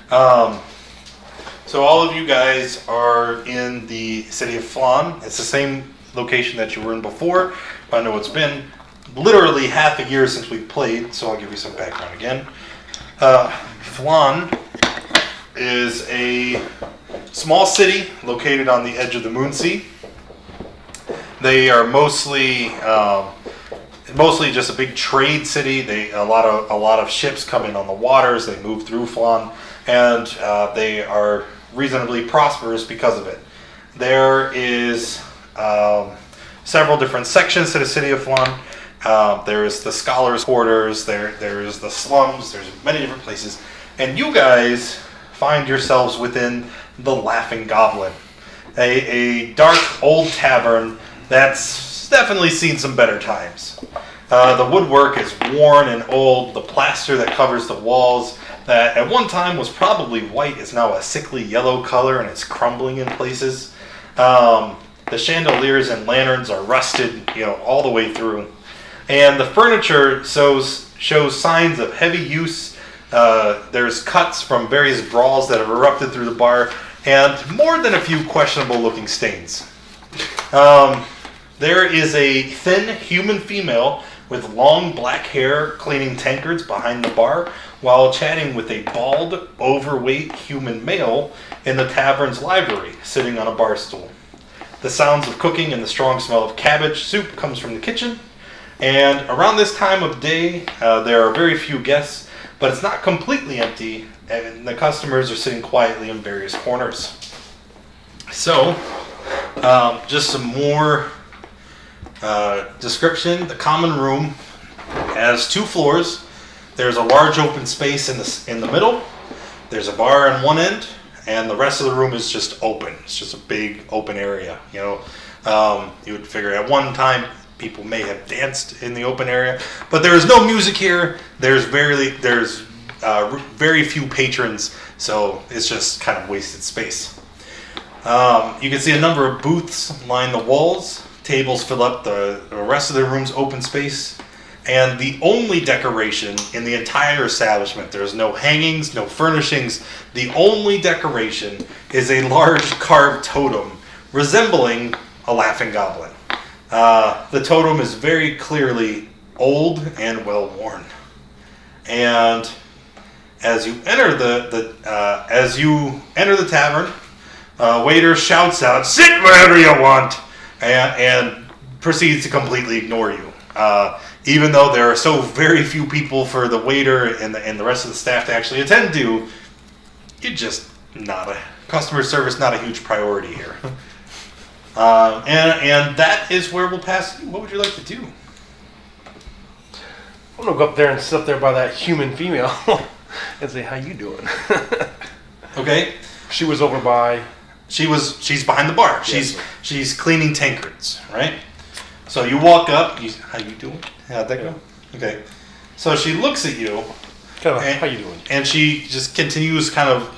So all of you guys are in the city of Flan. It's the same location that you were in before. I know it's been literally half a year since we played, so I'll give you some background again. Flan is a small city located on the edge of the Moonsea. They are mostly just a big trade city. A lot of ships come in on the waters. They move through Flan, and they are reasonably prosperous because of it. There is several different sections to the city of Flan. There's the scholars' quarters. There's the slums. There's many different places, and you guys find yourselves within the Laughing Goblin, a dark old tavern that's definitely seen some better times. The woodwork is worn and old. The plaster that covers the walls, that at one time was probably white, is now a sickly yellow color, and it's crumbling in places. The chandeliers and lanterns are rusted, all the way through. And the furniture shows signs of heavy use. There's cuts from various brawls that have erupted through the bar, and more than a few questionable-looking stains. There is a thin human female with long black hair cleaning tankards behind the bar while chatting with a bald, overweight human male in the tavern's library, sitting on a bar stool. The sounds of cooking and the strong smell of cabbage soup comes from the kitchen. And around this time of day, there are very few guests, but it's not completely empty, and the customers are sitting quietly in various corners. So, just some more description. The common room has 2 floors. There's a large open space in the middle. There's a bar on one end, and the rest of the room is just open. It's just a big open area. You would figure at one time people may have danced in the open area, but there is no music here. There's very few patrons, so it's just kind of wasted space. You can see a number of booths line the walls. Tables fill up the rest of the room's open space, and the only decoration in the entire establishment, there's no hangings, no furnishings. The only decoration is a large carved totem resembling a laughing goblin. The totem is very clearly old and well worn. And as you enter the tavern, waiter shouts out, "Sit wherever you want," and proceeds to completely ignore you. Even though there are so very few people for the waiter and the rest of the staff to actually attend to, you're just customer service not a huge priority here. And that is where we'll pass. What would you like to do? I'm gonna go up there and sit up there by that human female and say, "How you doing?" Okay. She was over by. She's behind the bar. Yes. She's cleaning tankards, right? So you walk up. How you doing? How'd that go? Okay. So she looks at you. How you doing? And she just continues kind of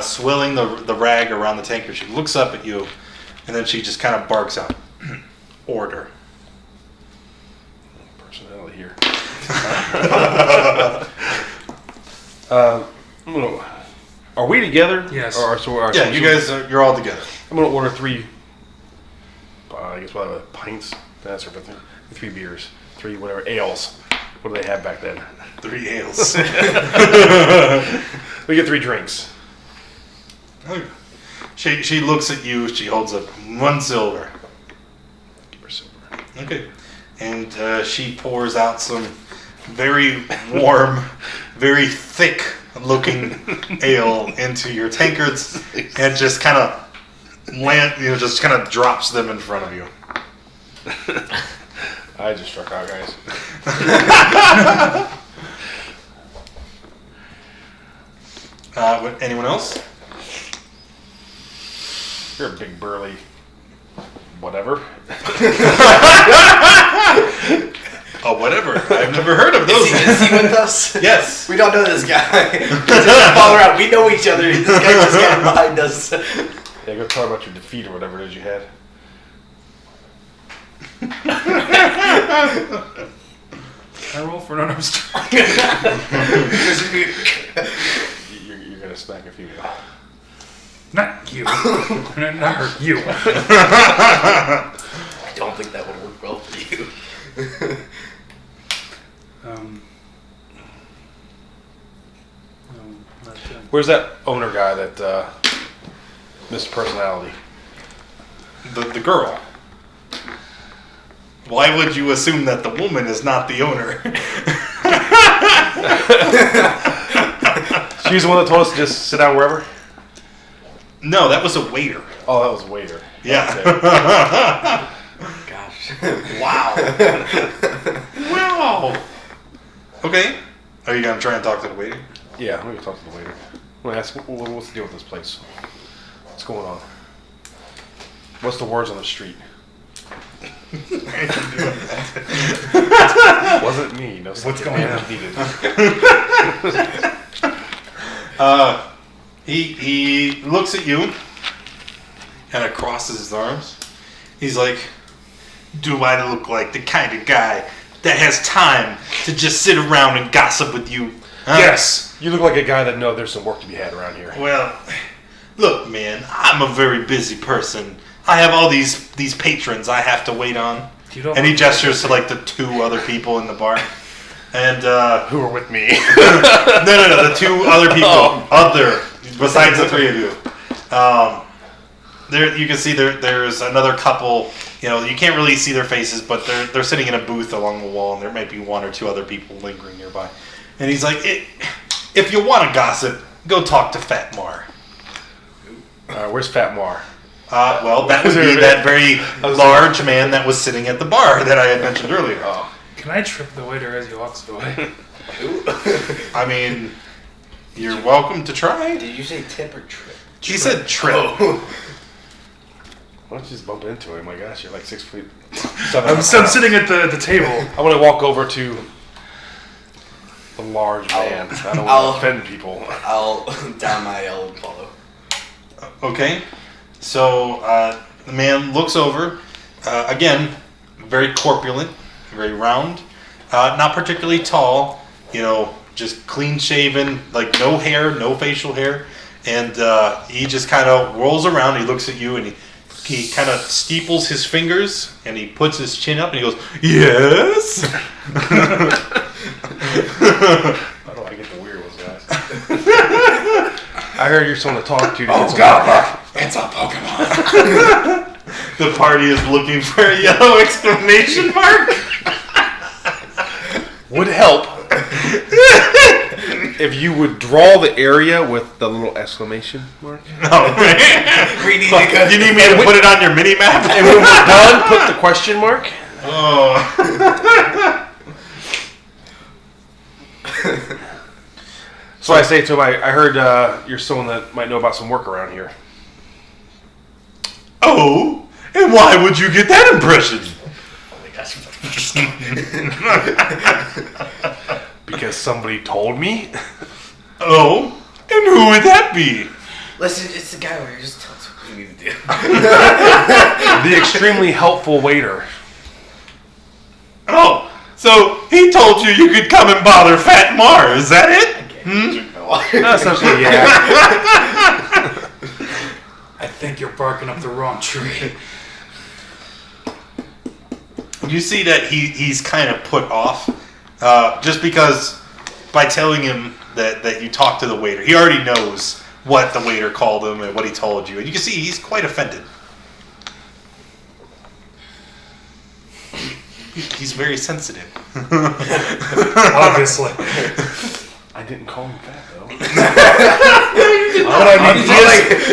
swilling the rag around the tankard. She looks up at you, and then she just kind of barks out, "Order." Personality here. Are we together? Yes. Yeah, you guys you're all together. I'm gonna order 3. I guess we'll have pints. That's or 3 beers, 3 whatever ales. What do they have back then? 3 ales. We get 3 drinks. Okay. She looks at you. She holds up 1 silver. Give her silver. Okay. And she pours out some very warm, very thick-looking ale into your tankards, and just kind of drops them in front of you. I just struck out, guys. Anyone else? You're a big burly whatever. Whatever. I've never heard of those. Is he with us? Yes. We don't know this guy. He doesn't follow around. We know each other. This guy just got behind us. Yeah, go talk about your defeat or whatever it is you had. I roll for an unarmed strike. You're gonna smack if you will. Not you. Not you. I don't think that would work well for you. Not good. Where's that owner guy that Mr. Personality? The girl. Why would you assume that the woman is not the owner? She's the one that told us to just sit down wherever? No, that was a waiter. Oh, that was a waiter. Yeah. Gosh. Wow. Wow. Okay. Are you gonna try and talk to the waiter? Yeah, I'm going to talk to the waiter. I'm going to ask, what's the deal with this place? What's going on? What's the words on the street? Wasn't me. No, What's going on? Needed. He looks at you, kind of crosses his arms. He's like, "Do I look like the kind of guy that has time to just sit around and gossip with you?" Huh? Yes! You look like a guy that knows there's some work to be had around here. Well, look, man, I'm a very busy person. I have all these patrons I have to wait on. And he gestures to like the two other people in the bar. And Who are with me? no, the two other people, besides the three of you. There, you can see there's another couple. You know, you can't really see their faces, but they're sitting in a booth along the wall, and there might be one or two other people lingering nearby. And he's like, "If you want to gossip, go talk to Fat Mar." Where's Fat Mar? Well, that would be that very large man that was sitting at the bar that I had mentioned earlier. Oh. Can I trip the waiter as he walks away? I mean, you're welcome to try. Did you say tip or trip? He said trip. Oh. Why don't you just bump into him? My gosh, you're like 6 feet. I'm sitting at the table. I want to walk over to the large man. I don't want to offend people. I'll down my L and follow. Okay. So the man looks over. Again, very corpulent, very round. Not particularly tall. You know, just clean shaven, like no hair, no facial hair. And he just kind of rolls around. He looks at you and he kind of steeples his fingers and he puts his chin up and he goes, "Yes." How do I get the weird ones, guys? I heard you're someone to talk to. Oh God! It's a Pokemon. The party is looking for a yellow exclamation mark. Would help if you would draw the area with the little exclamation mark. Oh, We need to go. you need me to put it on your mini map? And when we're done, put the question mark. Oh. So I say to him, I heard you're someone that might know about some work around here. Oh, and why would you get that impression? Oh my gosh. Because somebody told me. Oh, and who would that be? Listen, it's the guy over here. Just tell us what we need to do. The extremely helpful waiter. Oh, so he told you could come and bother Fat Mar, is that it? Essentially, yeah. I think you're barking up the wrong tree. You see that he's kind of put off, just because by telling him that you talked to the waiter, he already knows what the waiter called him and what he told you, and you can see he's quite offended. He's very sensitive. Obviously. I didn't call him fat though. What I mean is,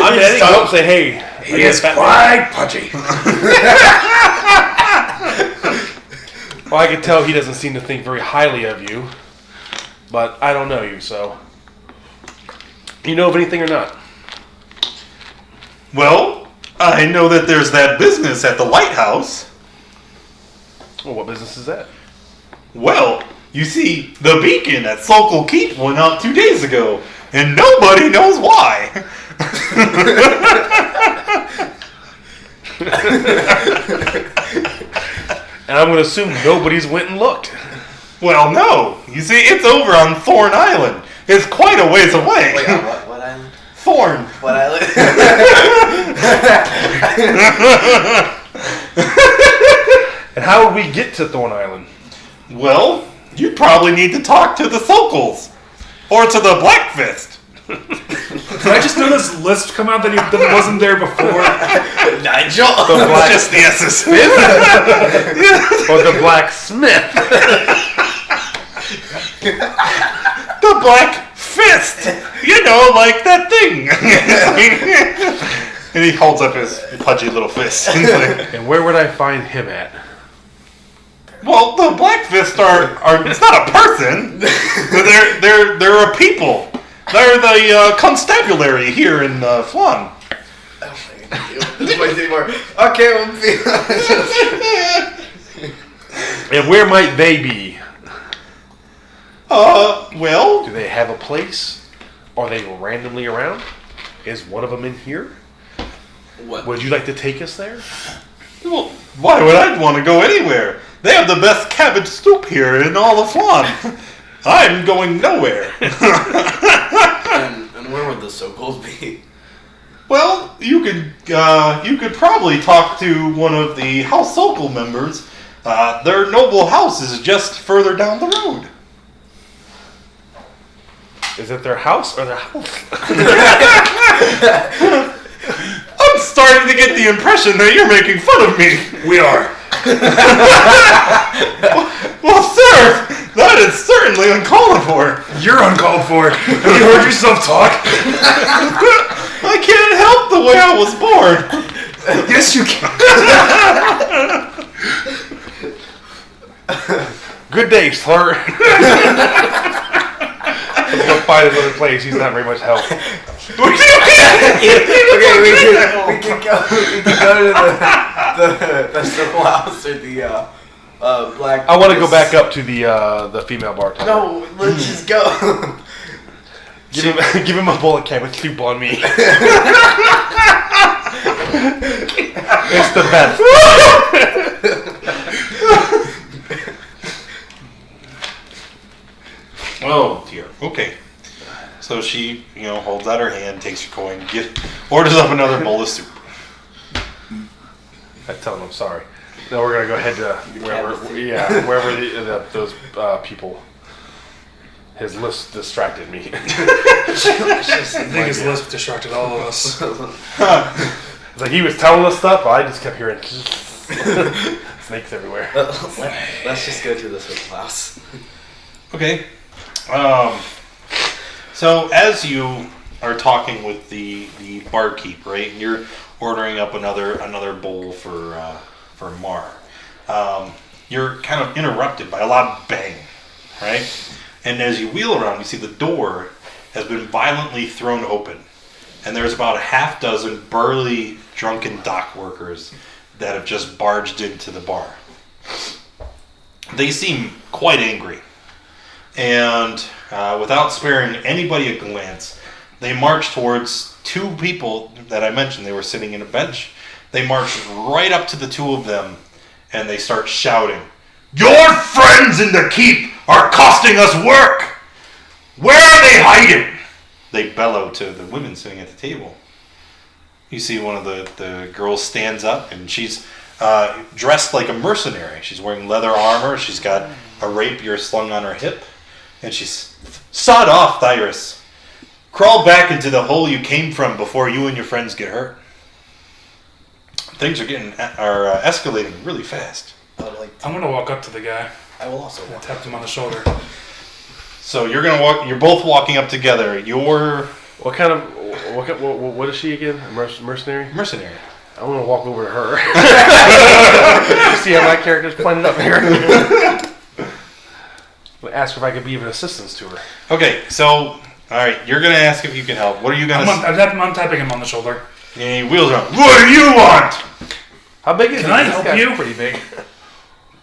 I'm heading up and say, hey, He is quite pudgy. Well, I can tell he doesn't seem to think very highly of you, but I don't know you, so you know of anything or not? Well, I know that there's that business at the lighthouse. Well, what business is that? Well, you see, the beacon at Sokol Keep went out 2 days ago, and nobody knows why. And I'm going to assume nobody's went and looked. Well, no. You see, it's over on Thorn Island. It's quite a ways away. Wait, what island? Thorn. But And how would we get to Thorn Island? Well, you probably need to talk to the Sokals. Or to the Black Fist. Did I just notice Lisp come out that wasn't there before? Nigel. It's just the SS. Or the Blacksmith? The Black Fist. You know, like that thing. And he holds up his pudgy little fist. And where would I find him at? Well, the Black Fist are it's not a person. They're a people. They're the constabulary here in Flan. This might take more. Okay, we'll be. And where might they be? Well, Do they have a place? Are they randomly around? Is one of them in here? What? Would you like to take us there? well, why would I want to go anywhere? They have the best cabbage soup here in all of Flan. I'm going nowhere. And where would the Sokals be? Well, you could probably talk to one of the House Sokol members. Their noble house is just further down the road. Is it their house or their house? I'm starting to get the impression that you're making fun of me. We are. Well, sir, that is certainly uncalled for. You're uncalled for. Have you heard yourself talk? I can't help the way I was born. Yes, you can. Good day, sir. Let's go find another place. He's not very much help. Okay, we can go to the Sokal house or the Black. I want to go back up to the female bartender. No, let's just go. Give him a bowl of cabbage soup on me. It's the best. Oh dear. Okay. So she, holds out her hand, takes your coin, orders up another bowl of soup. I tell him I'm sorry. No, we're gonna go ahead to wherever those people. His list distracted me. I think his Lisp distracted all of us. It's like he was telling us stuff, but I just kept hearing snakes everywhere. Let's just go to the Sokal house. Okay. So as you are talking with the barkeep, right, and you're ordering up another bowl for Mar, you're kind of interrupted by a loud bang, right? And as you wheel around, you see the door has been violently thrown open, and there's about a half dozen burly, drunken dock workers that have just barged into the bar. They seem quite angry. And without sparing anybody a glance, they march towards two people that I mentioned. They were sitting in a bench. They march right up to the two of them, and they start shouting, "Your friends in the keep are costing us work! Where are they hiding?" They bellow to the women sitting at the table. You see one of the girls stands up, and she's dressed like a mercenary. She's wearing leather armor. She's got a rapier slung on her hip. And she's, "Sod off, Thyrus. Crawl back into the hole you came from before you and your friends get hurt." Things are escalating really fast. I'm gonna walk up to the guy. I will also I walk. tapped him on the shoulder. So you're both walking up together. You're What is she again? A mercenary? mercenary. I want to walk over to her. See how my character's planning up here. Ask her if I could be of assistance to her. Okay, so all right, you're gonna ask if you can help. What are you gonna? I'm tapping him on the shoulder. And he wheels around. What do you want? How big is Can he? I This help guy's you? Pretty big.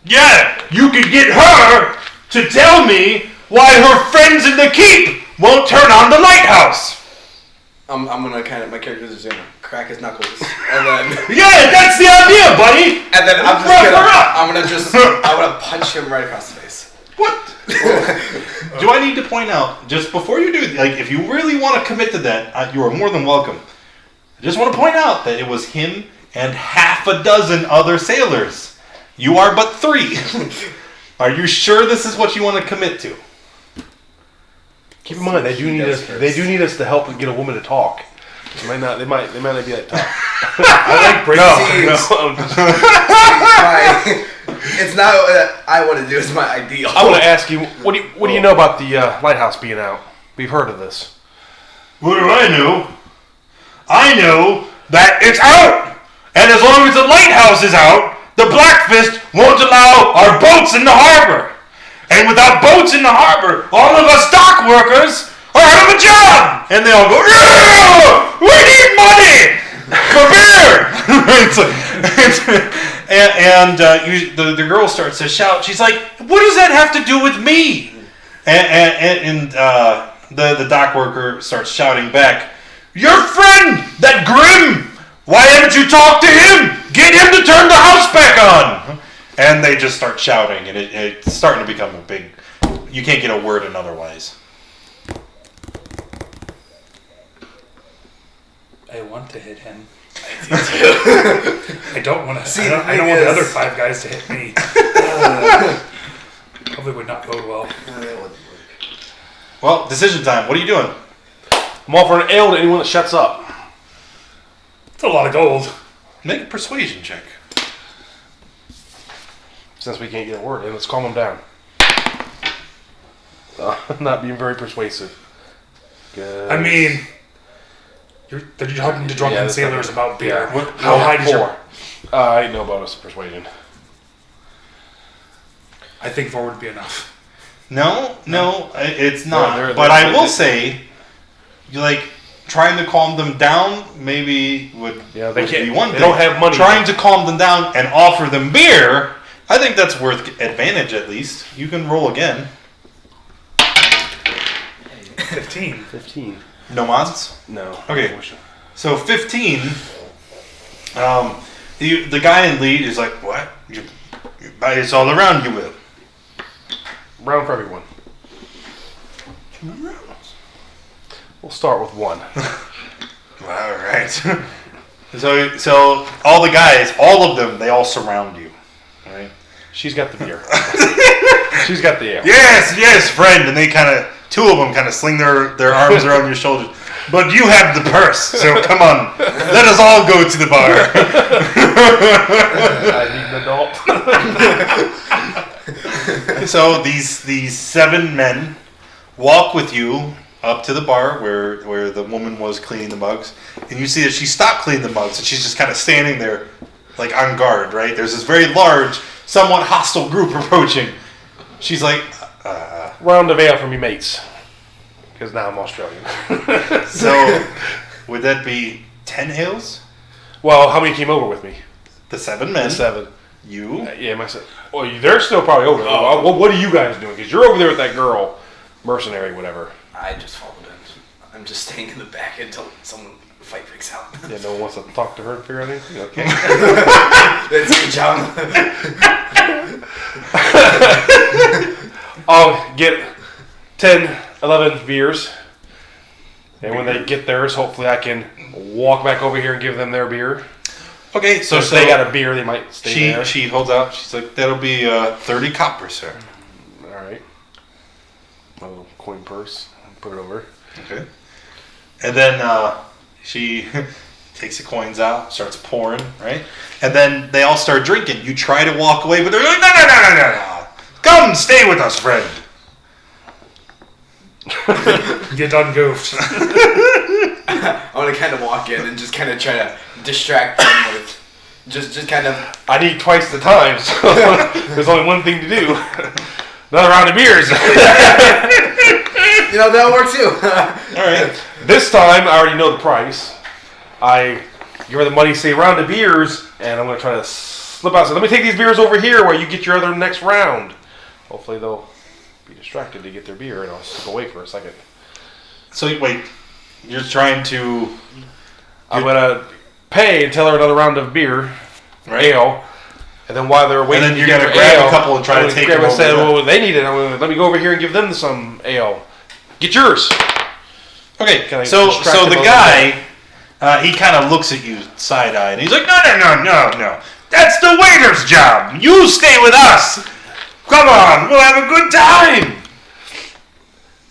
Yeah, you could get her to tell me why her friends in the keep won't turn on the lighthouse. I'm gonna my character's just gonna crack his knuckles, and then Yeah, that's the idea, buddy. and then I'm Rough her up. gonna punch him right across the face. What? do I need to point out, just before you do, like, if you really want to commit to that, you are more than welcome. I just want to point out that it was him and half a dozen other sailors. You are but 3. Are you sure this is what you want to commit to? Keep in mind, they do need us to help get a woman to talk. They might not be that tough. I like breaking It's not what I want to do. It's my ideal. I want to ask you, what do you know about the lighthouse being out? We've heard of this. What do I know? I know that it's out! And as long as the lighthouse is out, the Blackfist won't allow our boats in the harbor! And without boats in the harbor, all of us dock workers are out of a job! And they all go, "Yeah! We need money for beer!" The girl starts to shout. She's like, "What does that have to do with me?" And the dock worker starts shouting back, "Your friend, that Grim! Why haven't you talked to him? Get him to turn the house back on!" And they just start shouting, and it's starting to become a big... You can't get a word in otherwise. I want to hit him. I don't want to. I don't want the other 5 guys to hit me. Probably would not bode well. Well, decision time. What are you doing? I'm offering ale to anyone that shuts up. It's a lot of gold. Make a persuasion check. Since we can't get a word in, let's calm them down. I'm not being very persuasive. I mean, you're talking to drunken sailors about beer. Yeah. How high did 4? I ain't no bonus persuasion. I think 4 would be enough. No, it's not. They're but I will say, you like trying to calm them down. Maybe would they can't. be one They thing. don't have money. Trying to calm them down and offer them beer. I think that's worth advantage at least. You can roll again. 15. No mods? No. Okay. So 15. The guy in lead is like, "What? You buy this all around, you will." Round for everyone. We'll start with 1. All right. So all the guys, all of them, they all surround you. All right. She's got the beer. She's got the ale. Yes, friend. And they two of them kind of sling their arms around your shoulders. But you have the purse, so come on. Let us all go to the bar. I need an adult. So these 7 men walk with you up to the bar where the woman was cleaning the mugs. And you see that she stopped cleaning the mugs, and she's just kind of standing there like on guard, right? There's this very large, somewhat hostile group approaching. She's like... Round of ale from your mates. Because now I'm Australian. So, would that be 10 ales? Well, how many came over with me? The 7 men. 7. You? Yeah, myself. Well, they're still probably over there. Well, what are you guys doing? Because you're over there with that girl, mercenary, whatever. I just followed in. I'm just staying in the back until some fight breaks out. Yeah, no one wants to talk to her and figure out anything? Okay. That's your job. I'll get 10, 11 beers. And when they get theirs, hopefully I can walk back over here and give them their beer. Okay, so if they got a beer, they might stay there. She holds out. She's like, "That'll be 30 copper, sir." All right. My little coin purse. Put it over. Okay. And then she takes the coins out, starts pouring, right? And then they all start drinking. You try to walk away, but they're like, no. Come, stay with us, friend. Get done goofed. I want to kind of walk in and just kind of try to distract them with just kind of... I need twice the time, so there's only one thing to do. Another round of beers. You know, that'll work too. All right. This time, I already know the price. I give her the money, say round of beers, and I'm going to try to slip out. So let me take these beers over here while you get your other next round. Hopefully they'll be distracted to get their beer, and I'll slip away for a second. So wait, you're trying to... I'm going to pay and tell her another round of beer, Right. ale, And then while they're waiting, And then you're to get gonna their grab a ale, couple and try I'm to gonna take grab them and say, over. well, they need it. I'm gonna let me go over here and give them some ale. Get yours. Okay, Can I so distract the him a little guy, he kind of looks at you side-eyed, and he's like, no. That's the waiter's job. You stay with us. Come on, we'll have a good time.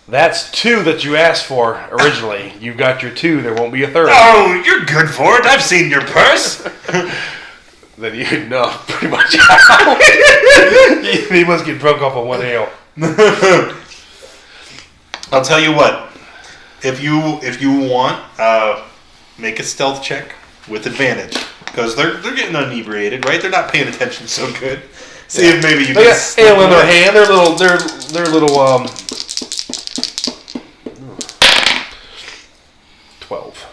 That's 2 that you asked for originally. You got your 2. There won't be a third. Oh, you're good for it. I've seen your purse. Then you know pretty much how. He must get drunk off of 1 ale. I'll tell you what. If you want, make a stealth check with advantage, because they're getting inebriated, right? They're not paying attention so good. See if maybe you They can got ale in their hand. They're little 12.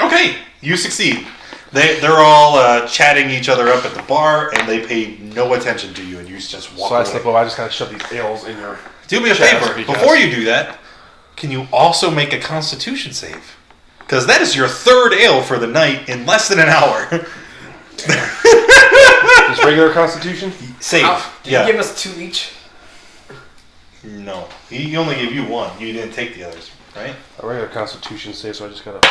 Okay, you succeed. They're all chatting each other up at the bar, and they pay no attention to you, and you just walk So I away. slip over. I just kind of shove these ales in your. Do me a chest favor. because- Before you do that, can you also make a Constitution save? Because that is your 3rd ale for the night in less than an hour. Just regular Constitution. Save. Did you give us 2 each? No, he only gave you 1. You didn't take the others, right? A regular Constitution save, so I just got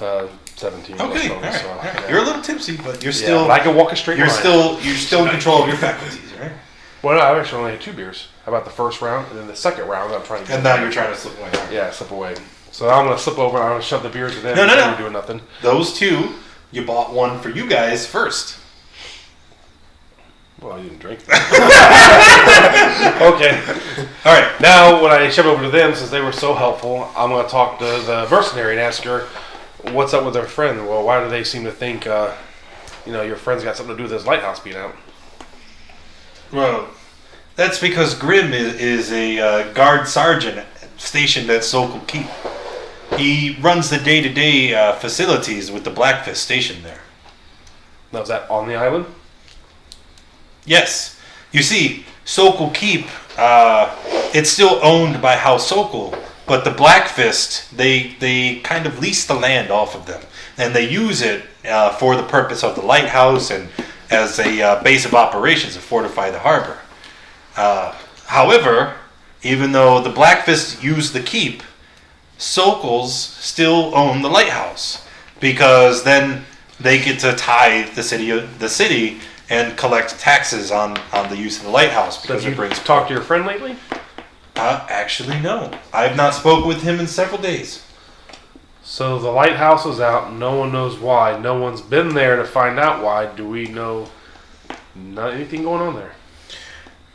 a 17. Okay, all right. All right. You're a little tipsy, but you're Yeah, still but I can walk a straight line. you're still in control of your faculties, right? Well, no, I've actually only had 2 beers. How about the first round and then the second round? I'm trying to. And now you're trying to slip away. Yeah, slip away. So I'm gonna slip over and I'm gonna shove the beers in them. No. We're doing nothing. Those 2, you bought 1 for you guys first. Well, I didn't drink. Okay. All right. Now, when I shove over to them, since they were so helpful, I'm gonna talk to the mercenary and ask her, "What's up with their friend? Well, why do they seem to think, your friend's got something to do with this lighthouse being out?" Well, that's because Grim is a guard sergeant stationed at Sokol Keep. He runs the day-to-day facilities with the Blackfist stationed there. Now, is that on the island? Yes. You see, Sokol Keep, it's still owned by House Sokol, but the Blackfist, they kind of lease the land off of them. And they use it for the purpose of the lighthouse and as a base of operations to fortify the harbor. However, even though the Blackfist use the keep, Sokols still own the lighthouse, because then they get to tithe the city and collect taxes on the use of the lighthouse, because Have it brings. you talked to your friend lately? Actually, no. I have not spoken with him in several days. So the lighthouse is out. No one knows why. No one's been there to find out why. Do we know anything going on there?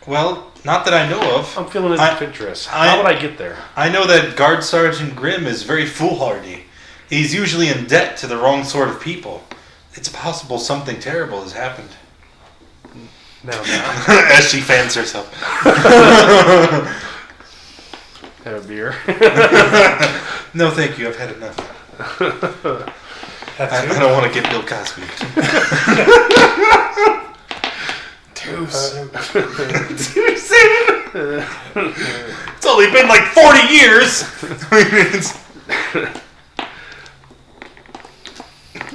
Well, not that I know of. I'm feeling as adventurous. How would I get there? I know that Guard Sergeant Grimm is very foolhardy. He's usually in debt to the wrong sort of people. It's possible something terrible has happened. Now, As she fans herself. have a beer. No, thank you. I've had enough. I don't want to get Bill Cosby. Too soon. Too soon. It's only been like 40 years.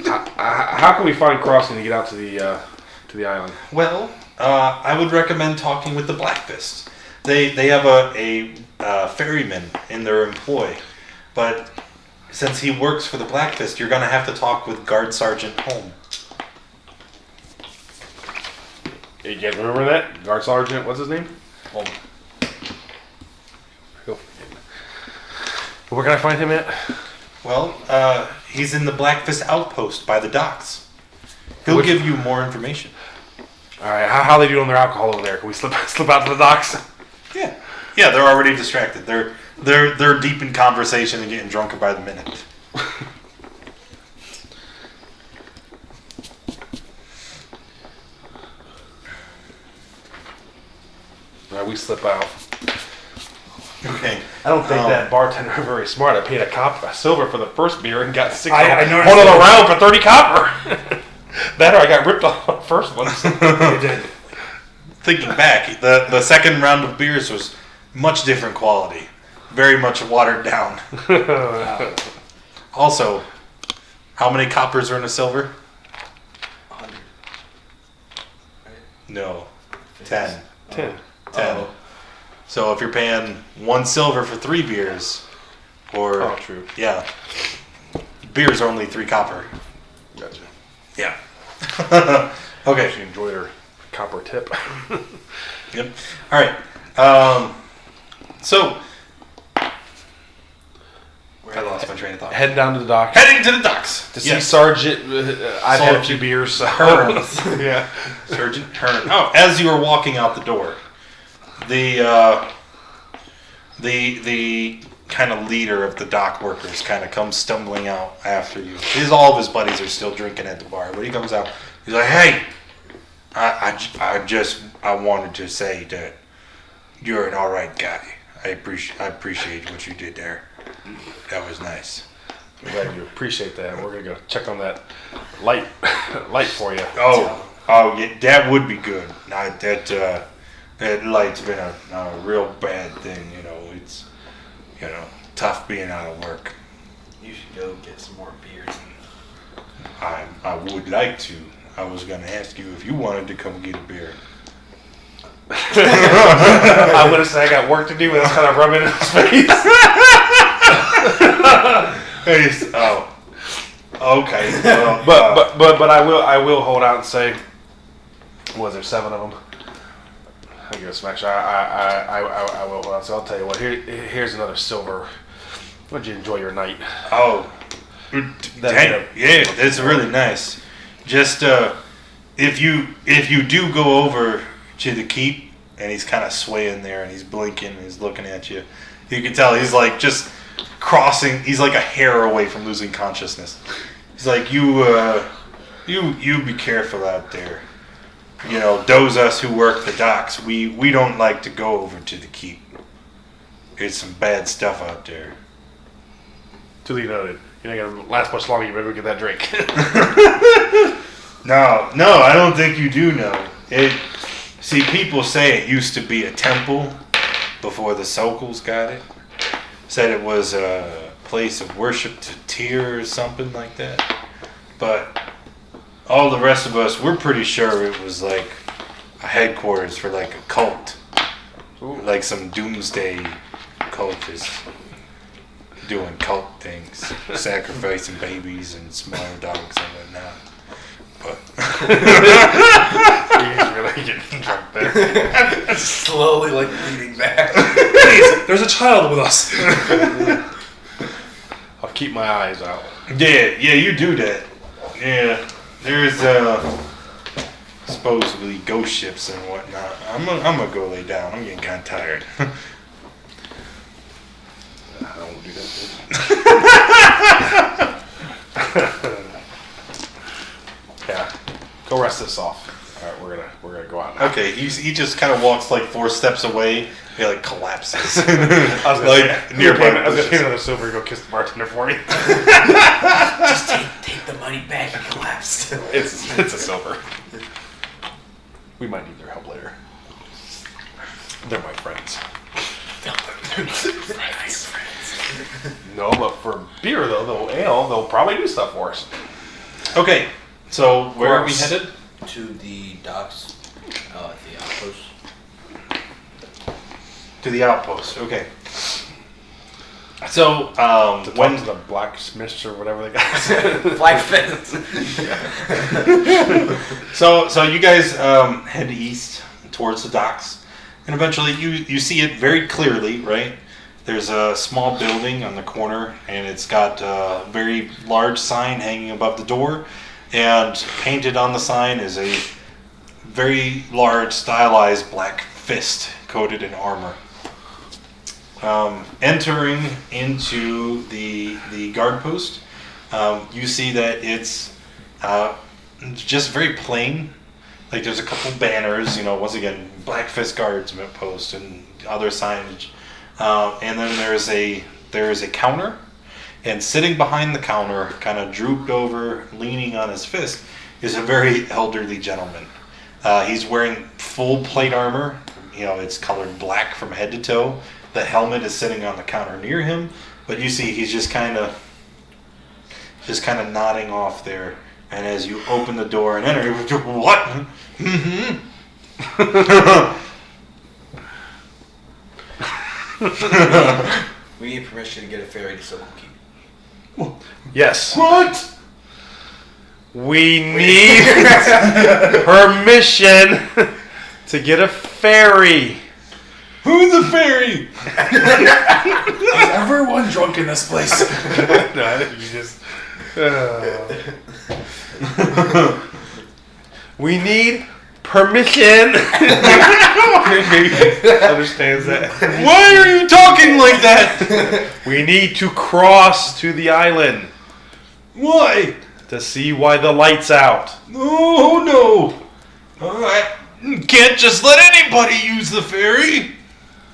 How can we find crossing to get out to the island? Well, I would recommend talking with the Blackfist. They have a ferryman in their employ, but since he works for the Blackfist, you're gonna have to talk with Guard Sergeant Holm. You guys remember that? Guard Sergeant, what's his name? Holm. Go. Where can I find him at? Well, he's in the Blackfist outpost by the docks. He'll give you more information. All right, how they do on their alcohol over there? Can we slip out to the docks? Yeah, they're already distracted. They're deep in conversation and getting drunker by the minute. All right, we slip out. Okay. I don't think that bartender was very smart. I paid a silver for the first beer and got six. I noticed one other that. round for 30 copper. That or I got ripped off on the first one. You did. Thinking back, the second round of beers was much different quality. Very much watered down. Also, how many coppers are in a silver? 100. No, 10. 10. 10. Oh. So if you're paying 1 silver for 3 beers, or Oh, true. yeah, beers are only 3 copper. Gotcha. Yeah. Okay. She enjoyed her copper tip. Yep. All right. So I lost my train of thought. Heading down to the dock Heading to the docks to see Yes. Sergeant. I've had a few Sergeant beers. So. Hearns. Yeah. Sergeant Hearn. Oh, as you were walking out the door, the kind of leader of the dock workers kind of comes stumbling out after you. All of his buddies are still drinking at the bar, but he comes out. He's like, "Hey, I wanted to say that you're an all right guy. I appreciate what you did there. That was nice." I'm glad you appreciate that. We're gonna go check on that light for you. Oh, yeah, that would be good. That light's been a real bad thing. It's tough being out of work. You should go get some more beers. I would like to. I was gonna ask you if you wanted to come get a beer. I'm gonna say I got work to do, and I'm kind of rubbing in his face. Oh, okay. Well, But I will hold out and say, was there 7 of them? I guess smash. I will hold out. So I'll tell you what. Here's another silver. Would you enjoy your night? oh, dang, yeah, that's really nice. Just if you do go over to the keep, and he's kind of swaying there, and he's blinking, and he's looking at you. You can tell he's like just crossing. He's like a hair away from losing consciousness. He's like, you be careful out there. Those us who work the docks, we don't like to go over to the keep. It's some bad stuff out there. Duly noted. You're not gonna last much longer. You better get that drink. No, I don't think you do know. See, people say it used to be a temple before the Sokals got it. Said it was a place of worship to Tyr or something like that. But all the rest of us, we're pretty sure it was like a headquarters for like a cult. Ooh. Like some doomsday cultists doing cult things. Sacrificing babies and small dogs and whatnot. But He's really getting drunk there. Slowly, like, leaning back. Please, there's a child with us. I'll keep my eyes out. yeah, you do that. Yeah, there's supposedly ghost ships and whatnot. I'm gonna go lay down. I'm getting kind of tired. I don't do that. Yeah, go rest this off. All right, we're gonna go out now. Okay, he just kind of walks like 4 steps away. He like collapses. I was gonna like say, nearby. I was gonna pay bushes. another silver. Go kiss the bartender for me. Just take the money back and collapse. It's a silver. We might need their help later. They're my friends. No, but for beer though, they'll probably do stuff for us. Okay, so where are we Gross. headed? To the docks, at the outpost. To the outpost. Okay. So To talk when to the blacksmiths or whatever they got. Black fence. So you guys head east towards the docks, and eventually you see it very clearly, right? There's a small building on the corner, and it's got a very large sign hanging above the door, and painted on the sign is a very large stylized black fist coated in armor. Entering into the guard post, you see that it's just very plain. Like there's a couple banners, once again, Black Fist Guardsman post and other signage, and then there is a counter, and sitting behind the counter, kind of drooped over, leaning on his fist, is a very elderly gentleman. He's wearing full plate armor. It's colored black from head to toe. The helmet is sitting on the counter near him, but you see he's just kind of nodding off there. And as you open the door and enter, what? Mm-hmm. We need permission to get a ferry to Silver Keep. Yes. What? We need permission to get a ferry. Who's the fairy? Is everyone drunk in this place? No, I think you just. We need permission. Maybe he understands that. Why are you talking like that? We need to cross to the island Why? to see why the light's out. Oh no! I can't just let anybody use the ferry.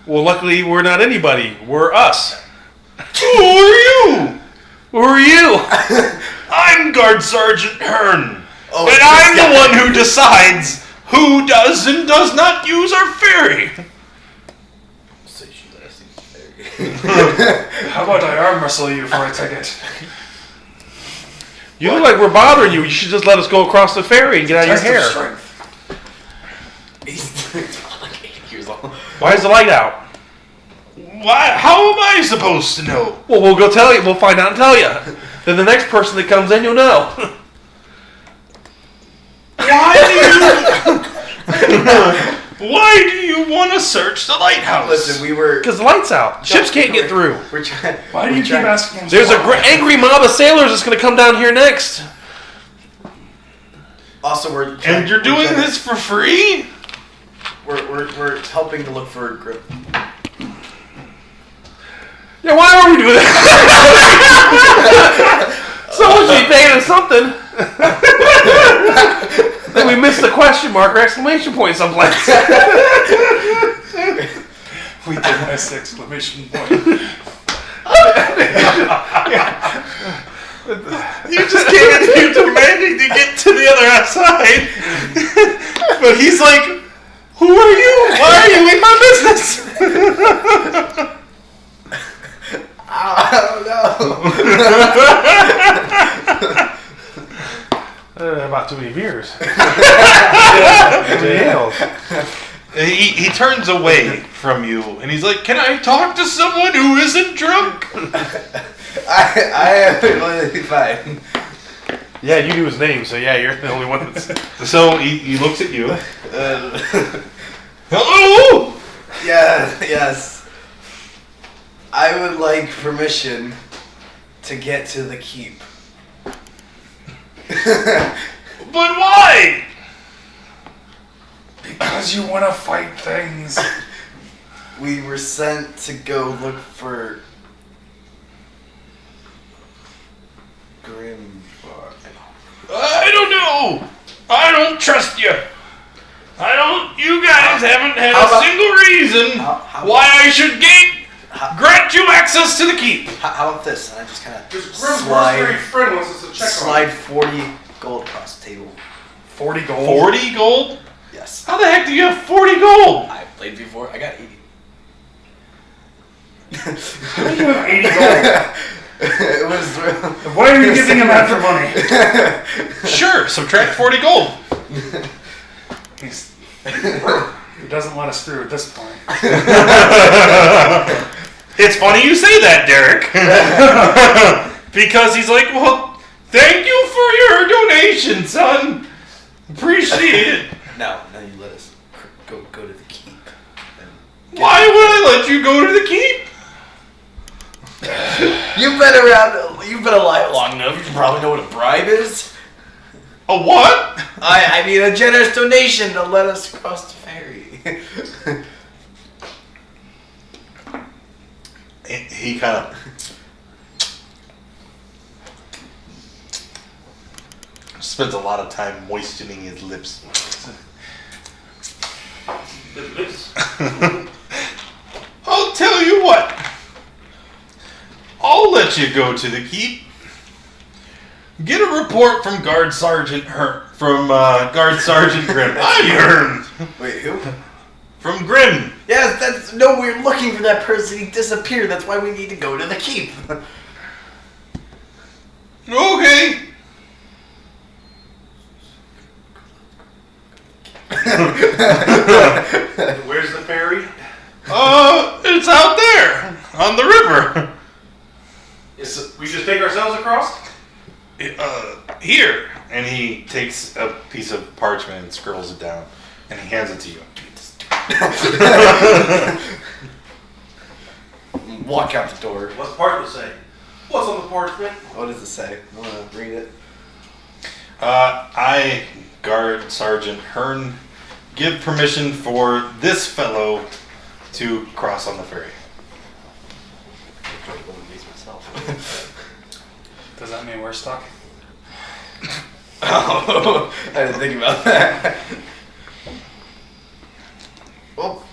Well, luckily we're not anybody. We're us. Who are you? Who are you? I'm Guard Sergeant Hearn, Oh, and I'm the one who decides who does and does not use our ferry. So you should let us use the ferry. How about I arm wrestle you for a ticket? You look like we're bothering you. You should just let us go across the ferry and get out of Test your of hair. strength. He's like 8 years old. Why is the light out? Why? How am I supposed to know? Well, we'll go tell you. We'll find out and tell you. Then the next person that comes in, you'll know. Why do you want to search the lighthouse? Listen, we were. Because the light's out. Ships can't get through. We're trying. Why do you keep asking him? There's a why? angry mob of sailors that's going to come down here next. Also, we're. And you're doing this for free? We're helping to look for a grip. Yeah, why are we doing that? Someone should be paying us something. Then we missed the question mark or exclamation point someplace. We did miss exclamation point. You just can't. You're demanding to get to the other side. But he's like, who are you? Why are you in my business? I don't know. About too many beers. Ales. He turns away from you and he's like, can I talk to someone who isn't drunk? I am completely fine. Yeah, you knew his name, so yeah, you're the only one that's... So he looks at you. Hello? Yeah, yes. I would like permission to get to the keep. But why? Because you want to fight things. We were sent to go look for Grim. I don't know. I don't trust you. You guys haven't had how a about- single reason how- why I should grant you access to the keep. How about this? And I just kind of Grim's mercenary friend wants us to check slide 40 gold across the table. 40 gold. 40 gold? Yes. How the heck do you have 40 gold? I played before. I got 80. How do you have 80 gold? It was. Why are you giving him that for money? Sure, subtract 40 gold. He doesn't let us through at this point. It's funny you say that, Derek. Because he's like, well, thank you for your donation, son. Appreciate it. Now you let us go to the keep. Why would I let you go to the keep? You've been around. You've been alive long enough. You should probably know what a bribe is. A what? I mean a generous donation to let us cross the ferry. He kind of spends a lot of time moistening his lips. I'll tell you what. I'll let you go to the keep. Get a report from Guard Sergeant Guard Sergeant Grim. I'm Hearn. Wait, who? From Grim. Yes, we're looking for that person. He disappeared. That's why we need to go to the keep. Okay. goes across? Here. And he takes a piece of parchment and scribbles it down. And he hands it to you. Walk out the door. What's the parchment say? What's on the parchment? What does it say? I want to read it. I, Guard Sergeant Hearn, give permission for this fellow to cross on the ferry. I'm trying to go and base myself. Does that mean we're stuck? Oh, I didn't think about that. Well,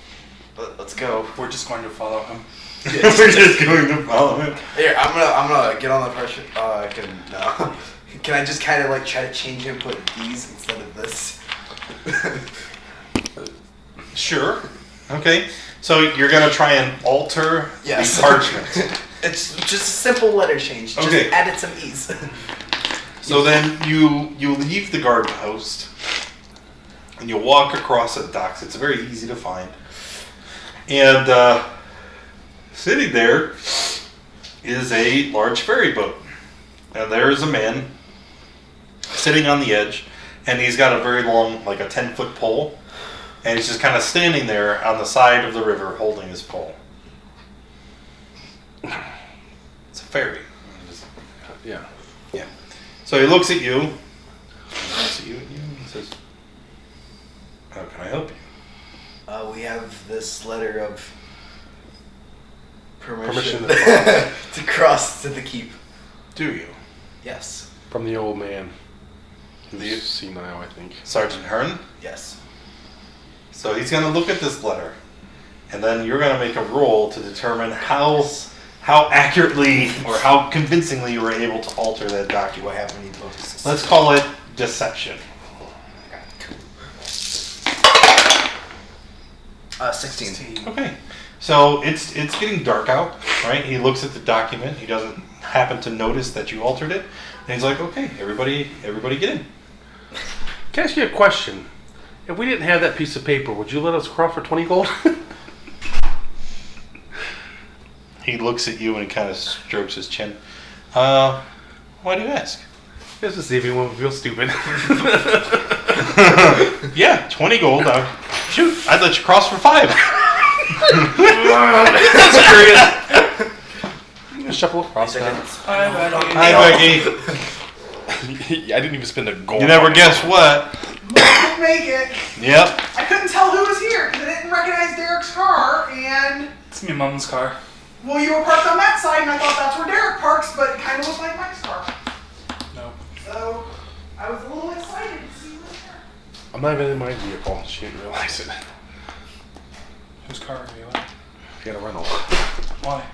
let's go. We're just going to follow him. We're just going to follow him. Here, I'm gonna get on the pressure. Can I just kind of like try to change him, put these instead of this? Sure. Okay. So you're gonna try and alter Yes. the parchment. It's just a simple letter change. Just Okay. added some ease. So then you leave the guard post and you walk across the docks. It's very easy to find. And sitting there is a large ferry boat. And there is a man sitting on the edge, and he's got a very long, like a 10-foot pole, and he's just kind of standing there on the side of the river holding his pole. It's a ferry. Yeah. Yeah. So he looks at you. And says, "How can I help you?" We have this letter of Permission permission, to cross. to cross to the keep. Do you? Yes. From the old man. The- Who's senile, I think. Sergeant Hearn? Yes. So he's going to look at this letter, and then you're going to make a roll to determine how accurately or how convincingly you were able to alter that Do document. I have any bonuses? Let's call it deception. 16. Okay. So it's getting dark out, right? He looks at the document. He doesn't happen to notice that you altered it, and he's like, "Okay, everybody get in." Can I ask you a question? If we didn't have that piece of paper, would you let us cross for 20 gold? He looks at you and he kind of strokes his chin. Why do you ask? Just to see if anyone would feel stupid. Yeah, 20 gold. Shoot, I'd let you cross for 5. That's curious. Shuffle across now. Hi, Becky. I didn't even spend a gold. You never guess what? Couldn't make it. Yep. I couldn't tell who was here because I didn't recognize Derek's car, and It's my mom's car. well, you were parked on that side, and I thought that's where Derek parks, but it kind of looked like Mike's car. No. So I was a little excited to see you was here. I'm not even in my vehicle. She didn't realize it. Whose car are you in? She had a rental. Why?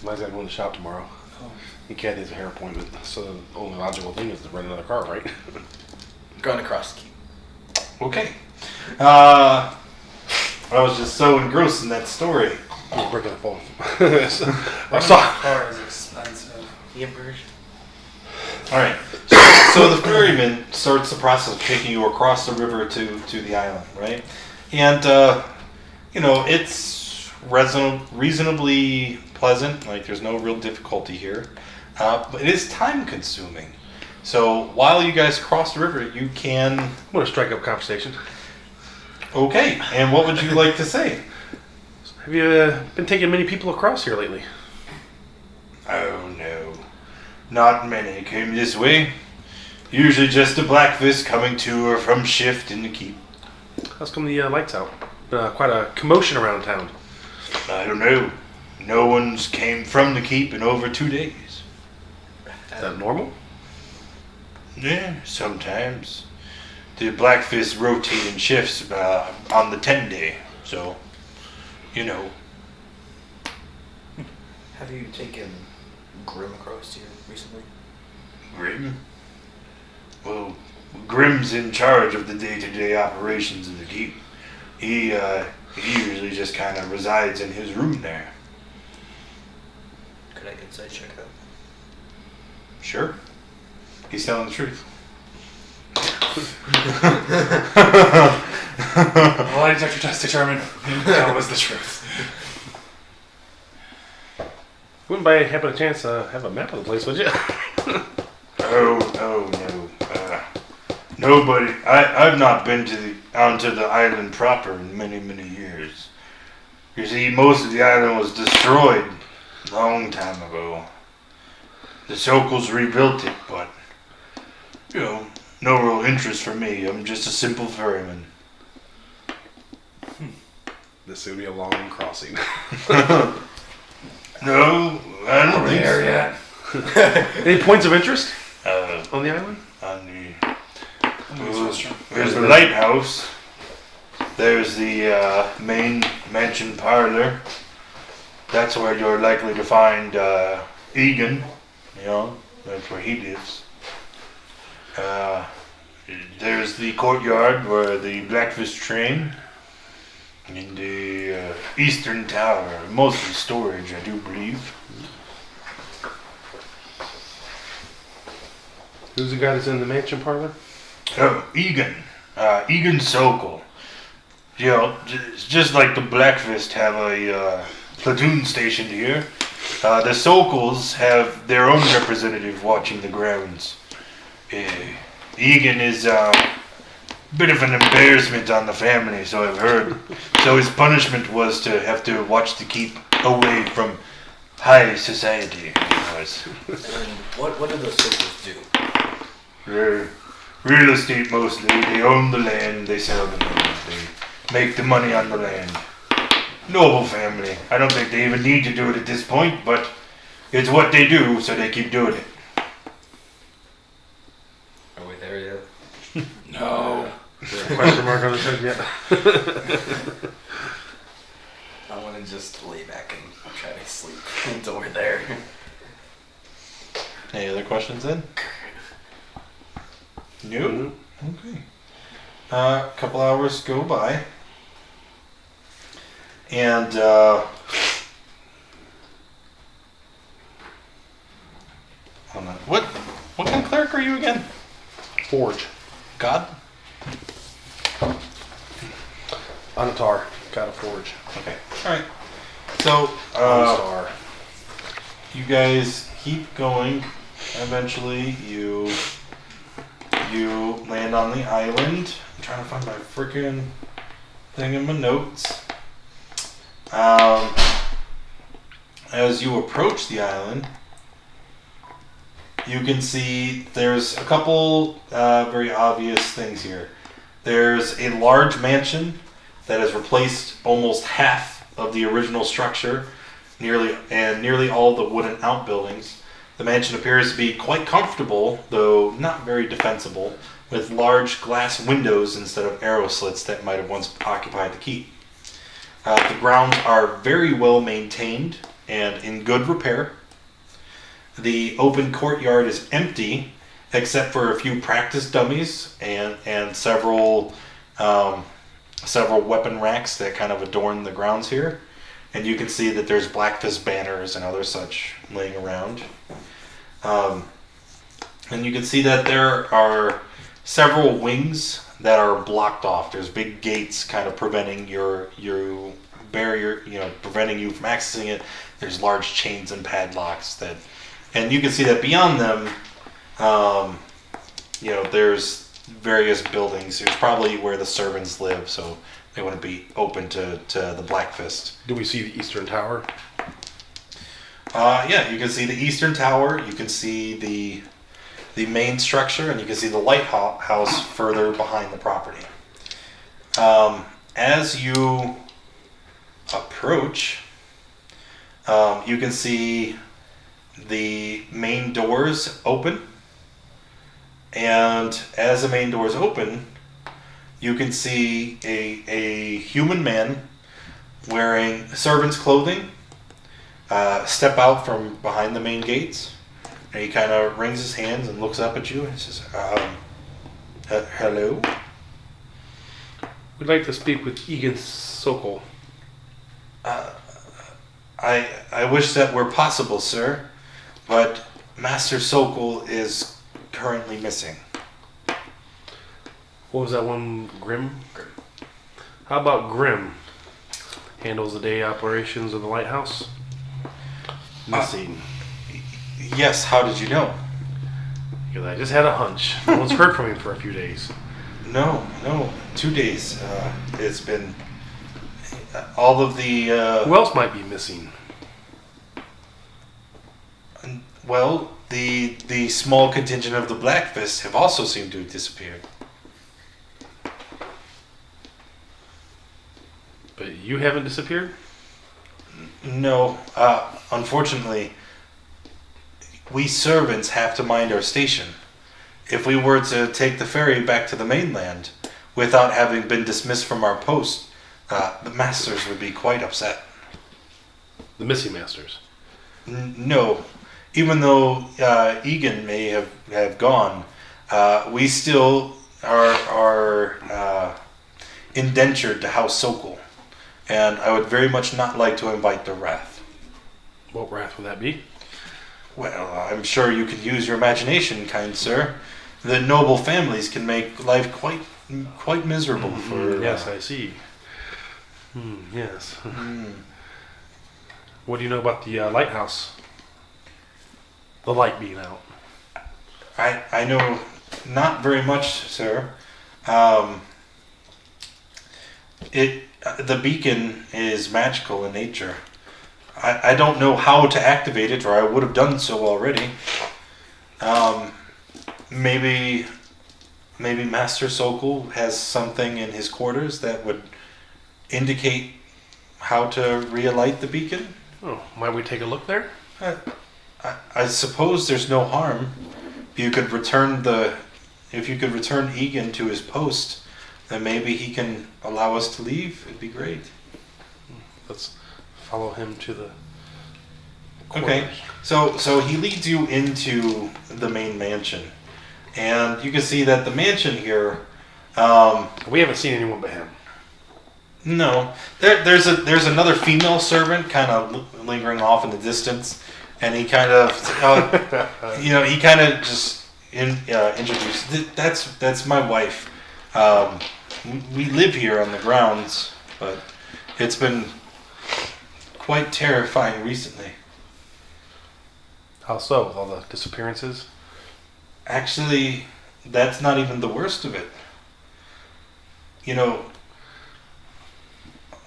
Mine's got to go in the shop tomorrow. Oh. He can't have a hair appointment, so the only logical thing is to rent another car, right? Going across the keep. Okay. I was just so engrossed in that story. We're breaking the phone. I saw. Car is expensive. All right. So the ferryman starts the process of taking you across the river to the island, right? And it's reasonably pleasant. Like there's no real difficulty here, but it is time consuming. So while you guys cross the river, you can. I'm going to strike up a conversation. Okay. And what would you like to say? Have you been taking many people across here lately? Oh no, not many came this way. Usually just a blackfish coming to or from shift in the keep. How's come the lights out? Quite a commotion around town. I don't know. No one's came from the keep in over 2 days. Is that normal? Yeah, sometimes. The blackfish rotate in shifts on the 10-day, so, Have you taken Grim across here recently? Grim? Well, Grim's in charge of the day-to-day operations of the keep. He usually just kind of resides in his room there. Could I insight check that? Sure. He's telling the truth. Lie detector test determined that was the truth. Wouldn't by happen a chance have a map of the place, would you? Oh no. Nobody. I've not been onto the island proper in many years. You see, most of the island was destroyed a long time ago. The Sokals rebuilt it, but no real interest for me. I'm just a simple ferryman. This is gonna be a long crossing. No, I don't think so. yet? Any points of interest On on the island? There's the lighthouse. There's the main mansion parlor. That's where you're likely to find Egan. That's where he lives. There's the courtyard where the Blackfish train. In the eastern tower, mostly storage, I do believe. Who's the guy that's in the mansion parlor? Oh, Egan. Egan Sokol. Just like the Blackfist have a platoon stationed here, the Sokals have their own representative watching the grounds. Egan is a bit of an embarrassment on the family, so I've heard. So his punishment was to have to watch to keep away from high society. And what do the Sokals do? Real estate mostly. They own the land, they sell the land, they make the money on the land. Noble family. I don't think they even need to do it at this point, but it's what they do, so they keep doing it. Are we there yet? No. Question mark on the head yet? I want to just lay back and try to sleep until we're there. Any other questions then? No? Okay. A couple hours go by. And, hold on. What kind of cleric are you again? Forge. God? Anatar. Got a forge. Okay. Alright. So, Star. you guys keep going. Eventually, you land on the island. I'm trying to find my freaking thing in my notes. As you approach the island, you can see there's a couple very obvious things here. There's a large mansion that has replaced almost half of the original structure, nearly all the wooden outbuildings. The mansion appears to be quite comfortable, though not very defensible, with large glass windows instead of arrow slits that might have once occupied the keep. The grounds are very well maintained and in good repair. The open courtyard is empty, except for a few practice dummies and several weapon racks that kind of adorn the grounds here. And you can see that there's Blackfist banners and other such laying around. And you can see that there are several wings that are blocked off. There's big gates kind of preventing your barrier, preventing you from accessing it. There's large chains and padlocks and you can see that beyond them, there's various buildings. There's probably where the servants live, so they wouldn't be open to the Blackfist. Do we see the Eastern Tower? Yeah, you can see the Eastern Tower. You can see the main structure, and you can see the lighthouse further behind the property. As you approach, you can see the main doors open, and as the main doors open, you can see a human man wearing servant's clothing step out from behind the main gates, and he kind of wrings his hands and looks up at you and says, hello? We'd like to speak with Egan Sokol. I wish that were possible, sir, but Master Sokol is currently missing. What was that one? Grim? How about Grim? Handles the day operations of the lighthouse? Missing. Yes, how did you know? Because I just had a hunch. No one's heard from him for a few days. No, 2 days. It's been all of the. Who else might be missing? Well, the small contingent of the Black Fist have also seemed to have disappeared. But you haven't disappeared? No, unfortunately, we servants have to mind our station. If we were to take the ferry back to the mainland without having been dismissed from our post, the masters would be quite upset. The missing masters? No, even though Egan may have gone, we still are indentured to House Sokol, and I would very much not like to invite their wrath. What wrath would that be? Well, I'm sure you can use your imagination, kind sir. The noble families can make life quite miserable for... Yes, I see. Yes. What do you know about the lighthouse? The light being out. I know not very much, sir. The beacon is magical in nature. I don't know how to activate it, or I would have done so already. Maybe Master Sokol has something in his quarters that would indicate how to relight the beacon. Oh, might we take a look there? I suppose there's no harm. If you could return Egan to his post, then maybe he can allow us to leave. It'd be great. Let's follow him to the Okay, so he leads you into the main mansion, and you can see that the mansion here. We haven't seen anyone but him. No, there's another female servant kind of lingering off in the distance, and he kind of just introduced. That's my wife. We live here on the grounds, but it's been quite terrifying recently. How so, with all the disappearances? Actually, that's not even the worst of it. You know,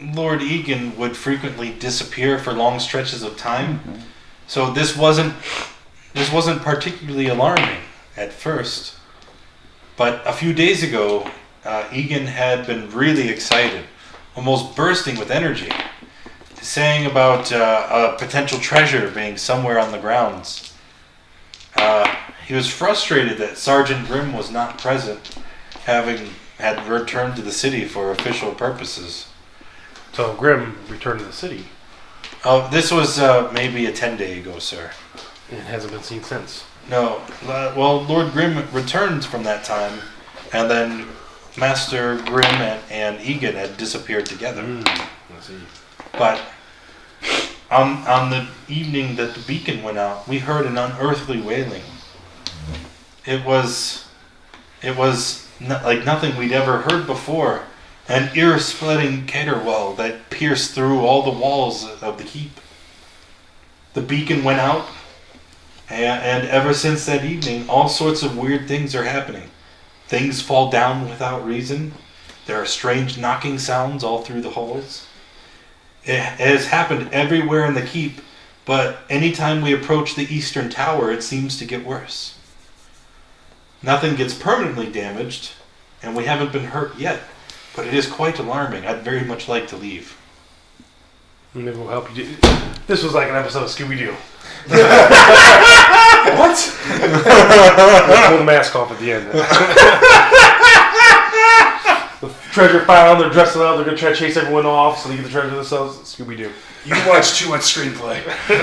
Lord Egan would frequently disappear for long stretches of time, so this wasn't particularly alarming at first. But a few days ago, Egan had been really excited, almost bursting with energy, saying about a potential treasure being somewhere on the grounds. He was frustrated that Sergeant Grimm was not present, having had returned to the city for official purposes. So Grimm returned to the city. This was maybe a 10-day ago, sir. And it hasn't been seen since. No, well, Lord Grimm returned from that time, and then Master Grimm and Egan had disappeared together. I see. But on the evening that the beacon went out, we heard an unearthly wailing. It was like nothing we'd ever heard before. An ear-splitting caterwaul that pierced through all the walls of the keep. The beacon went out, and ever since that evening, all sorts of weird things are happening. Things fall down without reason. There are strange knocking sounds all through the halls. It has happened everywhere in the keep, but anytime we approach the eastern tower, it seems to get worse. Nothing gets permanently damaged, and we haven't been hurt yet, but it is quite alarming. I'd very much like to leave. Maybe we'll help you. This was like an episode of Scooby-Doo. What? We'll pull the mask off at the end. The treasure found, they're dressing up, they're going to try to chase everyone off so they get the treasure themselves. Scooby-Doo. You watch too much screenplay. We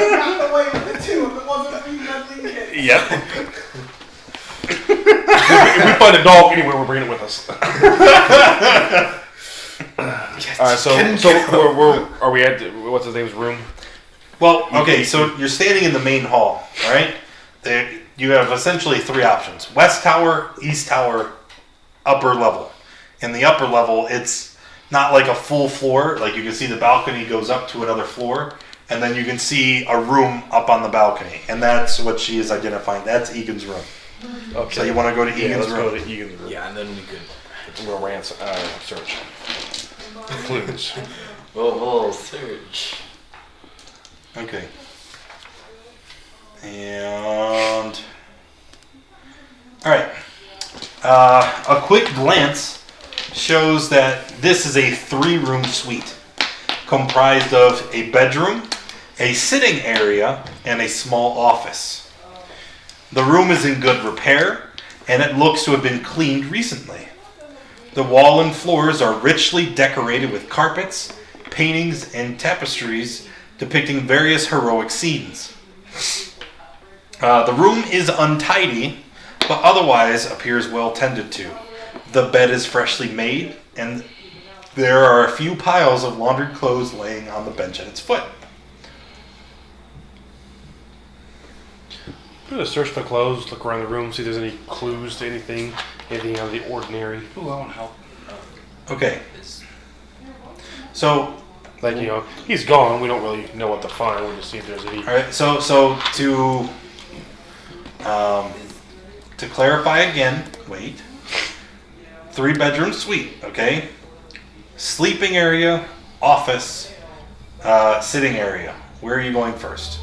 got away with it too if it wasn't for you meddling kids. Yep. If we find a dog anywhere, we're bringing it with us. Alright, so we're are we at, what's his name's room? Well, okay, so you're standing in the main hall, right? You have essentially three options. West Tower, East Tower, upper level. In the upper level, it's not like a full floor. Like you can see the balcony goes up to another floor. and then you can see a room up on the balcony, and that's what she is identifying. That's Egan's room. Okay. So you want to go to Egan's let's room? go to Egan's room. Yeah, and then we could. We'll search. Clues. We'll search. Okay. And all right. A quick glance shows that this is a 3-room suite comprised of a bedroom, a sitting area, and a small office. The room is in good repair, and it looks to have been cleaned recently. The wall and floors are richly decorated with carpets, paintings, and tapestries depicting various heroic scenes. The room is untidy, but otherwise appears well tended to. The bed is freshly made, and there are a few piles of laundered clothes laying on the bench at its foot. I'm going to search the clothes, look around the room, see if there's any clues to anything out of the ordinary. Ooh, I want to help. Okay. So, Like, he's gone. We don't really know what to find. We'll just see if there's any. all right. So to clarify again, wait. 3-bedroom suite. Okay. Sleeping area, office, sitting area. Where are you going first?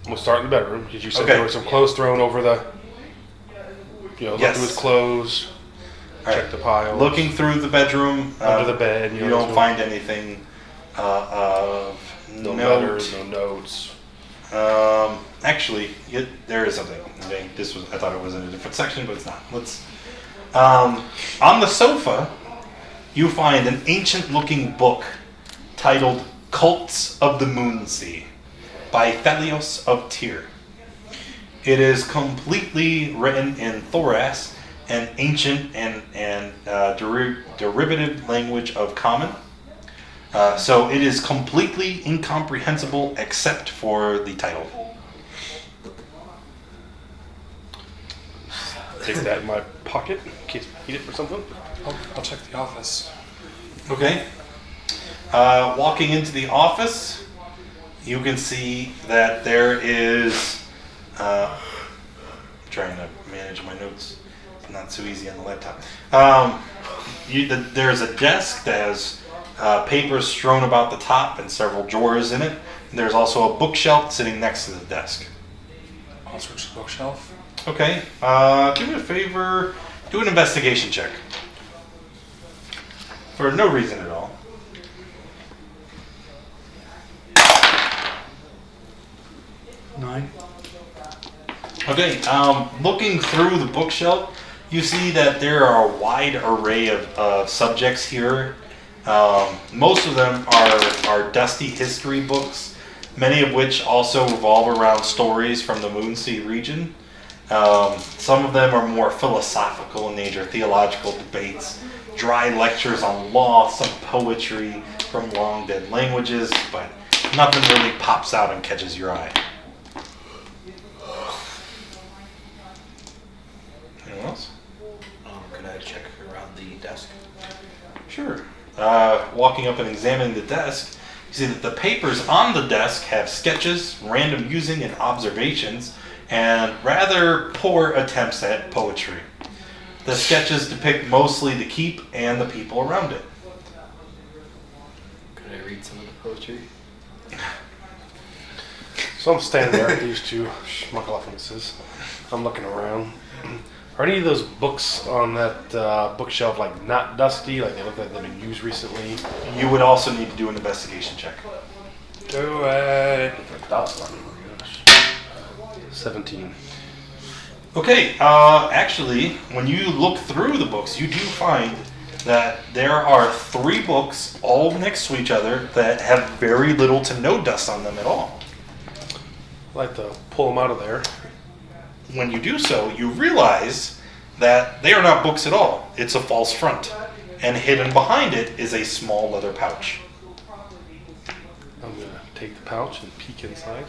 We'll start in the bedroom. Did you say Okay. there were some clothes thrown over the. Look Yes. through his clothes, All check right. the pile. Looking through the bedroom, under the bed. you don't find anything of no note. letters, no notes. Actually, there is something. Okay, I thought it was in a different section, but it's not. Let's. On the sofa, you find an ancient-looking book titled "Cults of the Moonsea" by Thelios of Tyr. It is completely written in Thoras, an ancient and derivative language of Common. So it is completely incomprehensible except for the title. Take that in my pocket in case I need it for something. I'll check the office. Okay. Walking into the office, you can see that there is. Trying to manage my notes. It's not so easy on the laptop. There's a desk that has papers strewn about the top and several drawers in it. And there's also a bookshelf sitting next to the desk. I'll search the bookshelf. Okay. Do me a favor. Do an investigation check. For no reason at all. 9. Okay, looking through the bookshelf, you see that there are a wide array of subjects here. Most of them are dusty history books, many of which also revolve around stories from the Moonsea region. Some of them are more philosophical in nature, theological debates, dry lectures on law, some poetry from long dead languages, but nothing really pops out and catches your eye. Anyone else? Could I check around the desk? Sure. Walking up and examining the desk, you see that the papers on the desk have sketches, random musing, and observations, and rather poor attempts at poetry. The sketches depict mostly the keep and the people around it. Could I read some of the poetry? So I'm standing there at these two schmuckaluffuses. I'm looking around. Are any of those books on that bookshelf not dusty? Like they look like they've been used recently? You would also need to do an investigation check. Do it. Dust on them, oh my gosh. 17. Okay, actually, when you look through the books, you do find that there are 3 books all next to each other that have very little to no dust on them at all. I'd like to pull them out of there. When you do so, you realize that they are not books at all. It's a false front. And hidden behind it is a small leather pouch. I'm going to take the pouch and peek inside.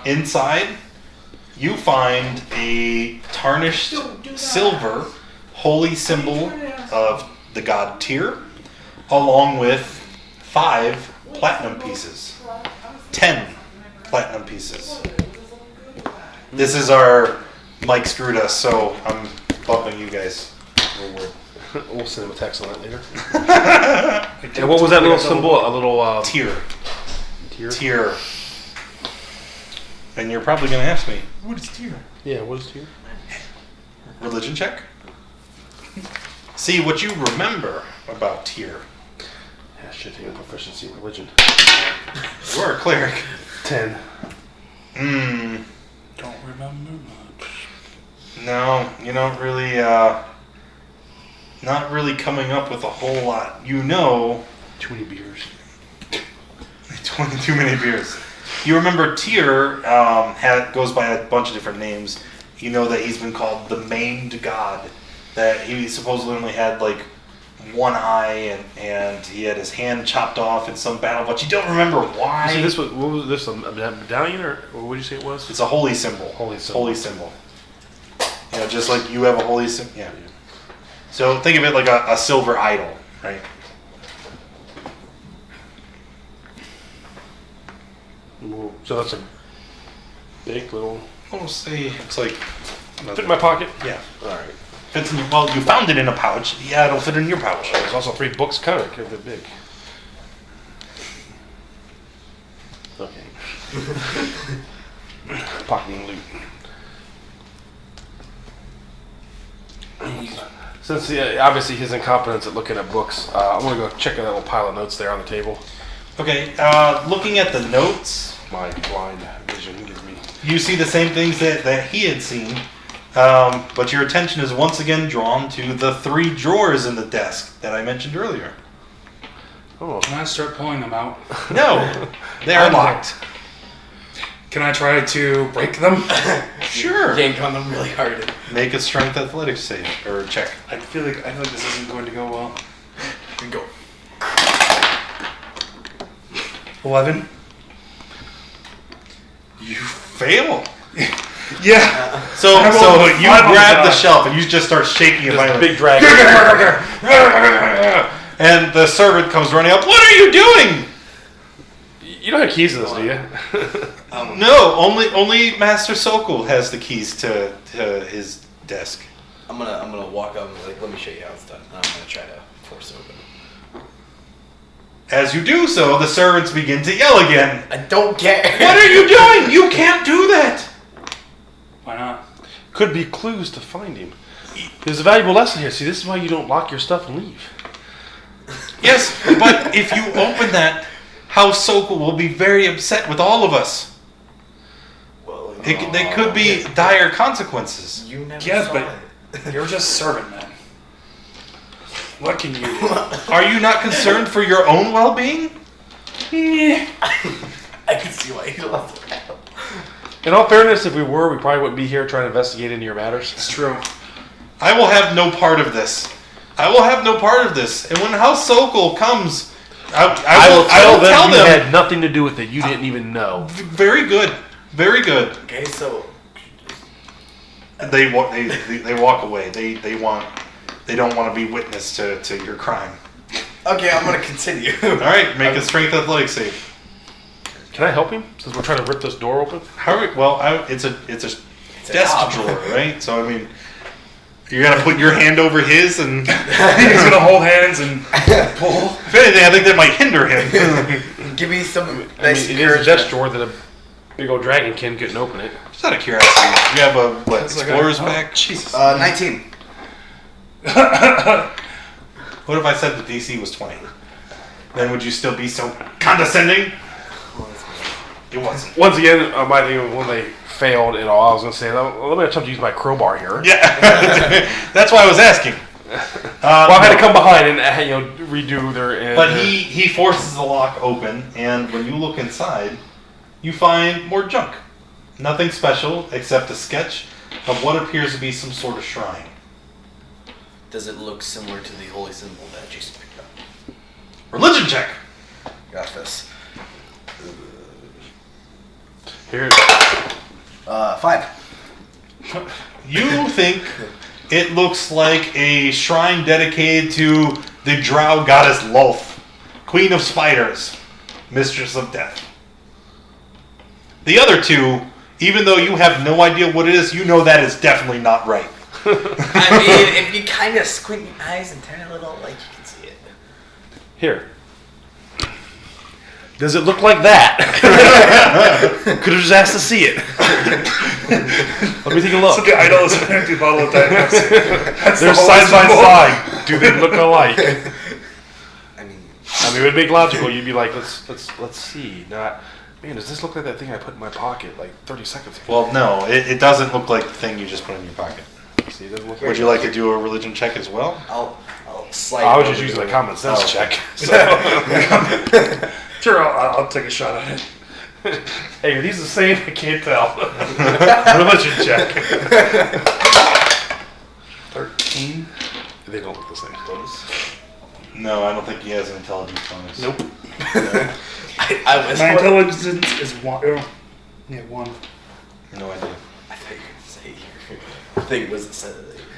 Inside, you find a tarnished silver holy symbol of the god Tyr, along with 5 platinum pieces. 10 platinum pieces. This is our Mike screwed us, so I'm bumping you guys. We'll send him a text on that later. And what was that little symbol? A little Tier. tier? And you're probably going to ask me, What is tier? Yeah, what is tier? religion check? See what you remember about tier. Yeah, shit, take a proficiency in religion. You are a cleric. 10. Don't remember much. No, you don't really, not really coming up with a whole lot. You know, Too many beers. 22 many beers. You remember Tyr goes by a bunch of different names. You know that he's been called the maimed god. That he supposedly only had like one eye and he had his hand chopped off in some battle, but you don't remember why. See, what was this, a medallion, or what did you say it was? It's a holy symbol. Holy symbol. Holy symbol. You know, just like you have a holy symbol. Yeah. So think of it like a silver idol, right? So that's a big little... We'll say it's like... Fit in my pocket? Yeah. Alright. Fits in your, well, you found it in a pouch. Yeah, it'll fit in your pouch. There's also 3 books kind of they're big. Okay. Pocketing loot. Since obviously his incompetence at looking at books, I'm going to go check that little pile of notes there on the table. Okay, looking at the notes, My blind vision gives me... you see the same things that he had seen, but your attention is once again drawn to the 3 drawers in the desk that I mentioned earlier. Oh. Can I start pulling them out? No, they are locked. Can I try to break them? Sure. Yank on them really hard. Make a strength athletics save or check. I feel like this isn't going to go well. Here we go. 11. You fail. Yeah. So I rolled a you 5 on the grab the die. shelf and you just start shaking it violently. Big dragon. And the servant comes running up. What are you doing? You don't have keys to this, do you? No, only Master Sokol has the keys to his desk. I'm gonna walk up and be like, let me show you how it's done. And I'm gonna try to force it open. As you do so, the servants begin to yell again. I don't care. What are you doing? You can't do that. Why not? Could be clues to find him. There's a valuable lesson here. See, this is why you don't lock your stuff and leave. Yes, but if you open that, House Sokol will be very upset with all of us. Well, There could be dire consequences. You never Yeah, saw but it. you're just servant men. What can you do? Are you not concerned for your own well-being? Yeah. I can see why he loves it. In all fairness, if we were, we probably wouldn't be here trying to investigate into your matters. It's true. I will have no part of this. I will have no part of this. And when House Sokol comes, I will tell you them. had nothing to do with it. You didn't even know. Very good. Very good. Okay, so They walk away. They don't want to be witness to your crime. okay, I'm gonna continue. All right, make a strength athletics save. Can I help him? Since we're trying to rip this door open? It's a a desk job. drawer, right? So I mean, you're gonna put your hand over his, and He's gonna hold hands and pull. if anything, I think that might hinder him. Give me some I mean, nice it is a encouragement. desk drawer that a big old dragonkin couldn't open it. Just out of curiosity, you have a It's like explorer's oh, pack? Jesus. 19. What if I said the DC was 20? Then would you still be so condescending? It wasn't. Once again, my thing when they failed it all, I was going to say, let me attempt to use my crowbar here. Yeah, that's why I was asking. Well, I had to come behind and redo their. But he forces the lock open, and when you look inside, you find more junk. Nothing special except a sketch of what appears to be some sort of shrine. Does it look similar to the holy symbol that Jason picked up? Religion check. Got this. Here. 5. You think it looks like a shrine dedicated to the drow goddess Lolth, Queen of Spiders. Mistress of Death. The other two, even though you have no idea what it is, you know that is definitely not right. I mean, if you kind of squint your eyes and turn a little, like, you can see it. Here. Does it look like that? Could have just asked to see it. Let me take a look. So the idol is an empty bottle of Diet Pepsi. They're side by side. Do they look alike? I mean, it would make logical. You'd be like, let's see. Not, man, does this look like that thing I put in my pocket like 30 seconds ago? Well, no, it doesn't look like the thing you just put in your pocket. See, it doesn't look Would you like to do a religion check as well? I'll slide. I was it just over using to a common sense Oh. check. So. Sure, I'll take a shot at it. Hey, are these the same? I can't tell. Religion check. 13. They don't look the same. No, I don't think he has an intelligence bonus. Nope. I was. My intelligence is 1. Oh, yeah, 1. No idea. I thought you were going to say your thing was said.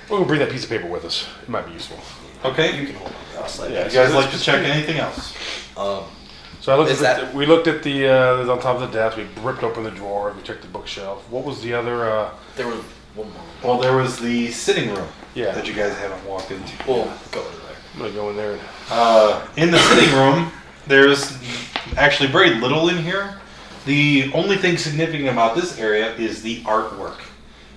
We're gonna bring that piece of paper with us. It might be useful. Okay. You can hold it. I'll slide. Yeah. You guys like to check anything else? So I looked Is at that- we looked at the on top of the desk. We ripped open the drawer. We checked the bookshelf. What was the other? There was one more. Well, there was the sitting room Yeah. that you guys haven't walked into. We'll go over there. I'm gonna go in there. And, In the sitting room, there's actually very little in here. The only thing significant about this area is the artwork.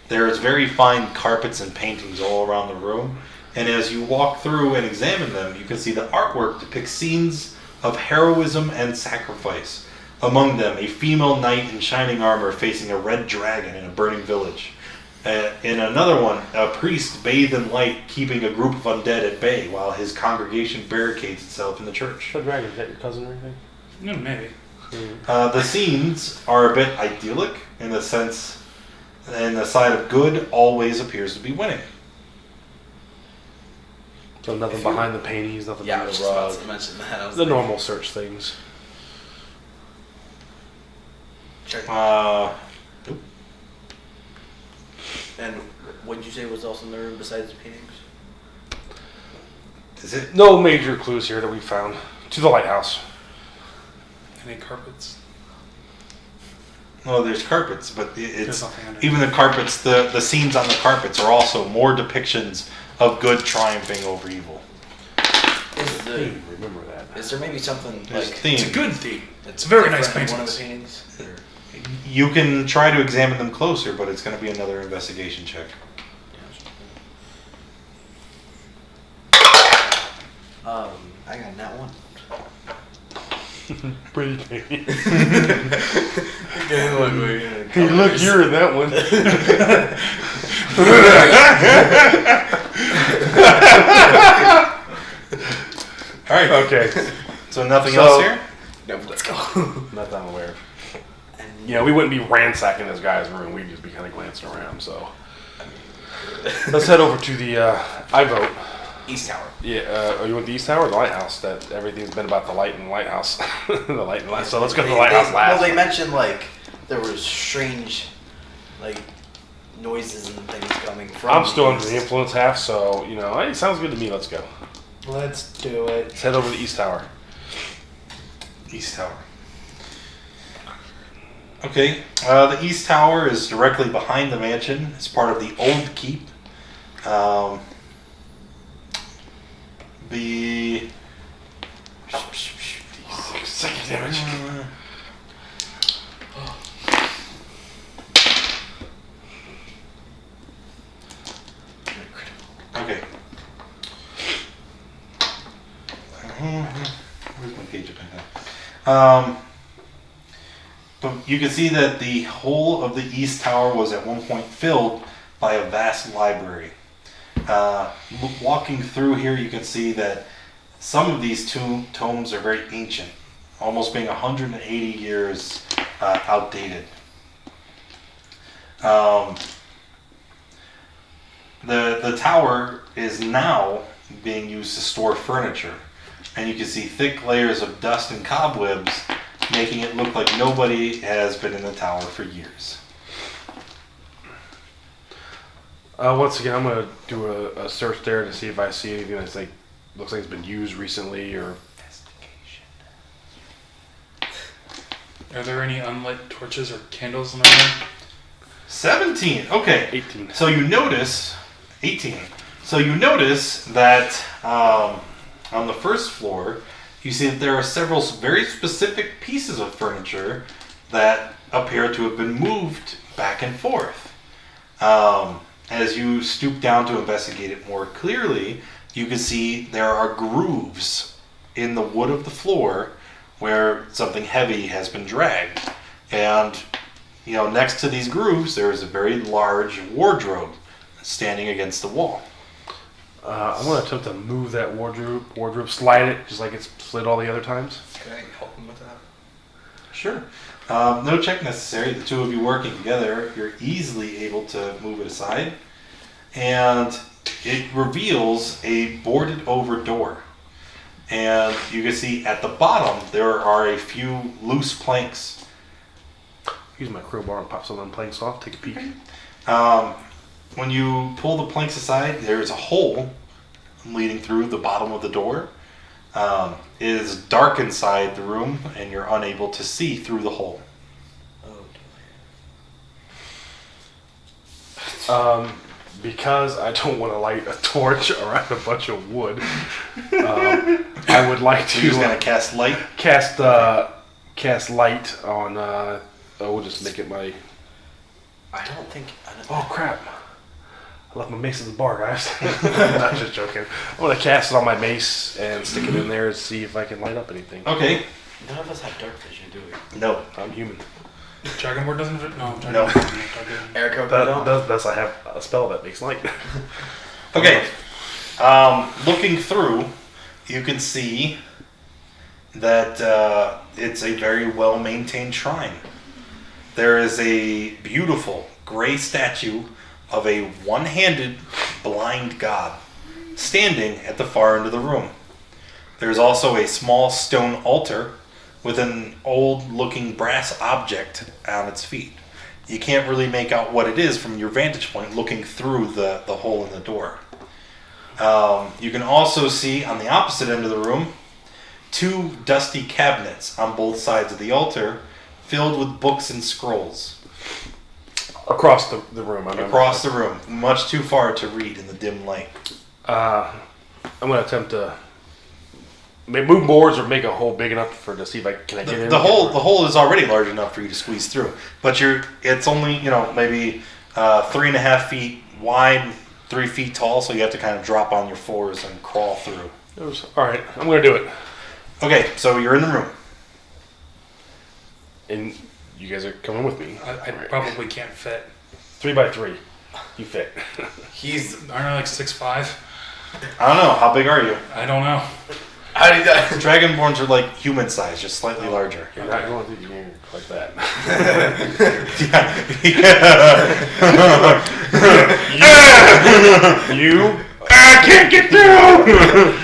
There's very fine carpets and paintings all around the room, and as you walk through and examine them, you can see the artwork depicts scenes of heroism and sacrifice. Among them, a female knight in shining armor facing a red dragon in a burning village. In another one, a priest bathed in light keeping a group of undead at bay while his congregation barricades itself in the church. the dragon, is that your cousin or anything? Yeah, maybe. The scenes are a bit idyllic in the sense, and the side of good always appears to be winning. So nothing If you- behind the paintings, nothing Yeah, I behind was the just about rug. to mention that. I was The like, normal search things. Sure. Nope. And what did you say was also in the room besides the paintings? Is it? No major clues here that we found to the lighthouse. Any carpets? No, there's carpets, but There's it's nothing under. even the carpets. The scenes on the carpets are also more depictions of good triumphing over evil. Remember that. Is there maybe something There's like theme. It's a good theme. that's a very nice different in one of the paintings. paintings? You can try to examine them closer, but it's going to be another investigation check. I got that one. Pretty painting. Hey, Hey, look, you're in that one. All right. Okay. So nothing So- else here? No, let's go. Not that I'm aware of. Yeah, we wouldn't be ransacking this guy's room. We'd just be kind of glancing around. So let's head over to the. I vote. East Tower. Yeah. You want the East Tower or the lighthouse? That everything's been about the light and the lighthouse. The light and light. So let's go to the lighthouse last. Well, they mentioned like there was strange, like noises and things coming from. I'm still under east. the influence half, so you know, hey, sounds good to me. Let's go. Let's do it. Let's head over to the East Tower. East Tower. Okay, the East Tower is directly behind the mansion. It's part of the old keep. The Second damage. Okay. Where's my page up in here? But you can see that the whole of the East Tower was at one point filled by a vast library. Walking through here, you can see that some of these tomes are very ancient, almost being 180 years outdated. The tower is now being used to store furniture, and you can see thick layers of dust and cobwebs, making it look like nobody has been in the tower for years. Once again, I'm gonna do a search there to see if I see anything that's like looks like it's been used recently or. Are there any unlit torches or candles in the room? 17. Okay. 18. So you notice 18. So you notice that on the first floor, you see that there are several very specific pieces of furniture that appear to have been moved back and forth. As you stoop down to investigate it more clearly, you can see there are grooves in the wood of the floor where something heavy has been dragged. And, next to these grooves, there is a very large wardrobe standing against the wall. I'm going to attempt to move that wardrobe, slide it, just like it's slid all the other times. Can I help him with that? Sure. No check necessary. The two of you working together, you're easily able to move it aside. And it reveals a boarded over door. And you can see at the bottom, there are a few loose planks. Use my crowbar and pop some of them planks off, take a peek. When you pull the planks aside, there's a hole leading through the bottom of the door. It is dark inside the room, and you're unable to see through the hole. Because I don't want to light a torch around a bunch of wood, I would like to You're just gonna cast light. cast light on. We'll just make it my. Oh crap! I left my mace at the bar, guys. Not just joking. I'm gonna cast it on my mace and stick it in there and see if I can light up anything. Okay. None of us have dark vision, do we? No. I'm human. Dragonborn doesn't fit? No. No. Erica, Thus I have a spell that makes light. Okay. Looking through, you can see that it's a very well-maintained shrine. There is a beautiful gray statue of a one-handed blind god standing at the far end of the room. There's also a small stone altar with an old-looking brass object on its feet. You can't really make out what it is from your vantage point looking through the hole in the door. You can also see on the opposite end of the room 2 dusty cabinets on both sides of the altar filled with books and scrolls. Across the room. Across the room, much too far to read in the dim light. I'm going to attempt to move boards or make a hole big enough to see if I can get in. The hole is already large enough for you to squeeze through, but it's only maybe 3.5 feet wide, 3 feet tall, so you have to kind of drop on your fours and crawl through. All right, I'm going to do it. Okay, so you're in the room. And you guys are coming with me. I All right. probably can't fit. 3 by 3. You fit. Aren't I like 6'5"? I don't know, how big are you? I don't know. how did that? Dragonborns are like human size, just slightly larger. You're not going through the game like that. You? I can't get through!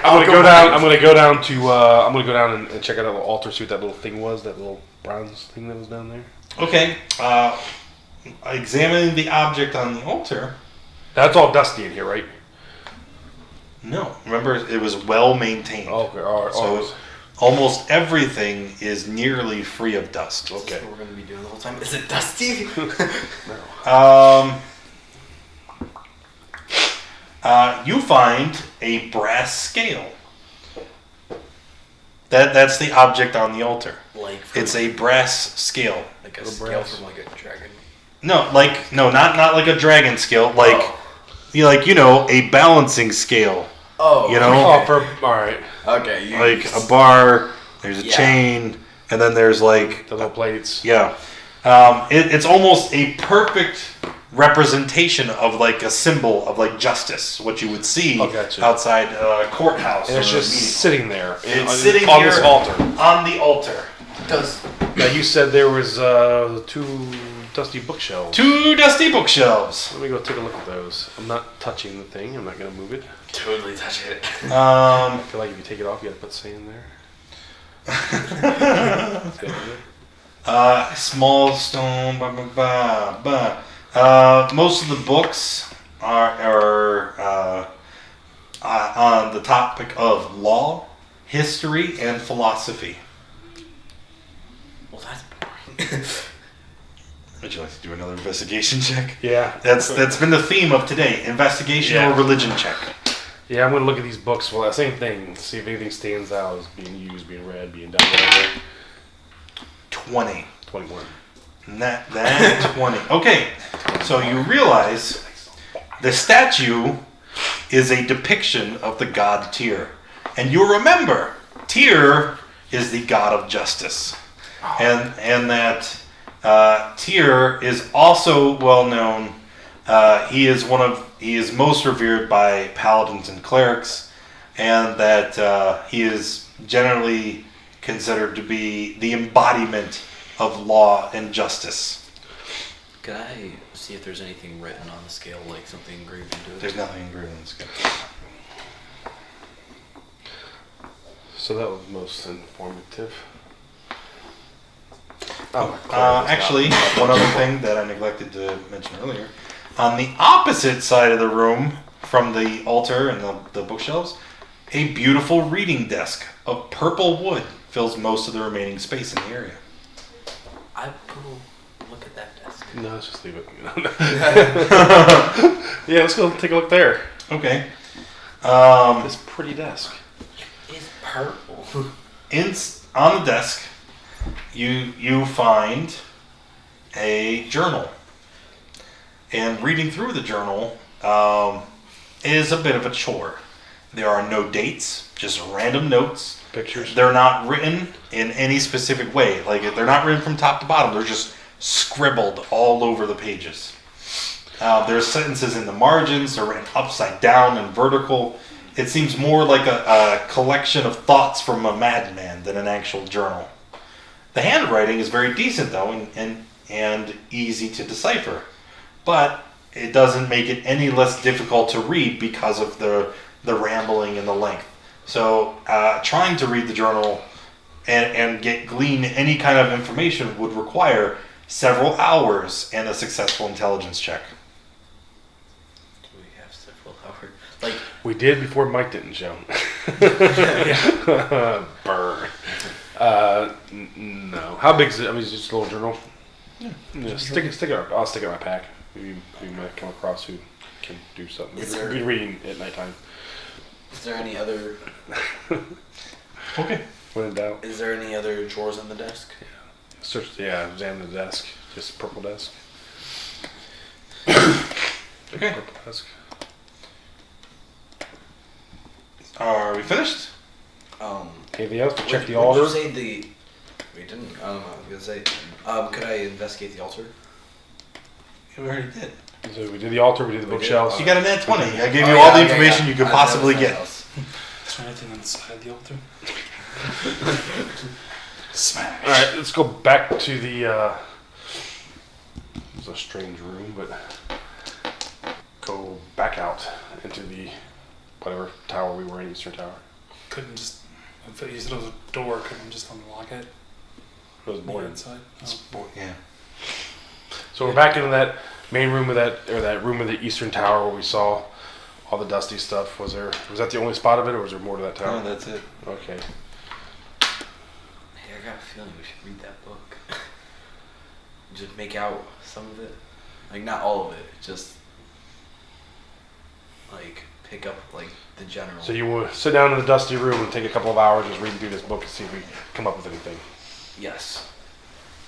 I'm gonna go down and check out the altar, see what that little thing was, that little bronze thing that was down there. Okay, examining the object on the altar. That's all dusty in here, right? No, remember it was well maintained. Okay, all right. So almost everything is nearly free of dust. Okay. That's what we're gonna be doing the whole time. Is it dusty? You find a brass scale. That's the object on the altar. It's a brass scale. Like a scale from like a dragon. No, not like a dragon scale. A balancing scale. Oh. All right. Okay. Like a bar. There's a chain, and then there's like The little plates. yeah. It's almost a perfect representation of like a symbol of like justice, what you would see outside a courthouse. And it's or a just meeting. sitting there. It's sitting on here this altar. On the altar. Now you said there was 2 dusty bookshelves. 2 dusty bookshelves. Let me go take a look at those. I'm not touching the thing. I'm not gonna move it. Totally touch it. I feel like if you take it off, you gotta put sand there. Small stone. Most of the books are on the topic of law, history, and philosophy. Well, that's boring. Would you like to do another investigation check? Yeah. That's been the theme of today. Investigation or religion check. Yeah, I'm going to look at these books for that same thing. See if anything stands out as being used, being read, being done, whatever. 20. 21. That 20. Okay, so you realize the statue is a depiction of the god Tyr. And you remember, Tyr is the god of justice. And that Tyr is also well known. He is most revered by paladins and clerics, and that he is generally considered to be the embodiment of law and justice. Can I see if there's anything written on the scale, like something engraved into it? There's nothing engraved on the scale. So that was most informative. Actually, one other thing that I neglected to mention earlier. On the opposite side of the room from the altar and the bookshelves, a beautiful reading desk of purple wood fills most of the remaining space in the area. I will look at that desk. No, let's just leave it. Yeah, let's go take a look there. Okay. This pretty desk. It's purple. On the desk, you find a journal. And reading through the journal is a bit of a chore. There are no dates, just random notes. Pictures. They're not written in any specific way. Like, they're not written from top to bottom. They're just scribbled all over the pages. There's sentences in the margins. They're written upside down and vertical. It seems more like a collection of thoughts from a madman than an actual journal. The handwriting is very decent, though, and easy to decipher. But it doesn't make it any less difficult to read because of the rambling and the length. So trying to read the journal and glean any kind of information would require several hours and a successful intelligence check. Do we have several hours? Like, We did before Mike didn't show. Burr. No. How big is it? I mean, it's just a little journal. Yeah. Stick it. I'll stick it in my pack. Maybe we might come across who can do something. Is We'll there- be reading at nighttime. is there any other? Okay. When in doubt. Is there any other drawers on the desk? Search. Yeah. Examine the desk. Just purple desk. Okay. Purple desk. Are we finished? Anything else? Check the Would altar. you say the? We didn't. I don't know. I was gonna say. Could I investigate the altar? We already did. So we did the altar. We did the bookshelves. You got a net 20. I gave you Oh, all yeah, the okay, information yeah. you could That possibly was get. else. Is there anything on the side of the altar? Smash. All right, let's go back to the. It's a strange room, but go back out into the whatever tower we were in, Eastern Tower. Couldn't just. If you said it was a door, couldn't just unlock it? It was On the boring. inside? Yeah. So we're back into that main room of that room of the Eastern Tower where we saw all the dusty stuff. Was that the only spot of it, or was there more to that tower? No, that's it. Okay. Hey, I got a feeling we should read that book. Just make out some of it, like not all of it. Just like pick up like the general. So you will sit down in the dusty room and take a couple of hours just reading through this book and see if we come up with anything. Yes.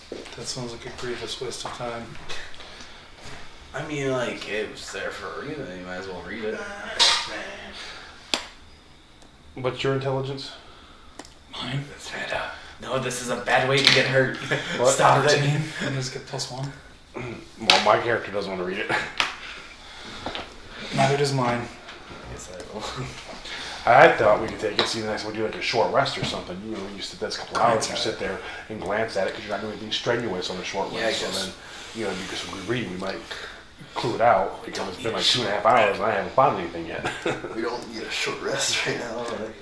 That sounds like a grievous waste of time. I mean, like it was there for a reason. You might as well read it. What's your intelligence? Mine? That's right. No, this is a bad way to get hurt. What? Stop it. 13. And just get +1. Well, my character doesn't want to read it. Neither does mine. Yes, I will. I thought we could take it, see the next one, do like a short rest or something. You know, you sit that's a couple of hours, you sit there and glance at it because you're not doing anything strenuous on a short Yeah, I rest. So guess. then, you know, you get some good reading. We might clue it out because it's been like 2.5 hours and I haven't found anything yet. We don't need a short rest right now. Like.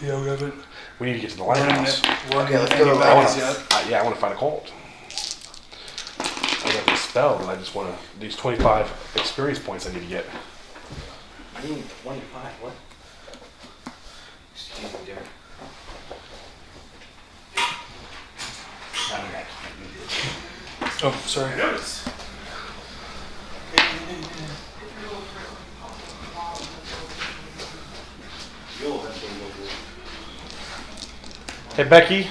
Yeah, we haven't. We need to get to the lighthouse. Okay, let's go to the I lighthouse. wanna, I want to find a cult. I got this spell, and I just want to. These 25 experience points I need to get. I need 25. What? Excuse me, Derek. Oh, sorry. Notice. Hey, Becky.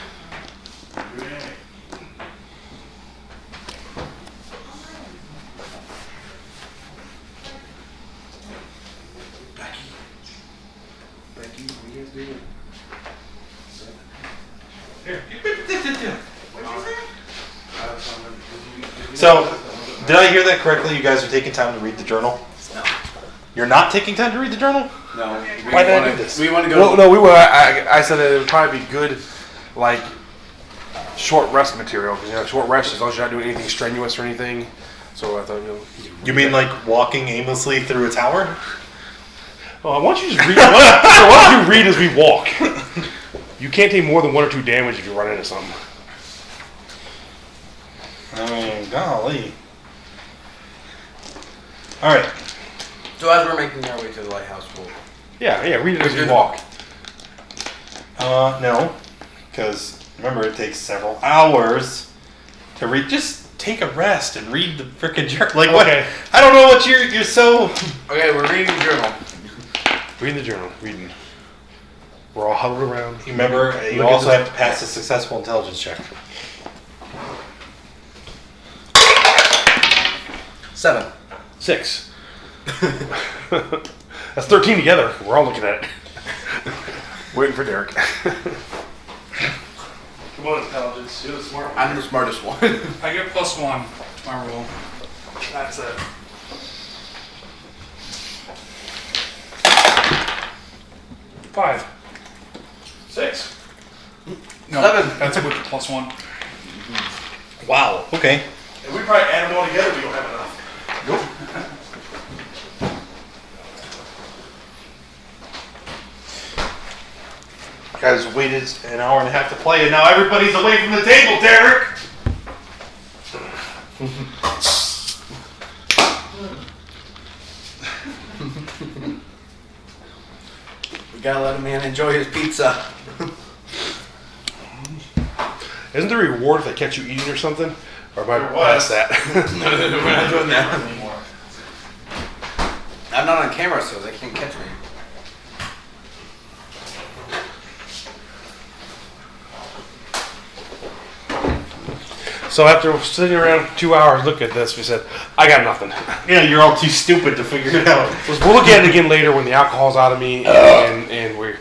Becky, what are you guys doing? So, did I hear that correctly? You guys are taking time to read the journal? No. You're not taking time to read the journal? No. Why did I do this? We want to go. Well, no, we were. I said that it would probably be good, like, short rest material. Because, you know, short rest, as long as you're not doing anything strenuous or anything. So I thought, you know. You mean like walking aimlessly through a tower? Oh, why don't you just read? Why don't you read as we walk? You can't take more than 1 or 2 damage if you run into something. I mean, golly. Alright. So as we're making our way to the lighthouse, we'll. Yeah, read it as you walk. No. Because, remember, it takes several hours to read. Just take a rest and read the frickin' journal. Like, what? Okay. I don't know what you're so... Okay, we're reading the journal. Reading the journal. Reading. We're all huddled around. Remember, you Look at also this. have to pass a successful intelligence check. 7. 6. That's 13 together. We're all looking at it. Waiting for Derek. Come on, intelligence. You're the smart one. I'm the smartest one. I get +1 to my roll. That's it. 5. 6. No, 7. that's with the +1. Wow. Okay. If we probably add them all together, we don't have enough. Guys waited an hour and a half to play, and now everybody's away from the table, Derek! We gotta let a man enjoy his pizza. Isn't there a reward if they catch you eating or something? Or am I There was. past that? We're not doing that anymore. I'm not on camera, so they can't catch me. So after sitting around 2 hours looking at this, we said, I got nothing. Yeah, you're all too stupid to figure it out. We'll look at it again later when the alcohol's out of me and we're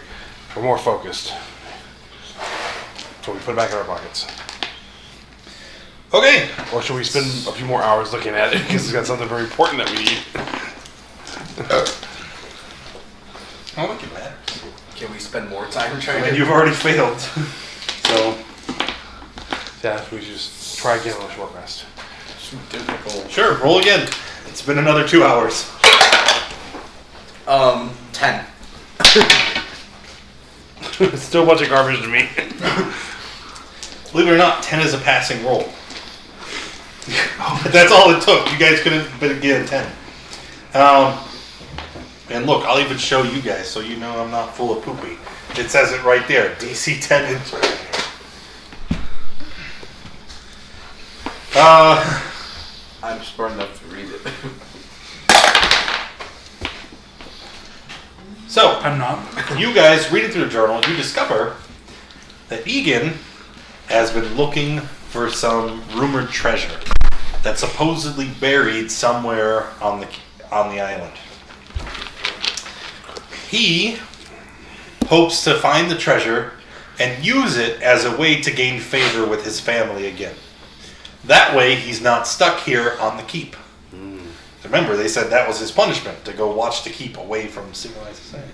more focused. So we put it back in our pockets. Okay. Or should we spend a few more hours looking at it because it's got something very important that we need? I don't think it matters. Can we spend more time I trying mean, to... you've already failed. So, Yeah, we just try again on a short rest. Difficult. sure, roll again. It's been another 2 hours. 10. It's still a bunch of garbage to me. Believe it or not, 10 is a passing roll. That's all it took. You guys couldn't get a 10. And look, I'll even show you guys so you know I'm not full of poopy. It says it right there. DC 10 inch. I'm smart enough to read it. So, I'm not. you guys, reading through the journal, you discover that Egan has been looking for some rumored treasure that's supposedly buried somewhere on the island. He hopes to find the treasure and use it as a way to gain favor with his family again. That way, he's not stuck here on the keep. Remember, they said that was his punishment, to go watch the keep away from civilized society.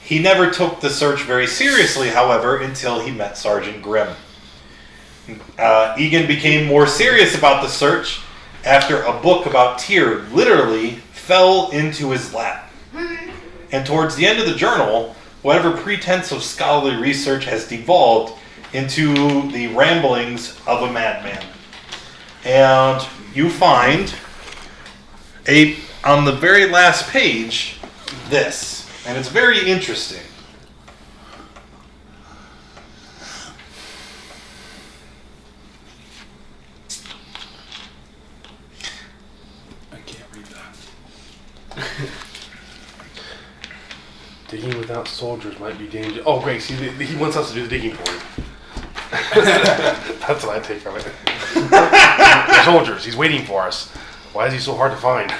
He never took the search very seriously, however, until he met Sergeant Grimm. Egan became more serious about the search after a book about Tyr literally fell into his lap. And towards the end of the journal, whatever pretense of scholarly research has devolved into the ramblings of a madman. And you find on the very last page, this. And it's very interesting. I can't read that. Digging without soldiers might be dangerous. Oh, great. See, he wants us to do the digging for him. That's what I take from it. The soldiers. He's waiting for us. Why is he so hard to find? I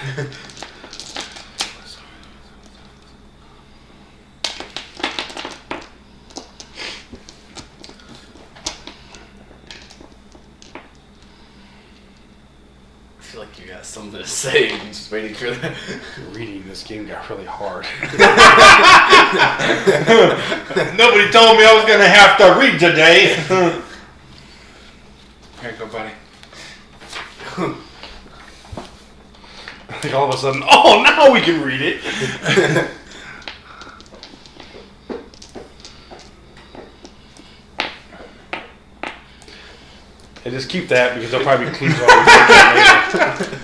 feel like you got something to say. I'm just waiting for that. Reading this game got really hard. Nobody told me I was going to have to read today. Here you go, buddy. I think all of a sudden, oh, now we can read it. And just keep that because they'll probably clues on later.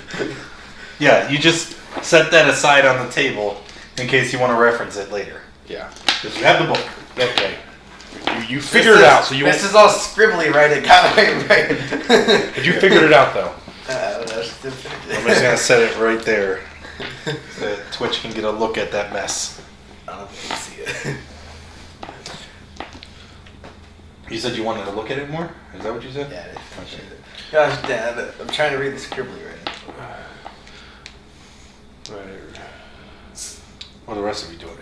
Yeah, you just set that aside on the table in case you want to reference it later. Yeah. Because you have the book. Okay. You figured it out, so you This is all scribbly, right? It got it right. But you figured it out, though. I'm just going to set it right there so that Twitch can get a look at that mess. I don't think you see it. You said you wanted to look at it more? Is that what you said? Yeah, I appreciate it. Gosh, Dad, I'm trying to read the scribbly right now. What are the rest of you doing?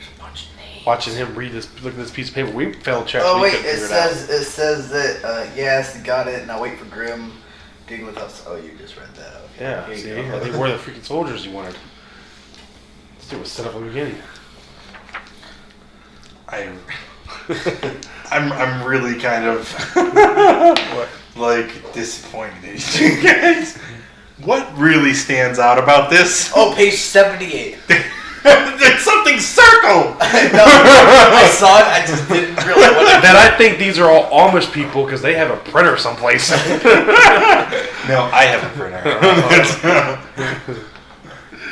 Watching him read this, look at this piece of paper. We failed check. Oh We wait, couldn't it figure out. says that yes, got it. Now wait for Grim. Digging with us. Oh, you just read that. Okay. Yeah, Here you see, go. they were the freaking soldiers you wanted. Let's do a setup from the beginning. I'm really kind of like disappointed in you guys. What really stands out about this? Oh, page 78. There's something circled. No, I saw it. I just didn't really want to. Then I think these are all Amish people because they have a printer someplace. No, I have a printer.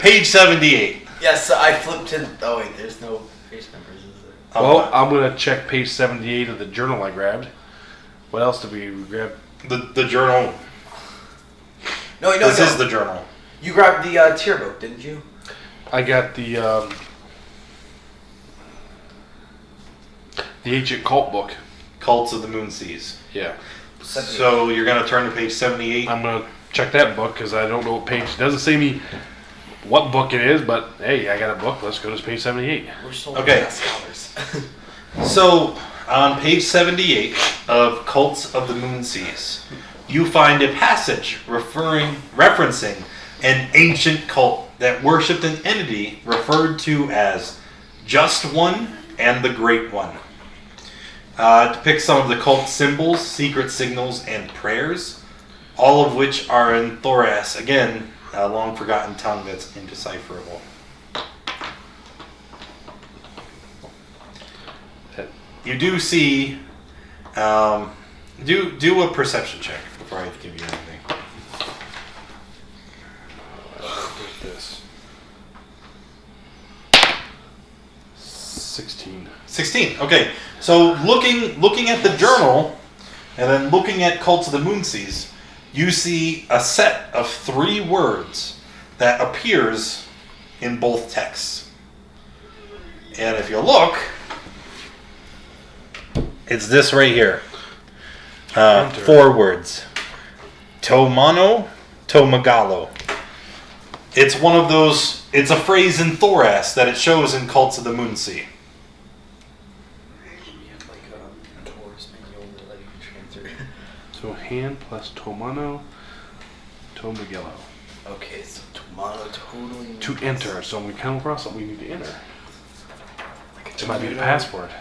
Page 78. Yes, so I flipped to. Oh wait, there's no page numbers, is there? Well, I'm gonna check page 78 of the journal I grabbed. What else did we grab? The journal. No, This is the journal. You grabbed the tier book, didn't you? I got the ancient cult book. Cults of the Moon Seas. Yeah. So you're gonna turn to page 78. I'm gonna check that book because I don't know what page. It doesn't say me what book it is, but hey, I got a book. Let's go to page 78. We're so Okay. not scholars. So on page 78 of Cults of the Moon Seas, you find a passage referencing an ancient cult that worshipped an entity referred to as Just One and the Great One. It depicts some of the cult symbols, secret signals, and prayers, all of which are in Thoras, again, a long-forgotten tongue that's indecipherable. You do see... do a perception check before I give you anything. This 16. 16. Okay. So looking at the journal, and then looking at Cults of the Moon Seas, you see a set of 3 words that appears in both texts. And if you look, it's this right here. 4 words. Tomano, Tomagalo. It's one of those, it's a phrase in Thoras that it shows in Cults of the Moon Sea. We have like a Taurus manual that like you can transfer. So hand plus Tomano, Tomagello. Okay, so Tomano totally. To enter. So when we come across something, we need to enter. Like a It might be the tomato. password.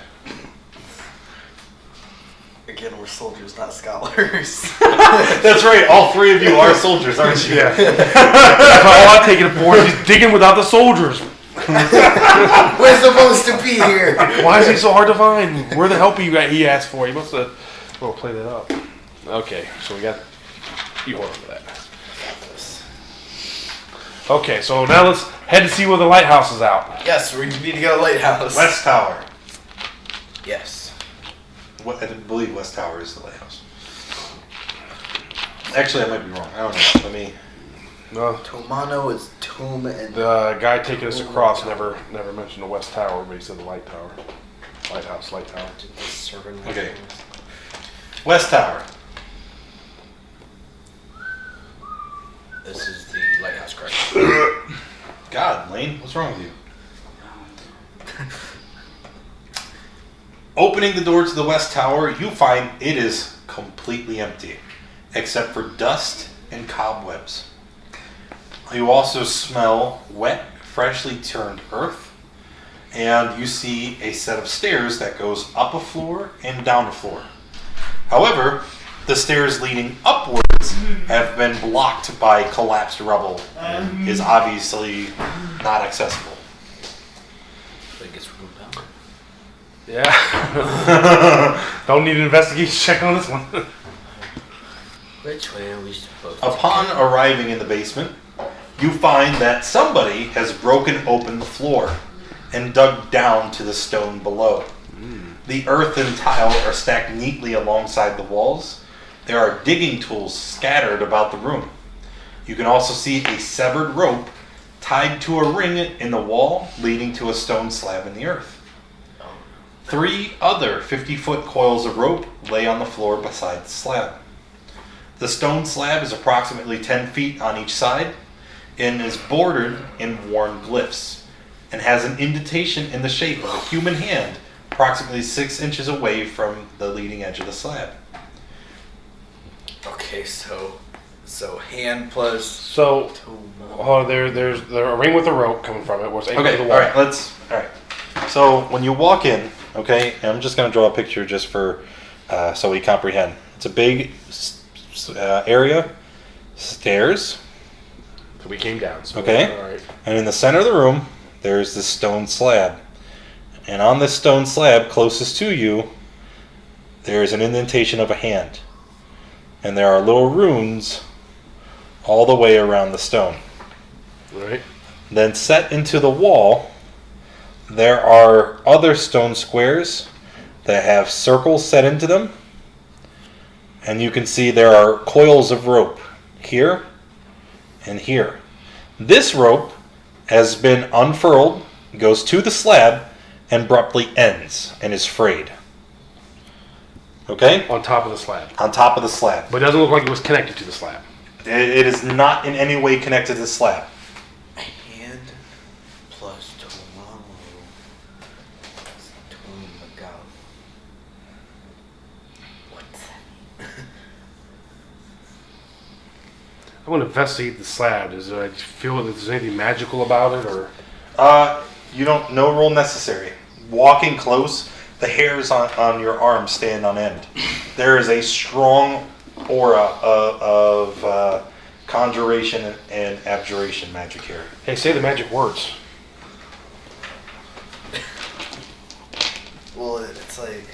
Again, we're soldiers, not scholars. That's right, all 3 of you are soldiers, aren't you? Yeah. That's all I'm taking it for. He's digging without the soldiers. We're supposed to be here. Why is he so hard to find? Where the help he asked for? He must have. We'll play that up. Okay, so we got. You hold on to that. Okay, so now let's head to see where the lighthouse is out. Yes, we need to go to the lighthouse. West Tower. Yes. What, I believe West Tower is the lighthouse. Actually, I might be wrong. I don't know. Let me. No, Tomano is tomb and the guy taking us across never mentioned the West Tower, but he said the light tower. Lighthouse, light tower. Okay. West Tower. This is the lighthouse, correct? God, Lane, what's wrong with you? Opening the door to the West Tower, you find it is completely empty, except for dust and cobwebs. You also smell wet, freshly turned earth, and you see a set of stairs that goes up a floor and down a floor. However, the stairs leading upwards have been blocked by collapsed rubble and is obviously not accessible. So it gets removed out. Yeah. Don't need an investigation check on this one. Which way are we supposed to Upon arriving in the basement, you find that somebody has broken open the floor and dug down to the stone below. The earth and tile are stacked neatly alongside the walls. There are digging tools scattered about the room. You can also see a severed rope tied to a ring in the wall leading to a stone slab in the earth. 3 other 50-foot coils of rope lay on the floor beside the slab. The stone slab is approximately 10 feet on each side and is bordered in worn glyphs and has an indentation in the shape of a human hand approximately 6 inches away from the leading edge of the slab. Okay, so hand plus So, there's a ring with a rope coming from it, where it's anchored to the Okay, wall. alright. So when you walk in, okay, and I'm just going to draw a picture just for, so we comprehend. It's a big area, stairs, So we came down. So Okay. All right. and in the center of the room, there's this stone slab. And on this stone slab, closest to you, there's an indentation of a hand. And there are little runes all the way around the stone. Right. Then set into the wall, there are other stone squares that have circles set into them. And you can see there are coils of rope here and here. This rope has been unfurled, goes to the slab, and abruptly ends and is frayed. Okay? On top of the slab. On top of the slab. But it doesn't look like it was connected to the slab. It is not in any way connected to the slab. hand plus Tomano plus Tomagao. What's that? I want to investigate the slab. Does I feel that there's anything magical about it, or You don't, no roll necessary. Walking close, the hairs on your arms stand on end. There is a strong aura of conjuration and abjuration magic here. hey, say the magic words? Well, it's like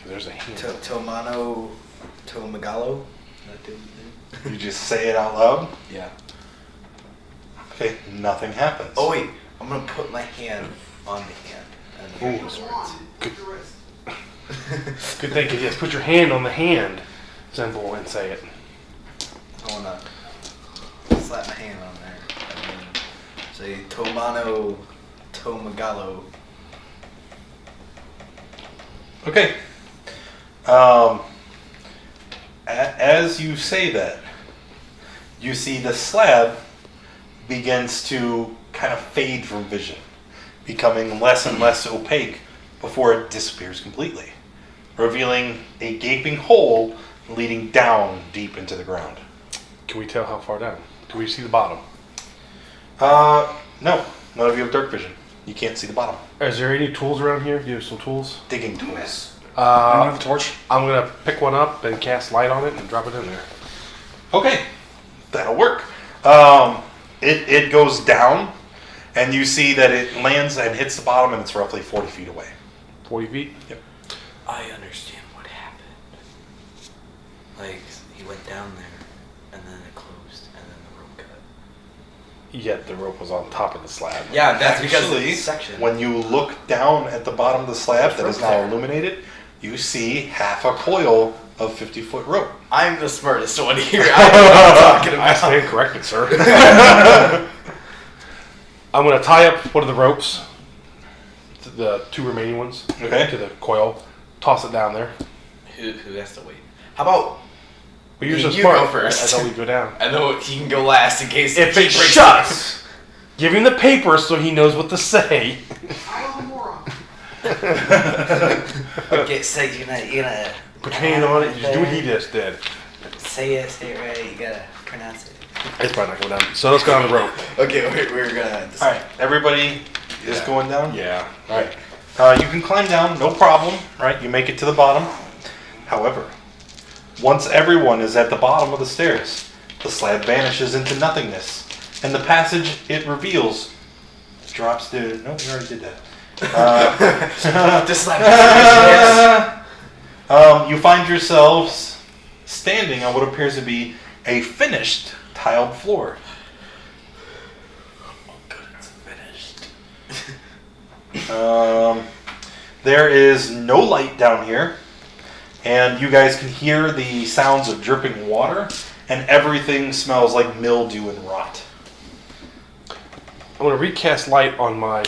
There's a hand. Tomano Tomagalo. You just say it out loud. Yeah. Okay, nothing happens. Oh wait, I'm gonna put my hand on the hand. And then Good thinking. Yes, put your hand on the hand symbol and say it. I wanna slap my hand on there and then say Tomano Tomagalo. Okay. As you say that, you see the slab begins to kind of fade from vision, becoming less and less opaque before it disappears completely, revealing a gaping hole leading down deep into the ground. Can we tell how far down? Do we see the bottom? No, none of you have dark vision. You can't see the bottom. Is there any tools around here? Do you have some tools? Digging tools. I have a torch. I'm gonna pick one up and cast light on it and drop it in there. Okay, that'll work. It goes down, and you see that it lands and hits the bottom, and it's roughly 40 feet away. 40 feet? Yep. I understand what happened. Like he went down there and then it closed and then the rope cut. Yet the rope was on top of the slab. Yeah, that's because of Actually, the section. when you look down at the bottom of the slab that is now there. illuminated, you see half a coil of 50-foot rope. I'm the smartest one here. I know what I'm talking I about. stand corrected, sir. I'm going to tie up one of the ropes, the 2 remaining ones, Okay. to the coil, toss it down there. Who has to wait? How about But you're just You smart. go first. I thought we'd go down. I know he can go last in case If he it breaks shuts, give him the paper so he knows what to say. I am a moron. Okay, so you're gonna Put your hand on it, just do what he just did. say it right. You gotta pronounce it. It's probably not going down. So let's go on the rope. Okay, we're gonna. All right, everybody is Yeah. going down? Yeah. All right. You can climb down, no problem, right? You make it to the bottom. However, once everyone is at the bottom of the stairs, the slab vanishes into nothingness, and the passage it reveals drops to... No, we already did that. Just like You find yourselves standing on what appears to be a finished tiled floor. There is no light down here, and you guys can hear the sounds of dripping water, and everything smells like mildew and rot. I'm going to recast light on my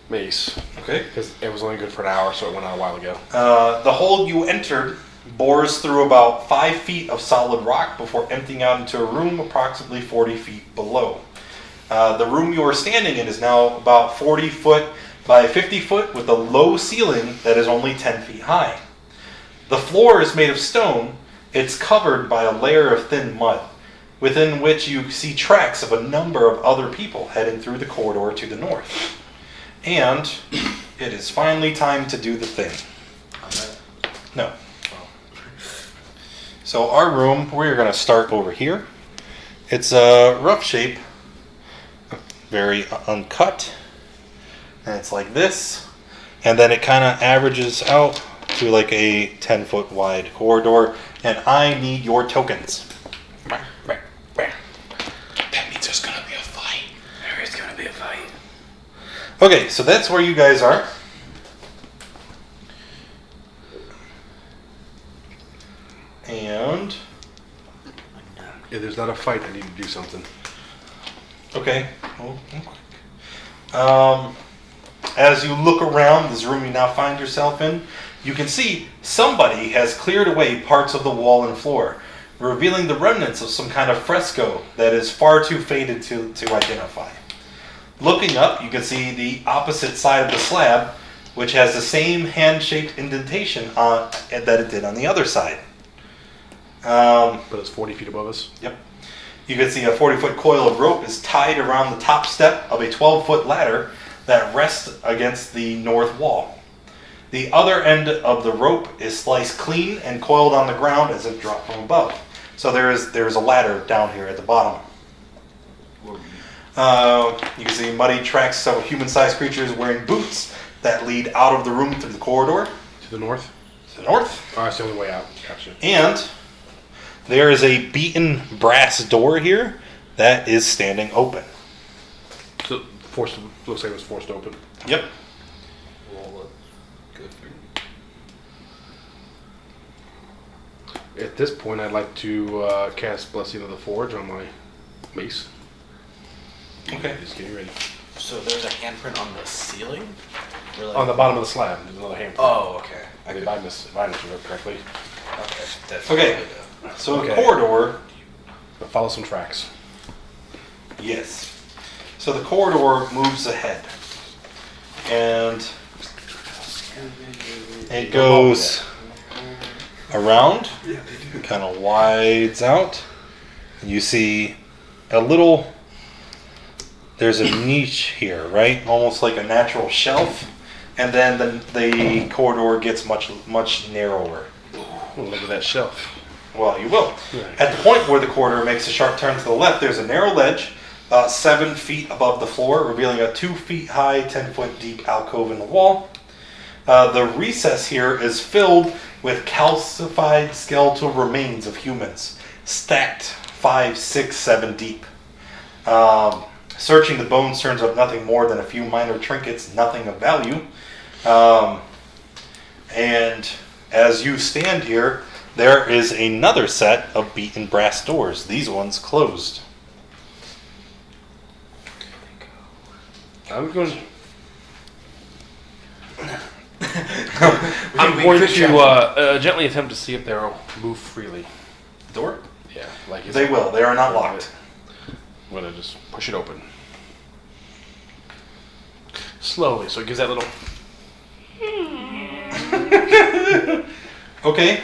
mace, Okay. because it was only good for an hour, so it went out a while ago. The hole you entered bores through about 5 feet of solid rock before emptying out into a room approximately 40 feet below. The room you are standing in is now about 40 foot by 50 foot with a low ceiling that is only 10 feet high. The floor is made of stone. It's covered by a layer of thin mud, within which you see tracks of a number of other people heading through the corridor to the north. And it is finally time to do the thing. No. So our room, we're going to start over here. It's a rough shape, very uncut, and it's like this. And then it kind of averages out to like a 10-foot wide corridor, and I need your tokens. That means there's gonna be a fight. There is gonna be a fight. Okay, so that's where you guys are. And, If there's not a fight, I need to do something. okay. As you look around this room you now find yourself in, you can see somebody has cleared away parts of the wall and floor, revealing the remnants of some kind of fresco that is far too faded to identify. Looking up, you can see the opposite side of the slab, which has the same hand-shaped indentation that it did on the other side. But it's 40 feet above us. Yep. You can see a 40-foot coil of rope is tied around the top step of a 12-foot ladder that rests against the north wall. The other end of the rope is sliced clean and coiled on the ground as if dropped from above. So there is a ladder down here at the bottom. You can see muddy tracks of human-sized creatures wearing boots that lead out of the room through the corridor To the north? to the north. Oh, that's the only way out. Gotcha. And there is a beaten brass door here that is standing open. So, looks like it was forced open. Yep. At this point, I'd like to cast Blessing of the Forge on my mace. Okay. Just getting ready. So there's a handprint on the ceiling? Or like- On the bottom of the slab, there's another handprint. Oh, okay. If I understood it correctly. Okay. That's Okay. really good. So the Okay. corridor, But follow some tracks. yes. So the corridor moves ahead. And it goes around, kind of wides out. You see a little, there's a niche here, right? Almost like a natural shelf. And then the corridor gets much narrower. Oh, look at that shelf. Well, you will. Yeah. At the point where the corridor makes a sharp turn to the left, there's a narrow ledge, 7 feet above the floor, revealing a 2 feet high, 10-foot deep alcove in the wall. The recess here is filled with calcified skeletal remains of humans, stacked 5, 6, 7 deep. Searching the bones turns up nothing more than a few minor trinkets, nothing of value. And as you stand here, there is another set of beaten brass doors. These ones closed. I'm going. I'm going to gently attempt to see if they'll move freely. Door? Yeah, like They will. They are not locked. I'm gonna just push it open slowly, so it gives that little. Okay.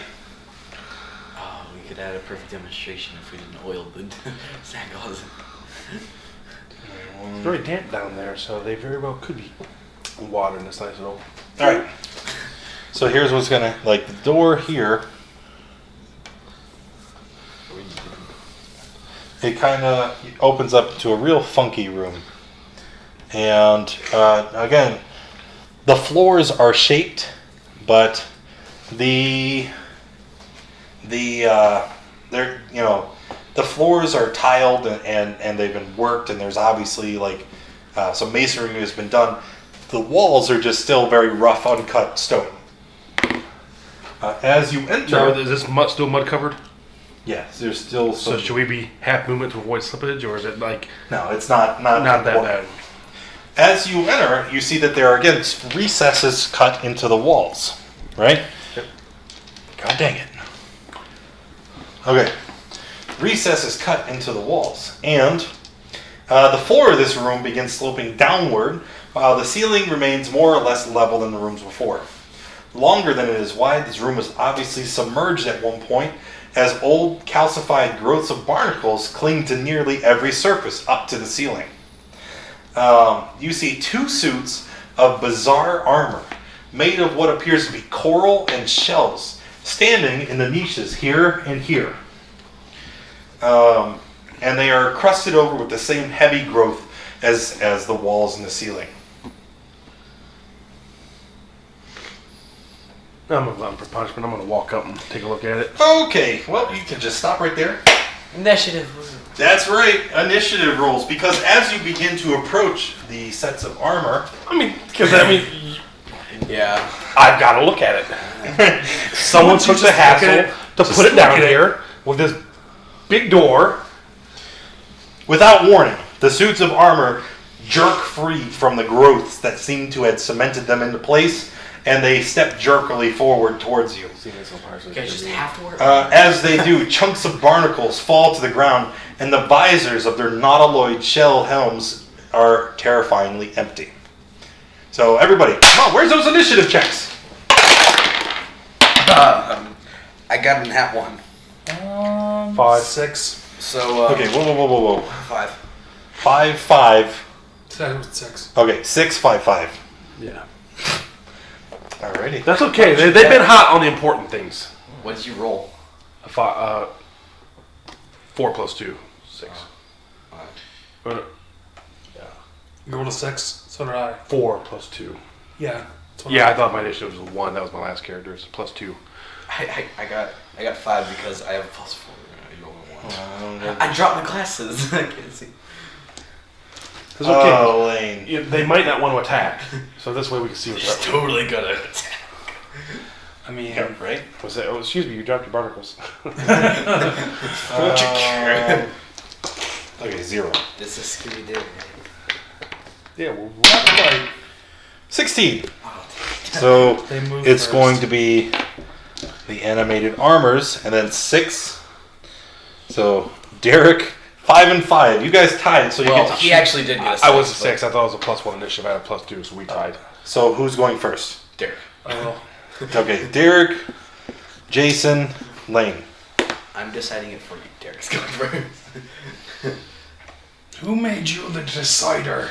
Oh, we could add a perfect demonstration if we didn't oil the sand closet. It's very damp down there, so they very well could be water in this nice little. All right. So here's what's gonna the door here. It kind of opens up to a real funky room, and again, the floors are shaped, but they're the floors are tiled and they've been worked, and there's obviously some masonry has been done. The walls are just still very rough, uncut stone. As you enter, Now, is this still mud covered? yes, there's still some. So should we be half movement to avoid slippage, or is it like No, it's not not that important. bad? As you enter, you see that there are again recesses cut into the walls, right? Yep. God dang it. Okay. Recesses cut into the walls, and the floor of this room begins sloping downward, while the ceiling remains more or less level than the rooms before. Longer than it is wide, this room was obviously submerged at one point, as old calcified growths of barnacles cling to nearly every surface up to the ceiling. You see two suits of bizarre armor, made of what appears to be coral and shells, standing in the niches here and here. And they are crusted over with the same heavy growth as the walls and the ceiling. I'm a glutton for punishment. I'm gonna walk up and take a look at it. Okay, well, you can just stop right there. Initiative. That's right, initiative rolls, because as you begin to approach the sets of armor, Yeah. I've got to look at it. Someone took the hassle to put it down here with this big door. without warning, the suits of armor jerk free from the growths that seem to have cemented them into place, and they step jerkily forward towards you. You guys just have to work. As they do, chunks of barnacles fall to the ground, and the visors of their nautiloid shell helms are terrifyingly empty. So everybody, come on, where's those initiative checks? I got an at one. 5. 6. So, Okay, whoa. 5. 5, 5. 6. Okay, 6, 5, 5. Yeah. Alrighty. That's okay. They've been hot on the important things. What did you roll? 4 plus 2. 6. You rolled a 6, so did I. 4 plus 2. Yeah. Yeah, I thought my initiative was 1. That was my last character. It's plus 2. I got 5 because I have plus 4. You rolled 1. I dropped my glasses. I can't see. It's okay. Oh, Lane. Yeah, they might not want to attack, so this way we can see what's She's up. totally gonna attack. I mean, Yeah, right? Was that, oh, excuse me, you dropped your barnacles. Okay, 0. This is Scooby-Doo. Yeah, well, 16. So they move it's first. going to be the animated armors, and then 6. So Derek, 5 and 5. You guys tied, so you Well, get to he actually did get a 6. I was a 6. I thought it was a plus 1 initiative. I had a plus 2, so we tied. So who's going first? Derek. Okay, Derek, Jason, Lane. I'm deciding it for you. Derek's going first. Who made you the decider?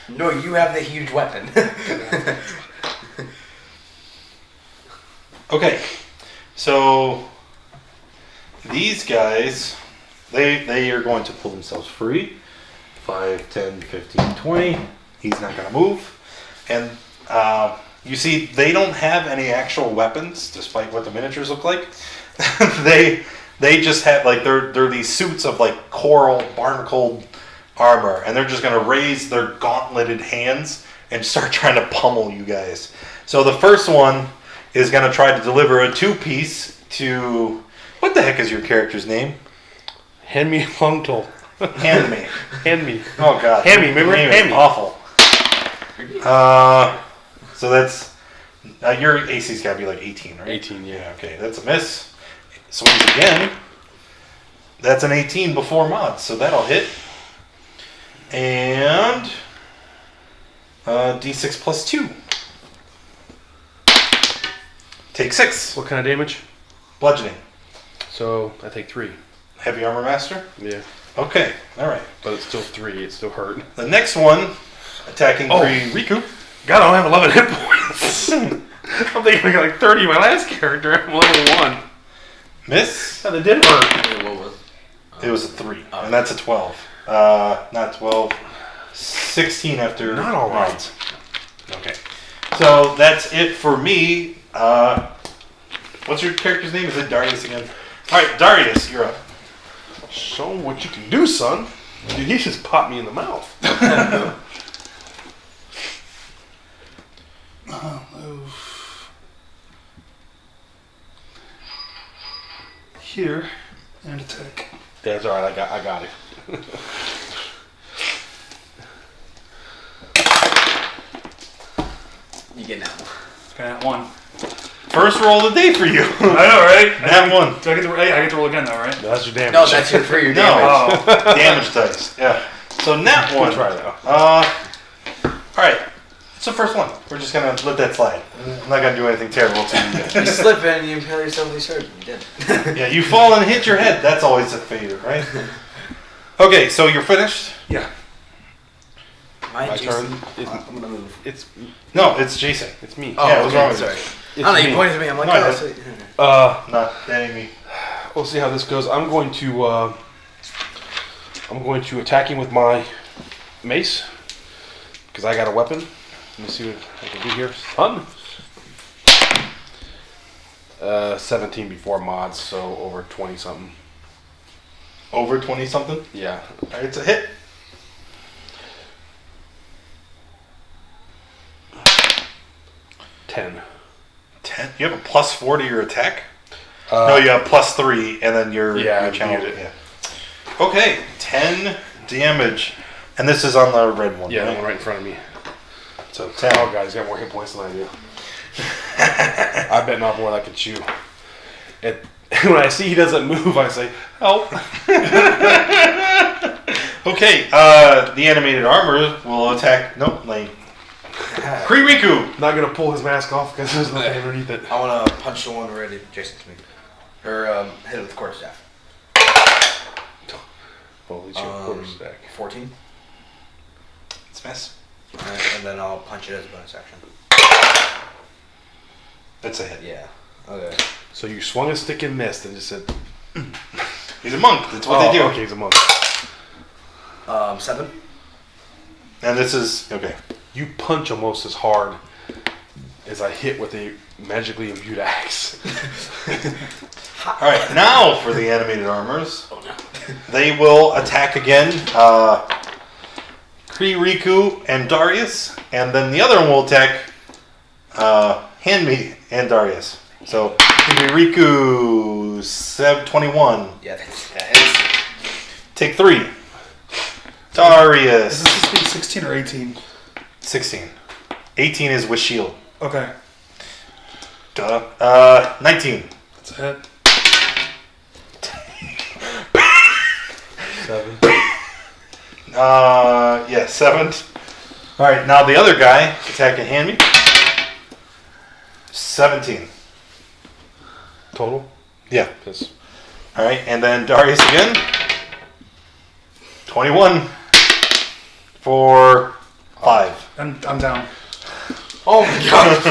No, you have the huge weapon. Okay, so these guys, they are going to pull themselves free. 5, 10, 15, 20. He's not going to move. And you see, they don't have any actual weapons, despite what the miniatures look like. they just have, they're these suits of, coral, barnacled armor, and they're just going to raise their gauntleted hands and start trying to pummel you guys. So the first one is going to try to deliver a 2-piece to... What the heck is your character's name? Hand me a long toll. Hand me. Hand me. Oh, God. Hand me, remember? Name Hand is me. awful. So that's... your AC's got to be like 18, right? 18, yeah. Okay, that's a miss. Swings again. That's an 18 before mods, so that'll hit. And... D6 plus 2. Take 6. What kind of damage? Bludgeoning. So I take 3. Heavy armor master? Yeah. Okay, alright. But it's still 3. It still hurt. The next one, attacking Oh. Riku. God, I don't have 11 hit points. I'm thinking I got like 30 in my last character. I'm level 1. Miss. God, it did hurt. Wait, what was it? It was a 3, and that's a 12. Not 12. 16 after Not all right. mods. Okay. So that's it for me. What's your character's name? Is it Darius again? Alright, Darius, you're up. Show 'em what you can do, son. Dude, he just popped me in the mouth. Move here and attack. That's alright, I got it. You get now. Okay, that one. First roll of the day for you. I know, right? That one. Do I get to? Hey, I get to roll again, though, right? That's your damage. No, that's your for your No. damage. Oh, Damage dice. Yeah. So nat one. Try that. Alright. It's the first one. We're just gonna let that slide. I'm not gonna do anything terrible to you. You slip and you impale yourself with your sword. You did. Yeah, you fall and hit your head. That's always a favorite, right? Okay, so you're finished? yeah. My turn. I'm gonna move. It's No, it's Jason. it's me. Oh, Yeah, what's wrong with sorry. you? It's I don't know, me. you pointed at me. I'm like, No, oh, I sweet. Not that ain't me. We'll see how this goes. I'm going to attack him with my mace because I got a weapon. Let me see what I can do here. Son. 17 before mods, so over 20 something. Over 20 something? Yeah. Alright, it's a hit. Ten. 10. You have a plus 4 to your attack? Uh, No, you have plus 3, and then your Yeah, your I challenge. viewed it. Yeah. Okay, 10 damage. And this is on the red one, Yeah, the right? one right in front of me. So, 10. oh god, he's got more hit points than I do. I bet not more than I can chew. And when I see he doesn't move, I say, help. Okay, the animated armor will attack. Nope, like. Kririku! Not gonna pull his mask off because there's nothing underneath it. I want to punch the one ready Jason's me. Or hit it with the quarterstaff. Holy shit, quarter stack. 14. It's a miss. And then I'll punch it as a bonus action. That's a hit. Yeah. Okay. So you swung a stick and missed and just said, He's a monk. That's what they do. Okay, he's a monk. 7. And this is. Okay. You punch almost as hard as I hit with a magically imbued axe. Alright, now for the animated armors. Oh no. They will attack again. Kririku and Darius. And then the other one will attack Hanmi and Darius. So Kririku 21. Yeah, that hits. Take 3. Darius Is this supposed to be 16 or 18? 16. 18 is with shield. Okay. Duh. 19. That's a hit. 7. Yeah, 7. Alright, now the other guy attacking Hanmi. 17. Total? Yeah. Yes. Alright, and then Darius again. 21 for 5. I'm down. Oh my god.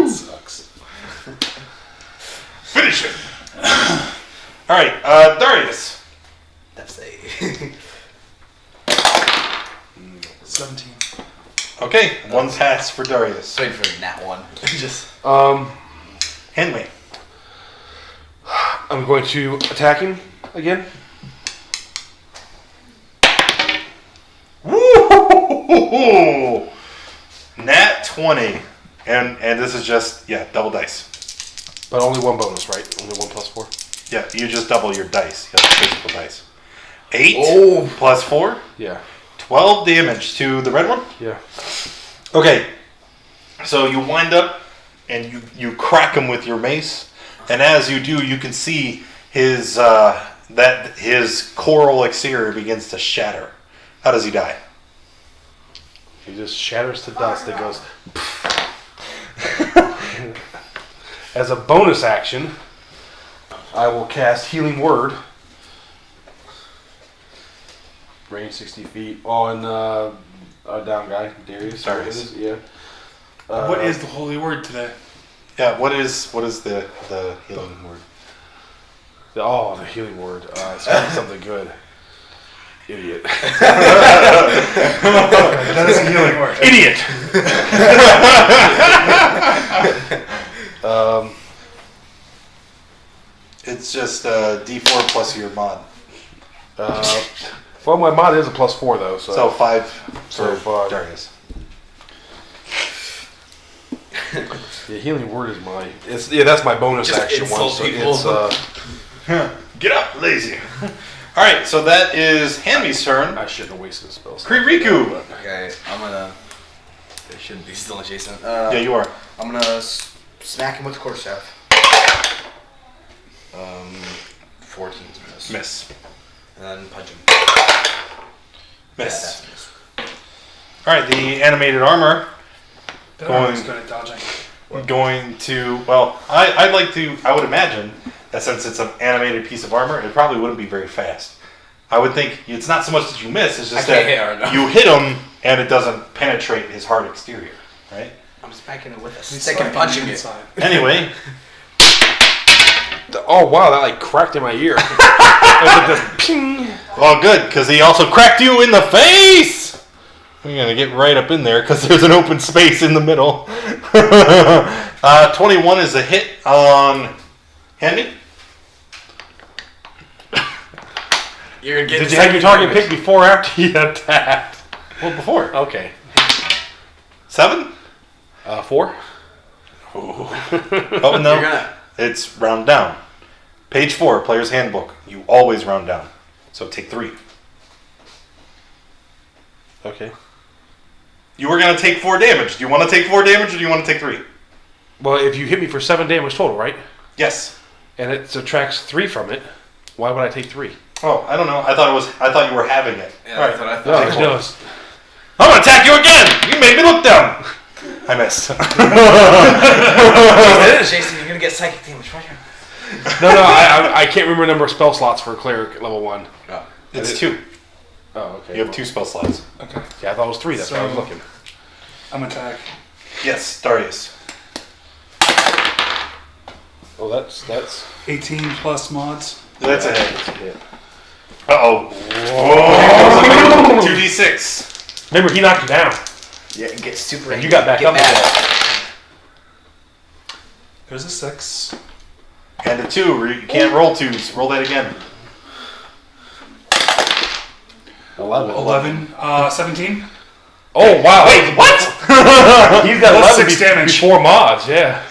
Sucks. Finish it! Alright, Darius. That's a. 17. Okay, one pass for Darius. Waiting for the nat one. Just. Henley. I'm going to attack him again. Nat 20. And this is just, double dice. But only one bonus, right? Only 1 plus 4? Yeah, you just double your dice. You have physical dice. 8 plus 4. Yeah. 12 damage to the red one. Yeah. Okay. So you wind up and you crack him with your mace. And as you do, you can see his his coral exterior begins to shatter. How does he die? He just shatters to dust. It goes. As a bonus action, I will cast Healing Word. Range 60 feet on a down guy, Darius. Sorry. Yeah. What is the holy word today? Yeah. What is the healing word? The Healing Word. It's gonna be something good. Idiot. That is a healing word. Idiot. It's just D4 plus your mod. Well, my mod is a +4 though, so. So 5 So for 5. Darius. The Healing Word is that's my bonus Just action one. insult So people. Get up, lazy. All right, so that is Hanmi's turn. I shouldn't have wasted the spells. Kririku. Okay, I'm gonna. They shouldn't be still adjacent. Yeah, you are. I'm gonna smack him with the quarterstaff. 14 is a miss. Miss. And then punch him. Miss. Yeah, that's a miss. All right, the animated armor That armor's good at dodging. going to. Well, I would imagine that since it's an animated piece of armor, it probably wouldn't be very fast. I would think it's not so much that you miss; it's just I that can't hit her, no. you hit him and it doesn't penetrate his hard exterior, right? I'm smacking it with a He's stick and like on punching the it. inside. Anyway, Oh wow, that cracked in my ear. It was like this ping. well, good because he also cracked you in the face. We're gonna get right up in there because there's an open space in the middle. 21 is a hit on Handy. You're getting Did you have your target picked before or after he attacked? Well, before Okay. 7. 4. Oh no, You're gonna. it's round down. Page 4, Player's Handbook. You always round down. So take 3. Okay. You were going to take 4 damage. Do you want to take 4 damage or do you want to take 3? Well, if you hit me for 7 damage total, right? Yes. And it subtracts 3 from it, why would I take 3? Oh, I don't know. I thought you were having it. Yeah, All right. that's what I No, thought. Take no, four. it's- I'm going to attack you again. You made me look dumb. I missed. Jason, you're gonna get psychic damage. Right here. no, I can't remember the number of spell slots for cleric level 1. Oh. It's 2. Oh, okay. You have 2 spell slots. Okay. Yeah, I thought it was 3. That's why I was So- looking. I'm attack. Yes, Darius. Oh, that's 18 plus mods. That's a hit. that's a hit. Uh-oh. 2d6. Remember, he knocked you down. Yeah, and get super. And you got back get up mad. again. There's a 6. And a 2. You can't roll 2s. Roll that again. 11. 11. 17. Oh, wow. Wait, what? He's got That's 11 6 damage. before mods, yeah.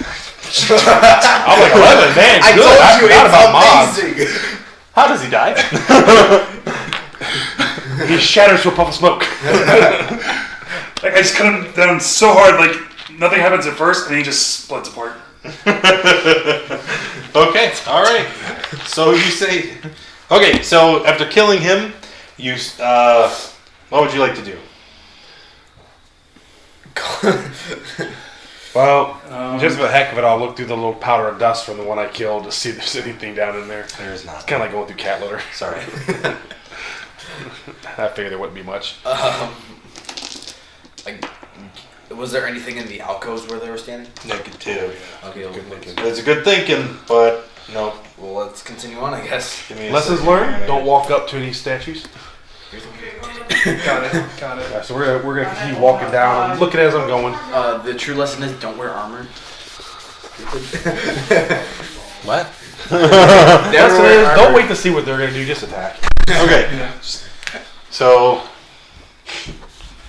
I'm like, 11, man, I good. told I you forgot it's about mods. amazing. How does he die? He shatters to a puff of smoke. Like, I just cut him down so hard, like, nothing happens at first, and he just splits apart. Okay, all right. So you say, okay. So after killing him, you what would you like to do? Well, just for the heck of it, I'll look through the little powder of dust from the one I killed to see if there's anything down in there. There's not. It's kind of like going through cat litter. Sorry. I figured there wouldn't be much. Like, was there anything in the alcoves where they were standing? Negative. Okay, Good thinking. It's a good thinking, but no. well, let's continue on, I guess. Give me a Lessons second. learned: don't walk up to any statues. Got it. Yeah, so we're gonna continue walking down. I'm looking as I'm going. The true lesson is don't wear armor. What? Lesson is don't wait to see what they're gonna do. Just attack. Okay. Yeah. So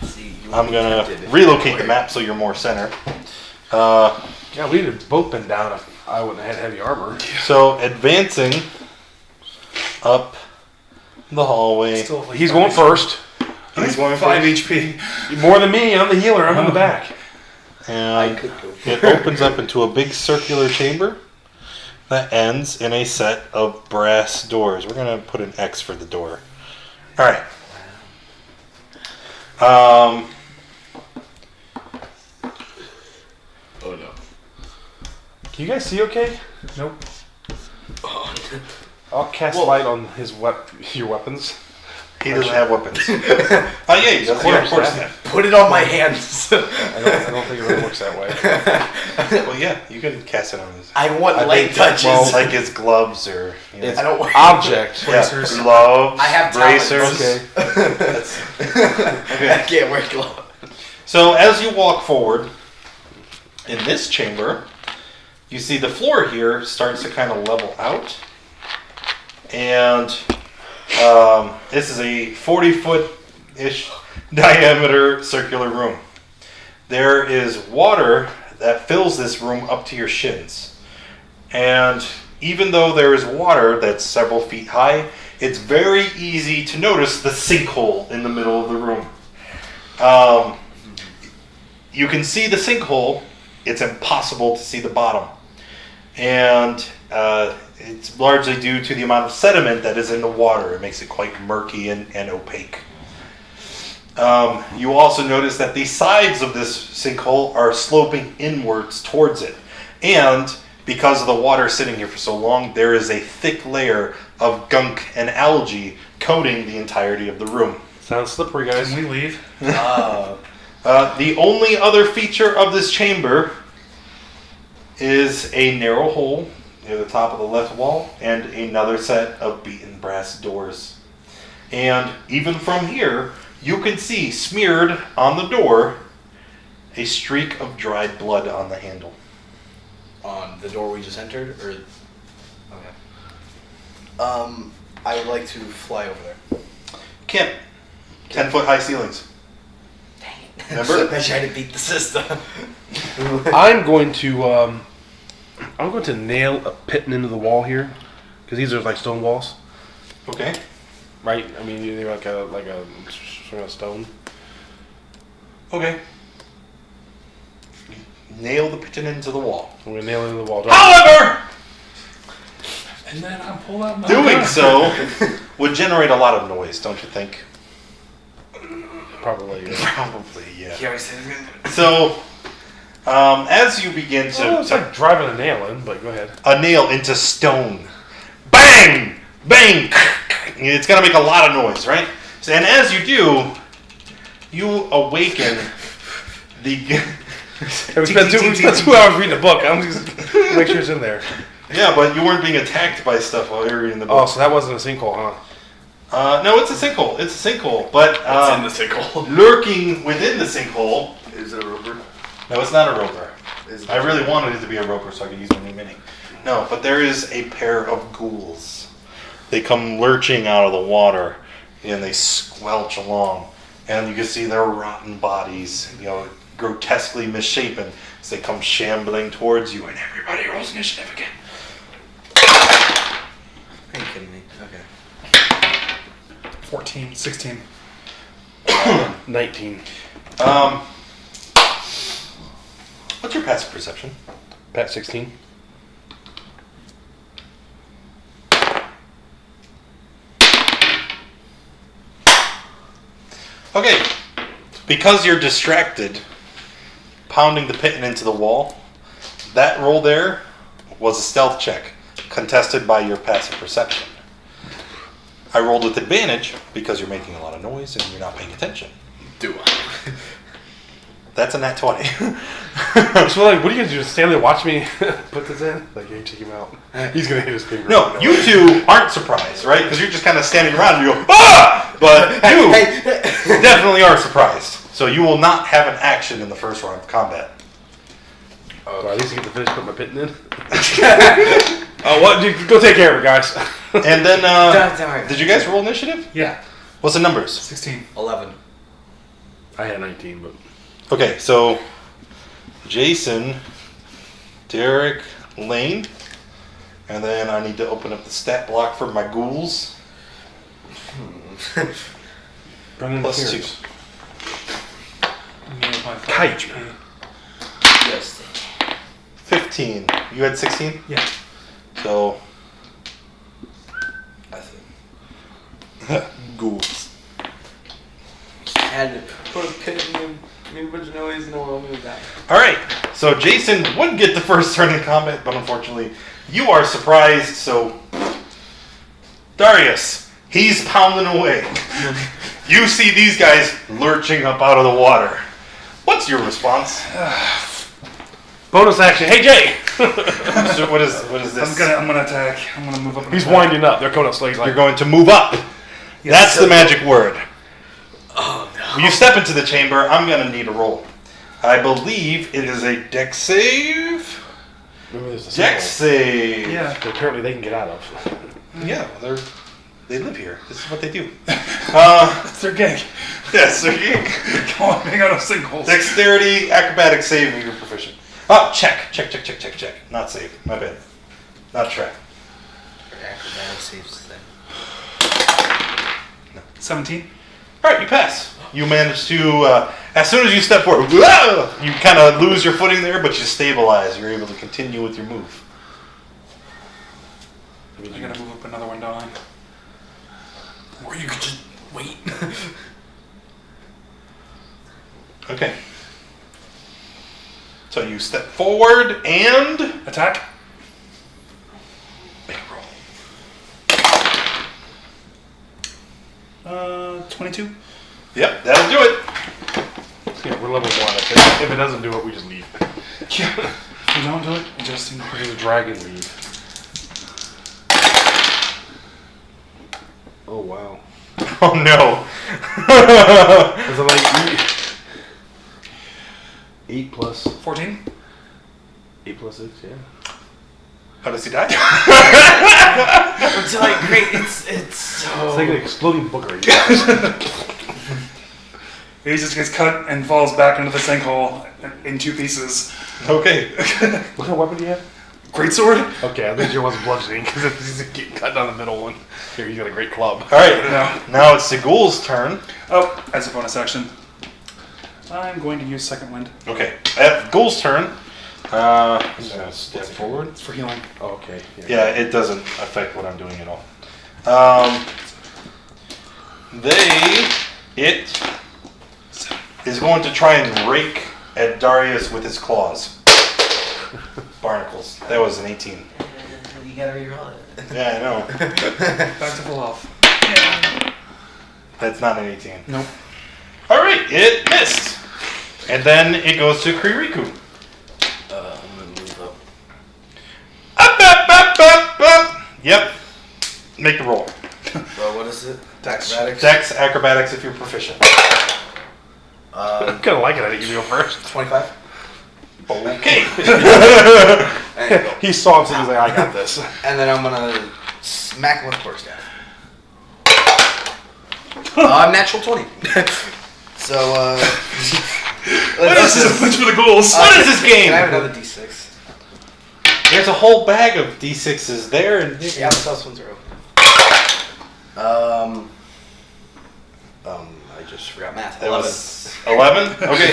See, you I'm gonna relocate the map so you're more center. Yeah, we'd have both been down if I wouldn't have had heavy armor. So advancing up the hallway. Still like He's going first. He's going 5 first. HP. More than me. I'm the healer. I'm in the back. And it opens up into a big circular chamber that ends in a set of brass doors. We're gonna put an X for the door. All right. Oh no. Can you guys see okay? Nope. I'll cast light on your weapons. He doesn't have weapons. Oh yeah, he does. Yeah, of course. Put it on my hands. I don't think it really works that way. Well, yeah, you can cast it on his. I want I light think, touches. well, like his gloves or. You know, It's I don't want object. Bracers. Yeah, gloves. I have bracers. talents. Okay. That's- I can't wear gloves. So as you walk forward in this chamber, you see the floor here starts to kind of level out, and this is a 40-foot-ish diameter circular room. There is water that fills this room up to your shins, and even though there is water that's several feet high, it's very easy to notice the sinkhole in the middle of the room. You can see the sinkhole. It's impossible to see the bottom. And it's largely due to the amount of sediment that is in the water. It makes it quite murky and opaque. You also notice that the sides of this sinkhole are sloping inwards towards it. And because of the water sitting here for so long, there is a thick layer of gunk and algae coating the entirety of the room. Sounds slippery, guys. Can we leave? The only other feature of this chamber is a narrow hole near the top of the left wall and another set of beaten brass doors. And even from here, you can see smeared on the door a streak of dried blood on the handle. On the door we just entered, or okay. I would like to fly over there. Can't. 10-foot high ceilings. Dang it! Remember? I tried to beat the system. I'm going to nail a pitton into the wall here, because these are like stone walls, Okay. right? I mean, they're like a string of stone. Okay. Nail the pigeon into the wall. I'm gonna nail it into the wall. However, And then I pull out my doing gun. so would generate a lot of noise, don't you think? Probably. Probably, yeah. He always says he's gonna So, as you begin to, Well, it's like driving a nail in, but go ahead. a nail into stone, bang, bang, it's gonna make a lot of noise, right? So, and as you do, you awaken the. We spent 2 hours reading a book. I'm just make sure it's in there. Yeah, but you weren't being attacked by stuff while you were reading the Oh, book. so that wasn't a sinkhole, huh? No, it's a sinkhole. It's a sinkhole, but It's in the sinkhole. lurking within the sinkhole. Is it a roper? No, it's not a roper. Is it I really wanted it to be a roper so I could use my new mini. No, but there is a pair of ghouls. They come lurching out of the water and they squelch along, and you can see their rotten bodies, grotesquely misshapen as they come shambling towards you, and everybody rolls initiative again. Are you kidding me? Okay. 14, 16. 19. What's your passive perception? Pat 16. Okay, because you're distracted, pounding the piton into the wall, that roll there was a stealth check, contested by your passive perception. I rolled with advantage because you're making a lot of noise and you're not paying attention. Do I? That's a nat 20. So, like, what are you gonna do? Just stand there, watch me put this in? Like, you take him out. He's gonna hit his finger. No, you two aren't surprised, right? Because you're just kind of standing around and you go, ah! But you definitely are surprised. So you will not have an action in the first round of combat. So at least I get to finish putting my pitton in. Oh, what? Go take care of it, guys. And then, Don't worry. did you guys roll initiative? Yeah, What's the numbers? 16. 11. I had 19, but Okay, so Jason, Derek, Lane, and then I need to open up the stat block for my ghouls. Brendan Plus Pierce. 2. Kite. Yes. 15. You had 16? Yeah. So. Ghouls. Had to put a pin in me, but you know he's no one with that. Alright, so Jason would get the first turn in combat, but unfortunately, you are surprised, so. Darius, he's pounding away. You see these guys lurching up out of the water. What's your response? Bonus action. Hey, Jay! So what is this? I'm gonna attack. I'm gonna move up. and He's attack. winding up. They're coming up slow. He's You're like, going to move up. Yes. That's the magic word. Oh no. When you step into the chamber, I'm going to need a roll. I believe it is a dex save. remember there's a Dex symbol save. Yeah. that apparently they can get out of. Yeah, they live here. This is what they do. It's their gig. Yes, okay. Come on, hang out of singles. Dexterity, acrobatic save, if you're proficient. Oh, check. Not save. My bad. Not track. Acrobatic saves thing. 17. All right, you pass. You manage to, as soon as you step forward, whoa, you kind of lose your footing there, but you stabilize. You're able to continue with your move. I gotta move up another one, don't I? Or you could just wait. Okay. So you step forward and Attack. make a roll. 22. Yep, that'll do it. Yeah, we're level 1. If it doesn't do it, we just leave. Yeah. If you don't do it, you just ignore There's it. a dragon leave. Oh, wow. Oh no. Is it like 8 plus 14. 8 plus 6? Yeah. How does he die? It's like great. It's It's so. like an exploding booger. He just gets cut and falls back into the sinkhole in 2 pieces. Okay. What kind of weapon do you have? Greatsword? Okay, at least yours wasn't bludgeoning because he's getting cut down the middle one. Here, he's got a great club. All right. No. Now it's the ghoul's turn. Oh, as a bonus action. I'm going to use Second Wind. Okay. At ghoul's turn, I'm gonna step forward. It's for healing. Oh, okay. Yeah, it doesn't affect what I'm doing at all. It is going to try and rake at Darius with his claws. Barnacles. That was an 18. You gotta reroll it. Yeah, I know. Back to full health. That's not an 18. Nope. All right, it missed. And then it goes to Kririku. I'm gonna move up. Up. Yep. Make the roll. Well, what is it? Dex. Acrobatics? Dex, acrobatics if you're proficient. I'm kind of liking it. I think you go first. 25. Okay. And, He saw him, so he's like, I got this. and then I'm gonna smack him with a quarterstaff. Natural 20. So, What is this? Much for the ghouls. What is this game? Can I have another D6? There's a whole bag of D6s there, and Yeah, the plus ones are open. I just forgot math. that 11. was 11. Okay.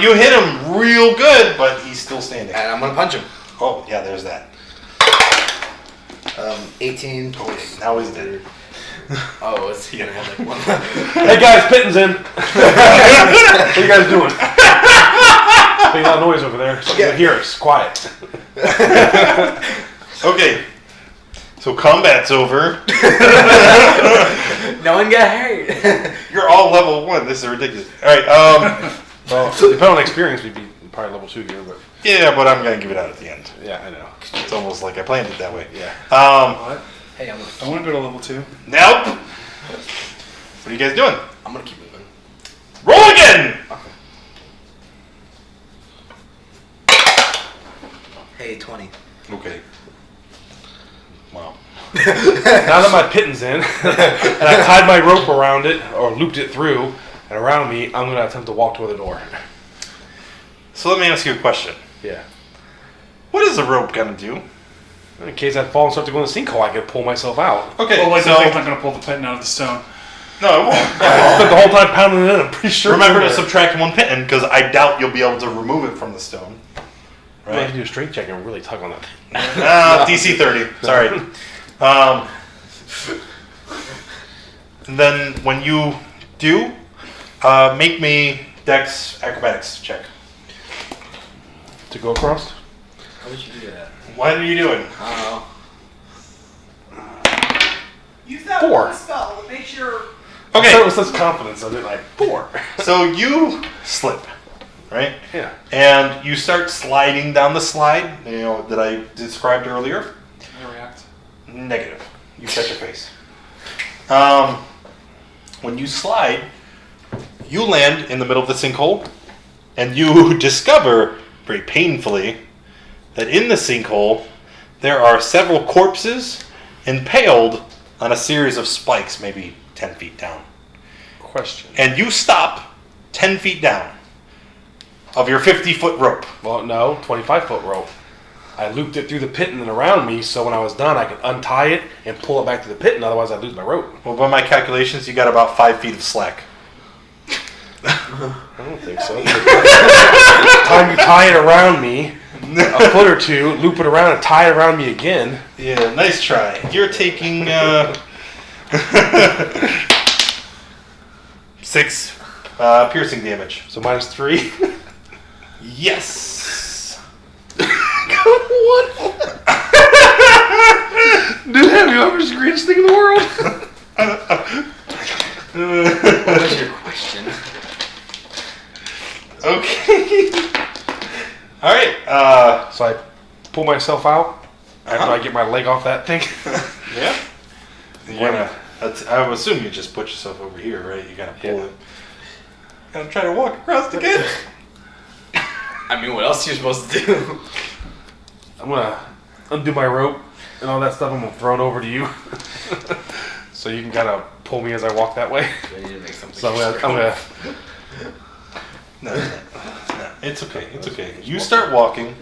You hit him real good, but he's still standing. And I'm gonna punch him. Oh, yeah, there's that. 18. Okay, now he's dead. Oh, is he gonna have like one? Hey guys, Pitten's in. What are you guys doing? Making a lot of noise over there. So you can hear us. Quiet. Okay. So combat's over. No one got hurt. You're all level 1. This is ridiculous. All right. Well, depending on experience, we'd be probably level 2 here, but Yeah, but I'm gonna give it out at the end. yeah, I know. It's almost like I planned it that way. Yeah. What? Hey, I want to go to level 2. Nope. What are you guys doing? I'm gonna keep moving. Roll again. Hey, 20. Okay. Wow. Now that my Pitten's in, and I tied my rope around it, or looped it through, and around me, I'm going to attempt to walk toward the door. So let me ask you a question. Yeah. What is the rope gonna do? In case I fall and start to go in the sinkhole, I can pull myself out. Okay, Well, like so the thing's not gonna pull the pin out of the stone. no, it won't. I spent the whole time pounding it in. I'm pretty sure. Remember to it's subtract 1 pin because I doubt you'll be able to remove it from the stone. there. I have Right? to do a strength check and really tug on that thing. DC 30. Sorry. And then when you do, make me Dex acrobatics check. To go across? How would you do that? What are you doing? I Use that 4. one spell that makes your. I Okay, said it with such confidence. I did like 4. so you slip, right? Yeah. And you start sliding down the slide, that I described earlier. Can I react? Negative. You catch your face. When you slide, you land in the middle of the sinkhole, and you discover, very painfully, that in the sinkhole, there are several corpses impaled on a series of spikes, maybe 10 feet down. Question. And you stop 10 feet down of your 50-foot rope. Well, no, 25-foot rope. I looped it through the pit and then around me, so when I was done, I could untie it and pull it back to the pit, and otherwise I'd lose my rope. Well, by my calculations, you got about 5 feet of slack. I don't think so. Time you tie it around me, a foot or two, loop it around and tie it around me again. Yeah, nice try. You're taking 6 piercing damage. So -3. Yes. What? Dude, have you ever the greatest thing in the world? What was your question? Okay. All right. So I pull myself out after I get my leg off that thing. Yeah. You're gonna. I would assume you just put yourself over here, right? You gotta pull Yeah. it. Gotta try to walk across again. I mean, what else are you supposed to do? I'm gonna undo my rope and all that stuff. I'm gonna throw it over to you, so you can kind of pull me as I walk that way. I need to make something. So I'm gonna No, it's okay. It's okay. You start walking.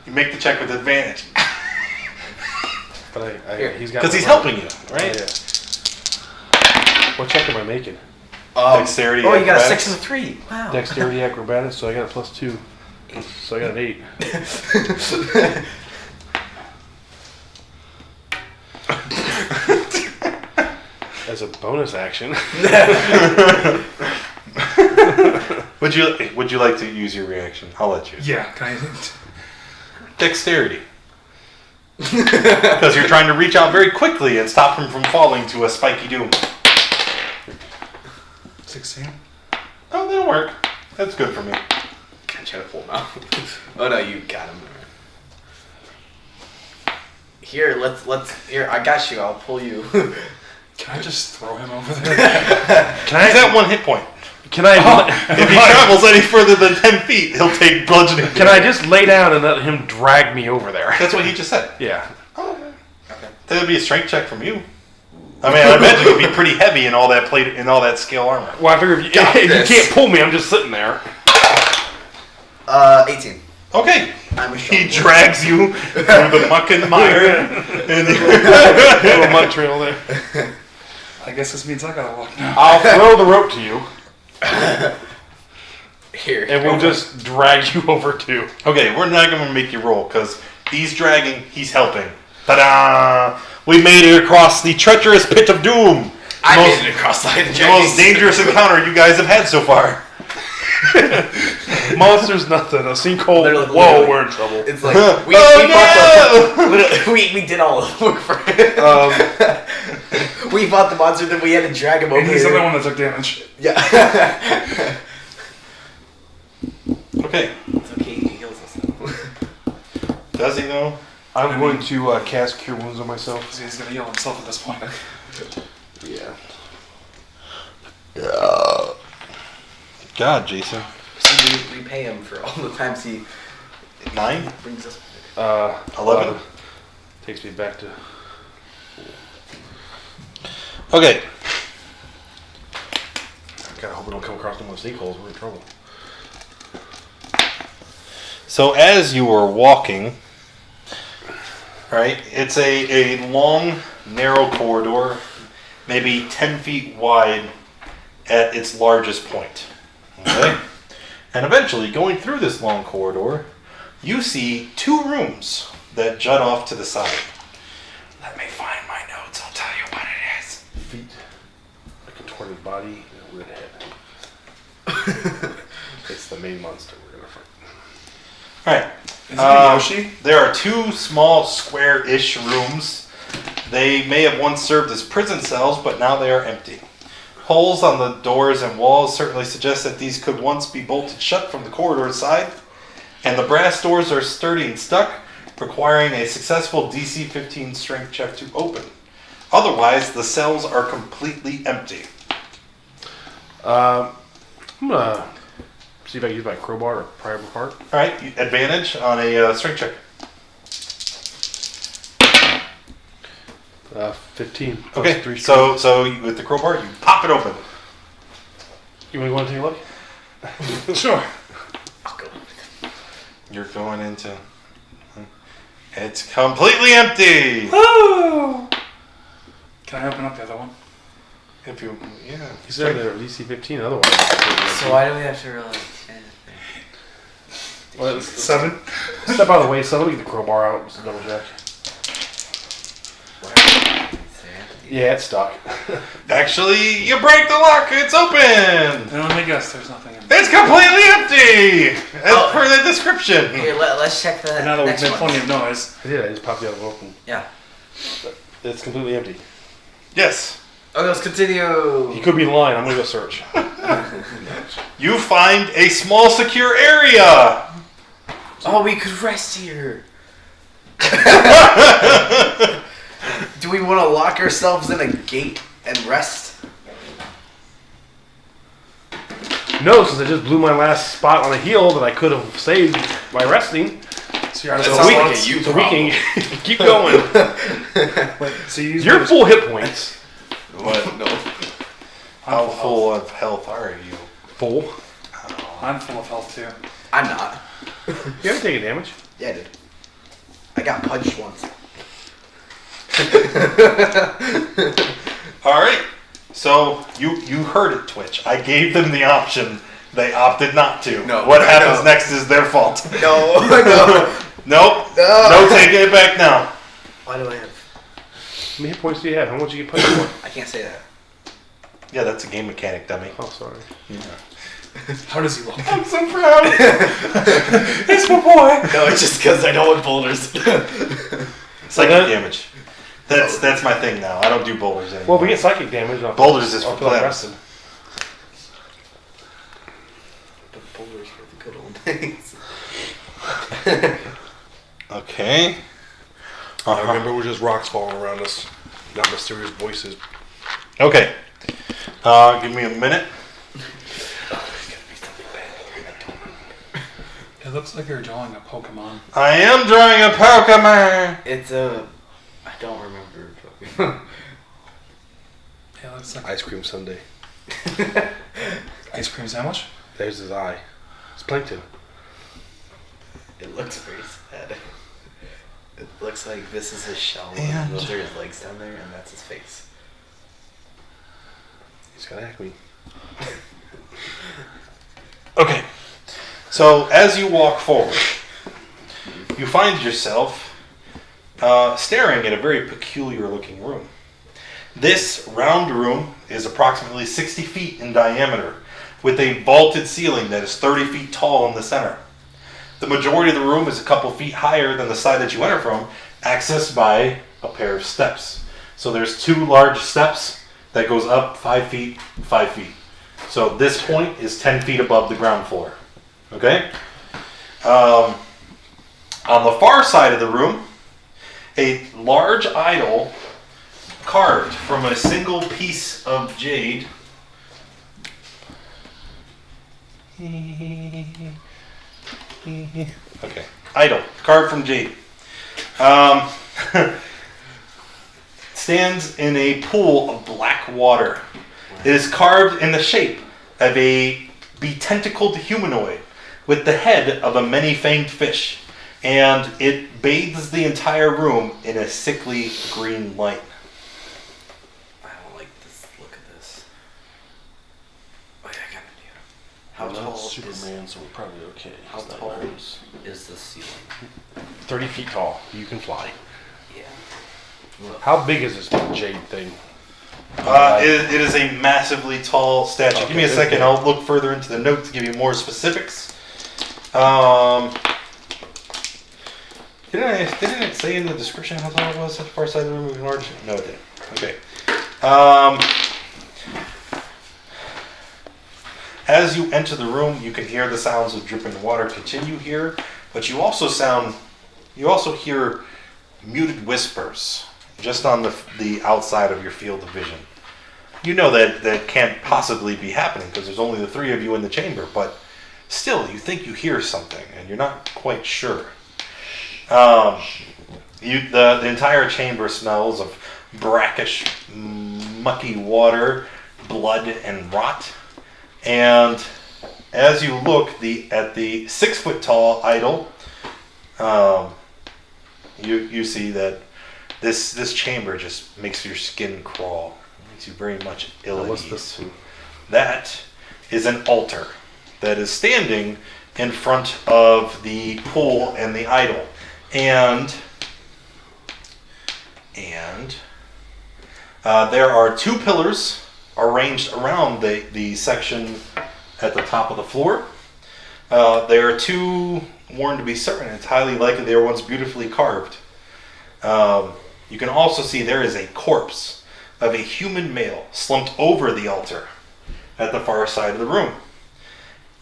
You make the check with advantage but he's got because my he's rope. helping you, right? Oh, yeah. What check am I making? Dexterity. Oh, you got a acrobatics. 6 and a 3. Wow. Dexterity acrobatics, so I got a +2. So I got an 8. As a bonus action. Would you like to use your reaction? I'll let you. Yeah, can I? Dexterity. Because you're trying to reach out very quickly and stop him from falling to a spiky doom. 16. Oh, that'll work. That's good for me. I'm trying to pull him out. Oh no, you got him. Here, here, I got you. I'll pull you. Can I just throw him over there? He's at 1 hit point. Can I? If he travels any further than 10 feet, he'll take bludgeoning. Can I just lay down and let him drag me over there? That's what he just said. Yeah. That would be a strength check from you. I mean, I imagine it'd be pretty heavy in all that plate, in all that scale armor. Well, I figure if you can't pull me, I'm just sitting there. 18. Okay. I'm a He strong drags you through the muck and mire. And Little mud trail there. I guess this means I gotta walk now. I'll throw the rope to you, Here. and we'll just drag you over too. okay, we're not going to make you roll because he's dragging, he's helping. Ta-da! We made it across the treacherous pit of doom. I made it across the The most dangerous encounter you guys have had so far. Monster's nothing. A sinkhole. Literally- Whoa, literally. we're in trouble. It's like we Oh, fought the, literally, we did all the work for it. We fought the monster, then we had to drag him over And he's the here. only one that took damage. Yeah. Okay. It's okay, he heals us though. Does he know? I'm going to cast Cure Wounds on myself. So he's gonna heal himself at this point. Yeah. God, Jason. So we pay him for all the times he 9? brings us. 11. Takes me back to. Okay. Gotta hope we don't come across one of the sinkholes, we're in trouble. So as you are walking, right, it's a long, narrow corridor, maybe 10 feet wide at its largest point. Okay? And eventually, going through this long corridor, you see 2 rooms that jut off to the side. Let me find my notes, I'll tell you what it is. Feet, a contorted body, and a weird head. It's the main monster we're gonna fight. Alright. Is it a Yoshi? There are 2 small square-ish rooms. They may have once served as prison cells, but now they are empty. Holes on the doors and walls certainly suggest that these could once be bolted shut from the corridor side, and the brass doors are sturdy and stuck, requiring a successful DC 15 strength check to open. Otherwise, the cells are completely empty. I'm gonna see if I can use my crowbar or pry them apart. Alright, advantage on a strength check. 15. Okay, Plus 3 so with the crowbar, you pop it open. You want to take a look? Sure. You're going into... It's completely empty! Woo! Can I open up the other one? If you... Yeah. You said they're DC 15, otherwise. So why do we have to really? Well, 7. step out of the way, so let me get the crowbar out. Just double check. Yeah, it's stuck. Actually, you break the lock. It's open. And let me guess, there's nothing in there. It's completely empty, as per the description. Here, let's check the Now that we've next made one. plenty of noise. I did. I just popped the other one open. Yeah. It's completely empty. Yes. Okay, let's continue. You could be lying. I'm gonna go search. You find a small, secure area. Oh, we could rest here. Do we want to lock ourselves in a gate and rest? No, since I just blew my last spot on a heal that I could have saved by resting. So you're out of That So sounds we, like a you so we can keep going. Wait, so you use You're those- full hit points. What? No. How full of health are you? Full. I'm full of health too. I'm not. You haven't taken damage. Yeah, I did. I got punched once. All right. So you heard it, Twitch. I gave them the option. They opted not to. No, What I happens know. next is their fault. No, no. Nope. No. No, taking it back now. Why do I have? How many hit points do you have? How much you get punched for? I can't say that. Yeah, that's a game mechanic, dummy. Oh, sorry. How does he look? I'm so proud. It's my boy! No, it's just because I don't want boulders. Psychic damage. That's my thing now. I don't do boulders anymore. Well, we get psychic damage. Boulders is I'll for feel like plebs. resting. But boulders were the good old days. Okay. I remember it was just rocks falling around us, not mysterious voices. Okay. Give me a minute. It looks like you're drawing a Pokemon. I am drawing a Pokemon. It's a. I don't remember. Yeah, it looks like Ice cream sundae. ice cream sandwich. There's his eye. It's plankton. It looks very sad. It looks like this is his shell, And- and those are his legs down there, and that's his face. He's got acne. Okay. So as you walk forward, you find yourself staring at a very peculiar looking room. This round room is approximately 60 feet in diameter, with a vaulted ceiling that is 30 feet tall in the center. The majority of the room is a couple feet higher than the side that you enter from, accessed by a pair of steps. So there's 2 large steps that goes up 5 feet, 5 feet. So this point is 10 feet above the ground floor. Okay? On the far side of the room, a large idol carved from a single piece of jade. Okay, idol carved from jade. Stands in a pool of black water. It is carved in the shape of a betentacled humanoid with the head of a many-fanged fish, and it bathes the entire room in a sickly green light. I don't like this. Look at this. Oh yeah, I got an idea. How I'm not tall Superman, so we're probably okay. How He's not tall Iris. is the ceiling? 30 feet tall. You can fly. Yeah. How big is this jade thing? It is a massively tall statue. Okay, Give me a this second. big. I'll look further into the note to give you more specifics. Didn't it say in the description how tall it was at the far side of the room? No, it didn't. Okay. As you enter the room, you can hear the sounds of dripping water continue here, but you also hear muted whispers just on the outside of your field of vision. You know that can't possibly be happening because there's only the three of you in the chamber, but still, you think you hear something, and you're not quite sure. The entire chamber smells of brackish, mucky water, blood, and rot. And as you look at the 6-foot-tall idol, you see that this chamber just makes your skin crawl. It makes you very much ill at What's ease. this? That is an altar that is standing in front of the pool and the idol. And there are 2 pillars arranged around the section at the top of the floor. There are 2 worn to be certain. It's highly likely they were once beautifully carved. You can also see there is a corpse of a human male slumped over the altar at the far side of the room.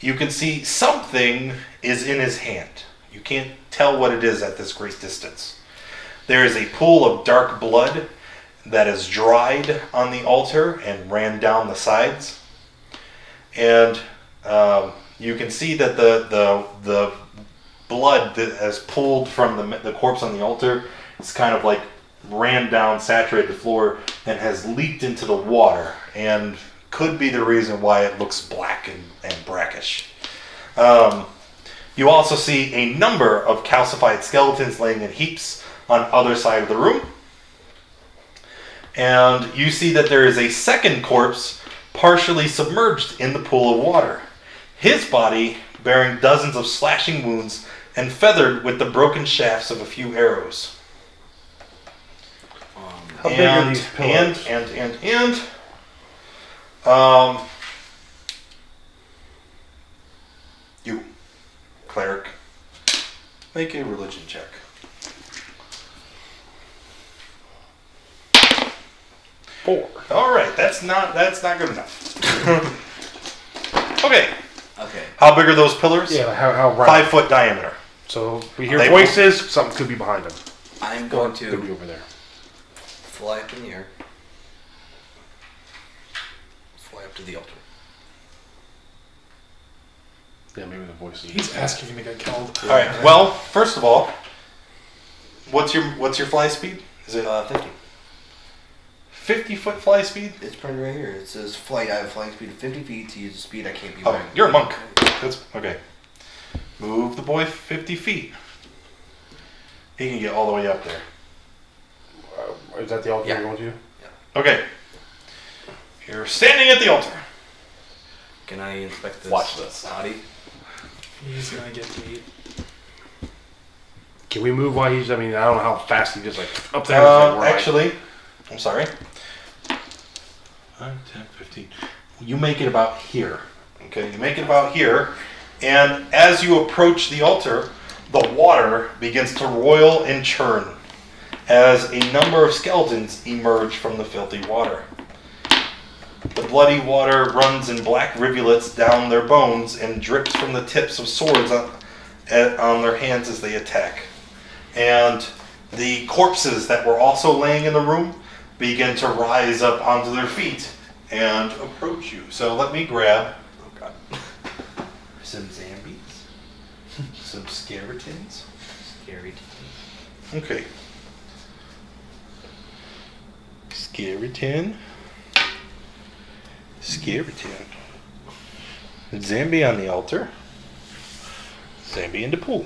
You can see something is in his hand. You can't tell what it is at this great distance. There is a pool of dark blood that is dried on the altar and ran down the sides. And you can see that the blood that has pulled from the corpse on the altar is kind of like ran down, saturated the floor, and has leaked into the water, and could be the reason why it looks black and brackish. You also see a number of calcified skeletons laying in heaps on other side of the room. And you see that there is a second corpse partially submerged in the pool of water. His body bearing dozens of slashing wounds and feathered with the broken shafts of a few arrows. How big are these pillars? You, cleric, make a religion check. 4. All right, that's not good enough. Okay, Okay. how big are those pillars? Yeah, how round? 5 foot diameter. So we hear They- voices. Something could be behind them. I'm going Could be to over there. fly up in the air. Fly up to the altar. Yeah, maybe the voices. He's asking me to get killed. All right. Well, first of all, what's your fly speed? Is it 50. 50-foot fly speed? It's printed right here. It says flight. I have a flying speed of 50 feet. To use a speed I can't be Oh, by. you're a monk. That's okay. Move the boy 50 feet. He can get all the way up there. Is that the altar Yeah. you're going to? Okay. You're standing at the altar. Can I inspect this Watch this. body? He's gonna get beat. Can we move while he's? I mean, I don't know how fast he just like up there. Like, right. Actually, I'm sorry. 5, 10, 15. You make it about here. Okay, you make it about here. And as you approach the altar, the water begins to roil and churn as a number of skeletons emerge from the filthy water. The bloody water runs in black rivulets down their bones and drips from the tips of swords on their hands as they attack. And the corpses that were also laying in the room begin to rise up onto their feet and approach you. So let me grab some zombies, some skeletons. Scary. Okay. Skeleton. Zambi on the altar. Zambi into pool.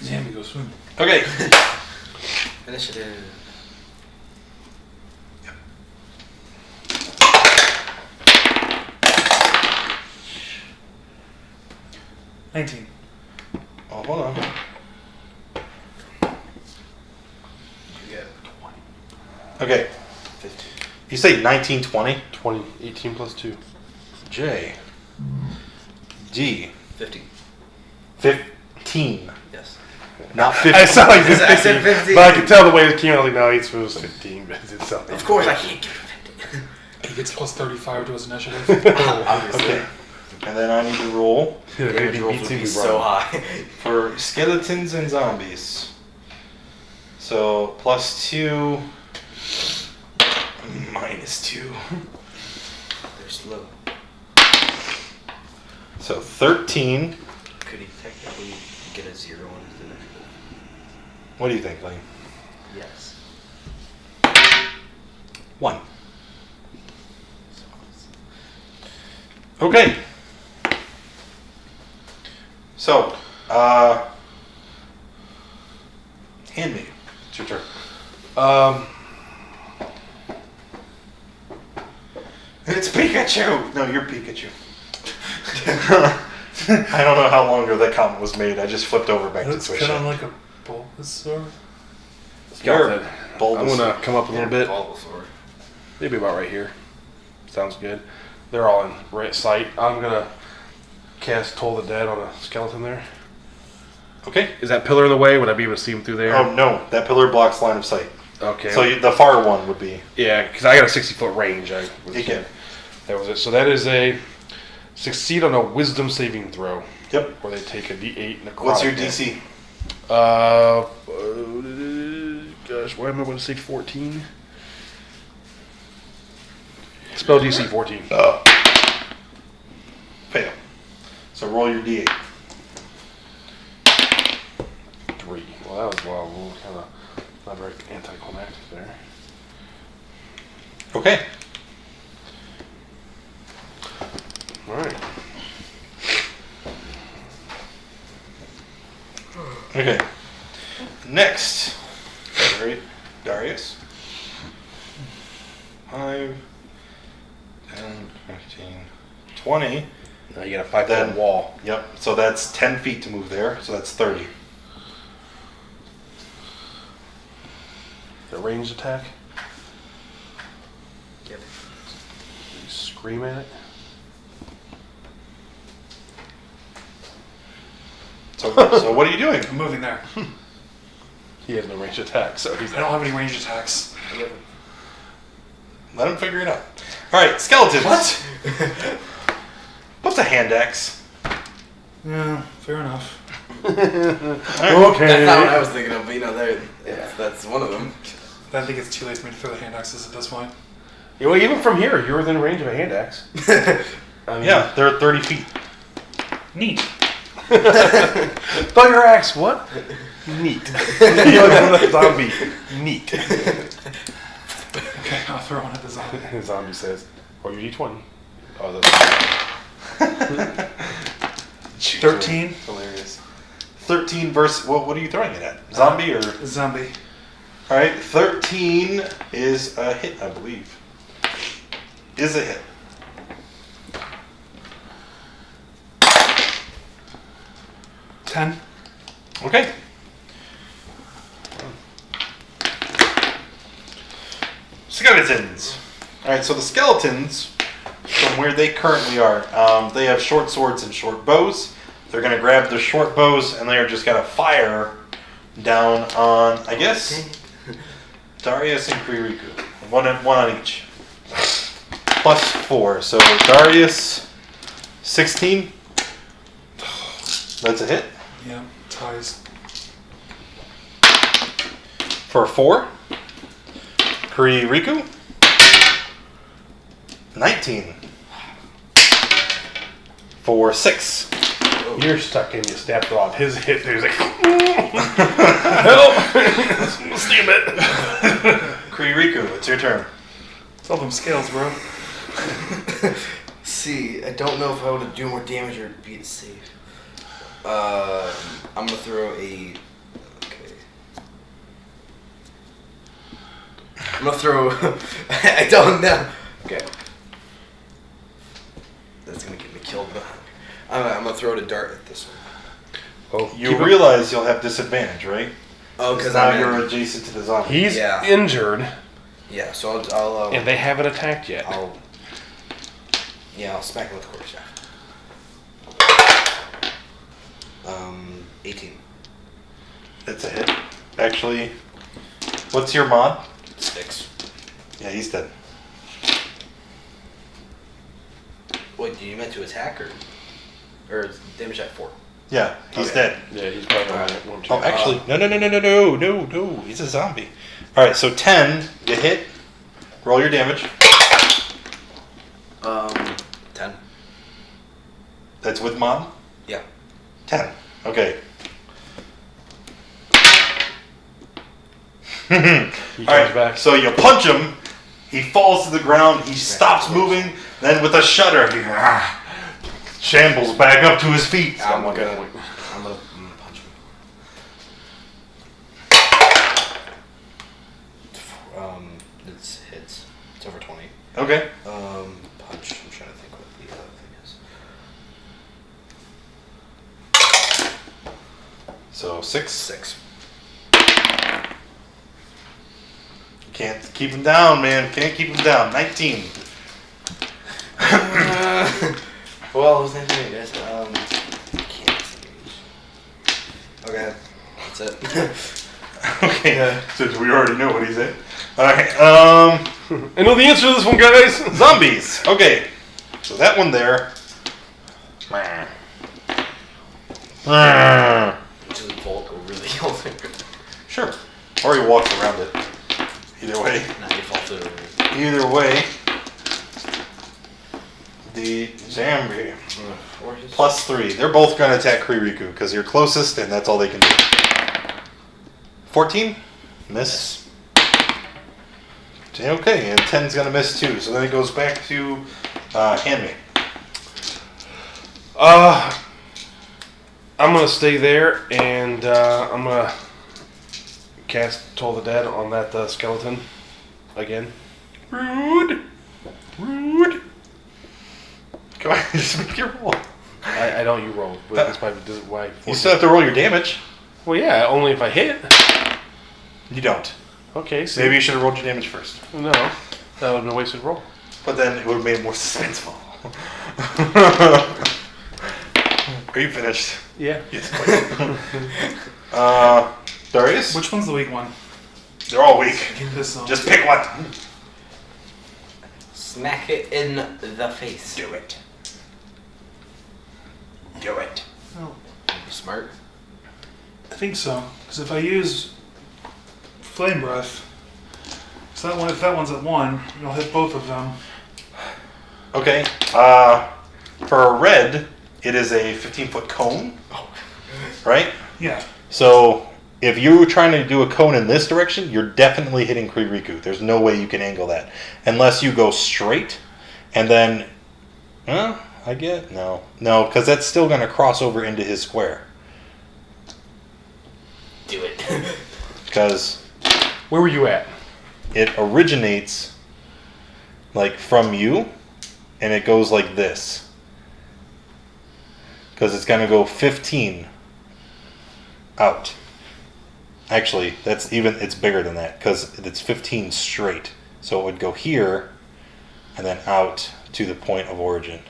Zambi, go swim. Okay. Initiative. 19. Oh, hold on. You get Okay. 15. You say 1920? 20, 18 plus 2. J. D. 15. 15. Yes. Not 50. I saw like I said 15. But I could tell the way it came out. Like, no, it was 15. But it sounded Of course, I can't give him 15. He gets plus 35 to his initiative. Obviously. Okay. And then I need to roll Maybe Rolls would be so high. for skeletons and zombies. So +2, -2. They're slow. So 13. Could he technically get a 0 on his initiative? What do you think, Lane? Yes. 1. Okay. So, hand me. It's your turn. It's Pikachu! No, you're Pikachu. I don't know how long ago that comment was made. I just flipped over back That's to kind of Swisha. like a Bulbasaur. skeleton. Bulbous. I'm gonna come up a little bit. Bulbasaur. Maybe about right here. Sounds good. They're all in right sight. I'm gonna cast Toll the Dead on a skeleton there. Okay. Is that pillar in the way? Would I be able to see him through there? Oh, no. That pillar blocks line of sight. Okay. So the far one would be. Yeah, because I got a 60-foot range. Again. That was it. So that is a succeed on a Wisdom saving throw, Yep. where they take a D8 necrotic. What's your hit. DC? Gosh, why am I going to say 14? Spell DC 14. Oh. Fail. So roll your D8. 3. Well, that was kind of not very anticlimactic there. Okay. All right. Okay. Next. Darius. 5, 10, 15, 20. Now you got a 5-foot Then- wall. Yep. So that's 10 feet to move there. So that's 30. The ranged attack. Yep. You scream at it. So what are you doing? I'm moving there. He has no ranged attack, so he's I don't have any ranged attacks. Let him figure it out. All right, skeletons. What? What's a hand axe? Yeah, fair enough. okay. That's not what I was thinking of, but that's one of them. I think it's too late for me to throw the hand axes at this point. Yeah, well, even from here, you're within range of a hand axe. I mean, Yeah, they're 30 feet. Neat. Throw your axe. What? Neat. Zombie. Neat. Okay, I'll throw one at the zombie. The zombie says, "Or your D20." Oh, that's 13. Hilarious. 13 versus what are you throwing it at? Zombie or? Zombie. All right, 13 is a hit, I believe. Is a hit. $10. Okay. Skeletons. All right, so the skeletons, from where they currently are, they have short swords and short bows. They're gonna grab the short bows and they are just gonna fire down on, I guess, Darius and Kririku. One on each. +4. So Darius, 16. That's a hit. Yeah, ties. For 4. Kririku, 19. For 6. You're stuck in. You stepped off his hip. He's like, help! Steam it. Kririku, it's your turn. It's all them scales, bro. see. I don't know if I would do more damage or beat it safe. I'm gonna throw a. Okay. I'm gonna throw. I don't know. Okay. That's gonna get me killed. But I'm gonna throw a dart at this one. Oh, You realize you'll have disadvantage, right? Oh, because now I'm you're adjacent to the zombie. He's Yeah. injured, Yeah, so I'll and they haven't attacked yet. I'll smack him with the quarterstaff. 18. It's a hit. Actually, what's your mod? 6. Yeah, he's dead. Wait, do you meant to attack or damage at 4? Yeah, he's Okay. dead. Yeah, he's probably on it. 1, 2. Oh, actually, no. He's a zombie. All right, so 10, you hit. Roll your damage. 10. That's with mod? Yeah. 10. Okay. He All comes right, back. so you punch him. He falls to the ground. He stops moving. Then with a shudder, he shambles back up to his feet. I'm gonna punch him. It's hits. It's over 20. Okay. Punch. I'm trying to think what the other thing is. So 6. 6. Can't keep him down, man. Can't keep him down. 19. Well, what's that thing, guys? Can't. Okay, that's it. Okay. Yeah. Since we already know what he's in. All right. I know the answer to this one, guys. Zombies. Okay. So that one there. Just vault over the whole thing. Sure. Or he walks around it. Either way. Now you fall through. Either way. The zombie. +3. They're both going to attack Kiririku because you're closest and that's all they can do. 14? Miss. Okay, and 10's going to miss too. So then it goes back to Handmaid. I'm gonna stay there, and I'm gonna cast Toll the Dead on that skeleton again. Rude. Go ahead, just make your roll. I don't. You roll. But that's why. You still have to roll your damage. Well, yeah. Only if I hit. You don't. Okay. So Maybe you should have rolled your damage first. no, that would have been a wasted roll. But then it would have made it more suspenseful. Are you finished? Yeah. Yes. Darius? Which one's the weak one? They're all weak. This one. Just pick one. Smack it in the face. Do it. Do it. Smart. I think so. Because if I use Flame Breath, so that one, if that one's at 1, it'll hit both of them. Okay. For a red, it is a 15-foot cone. Right? Yeah. So if you're trying to do a cone in this direction, you're definitely hitting Kiririku. There's no way you can angle that. Unless you go straight and then... I get... No, because that's still going to cross over into his square. Do it. Because Where were you at? it originates like from you and it goes like this. Because it's going to go 15 out. Actually, it's bigger than that because it's 15 straight. So it would go here and then out to the point of origin.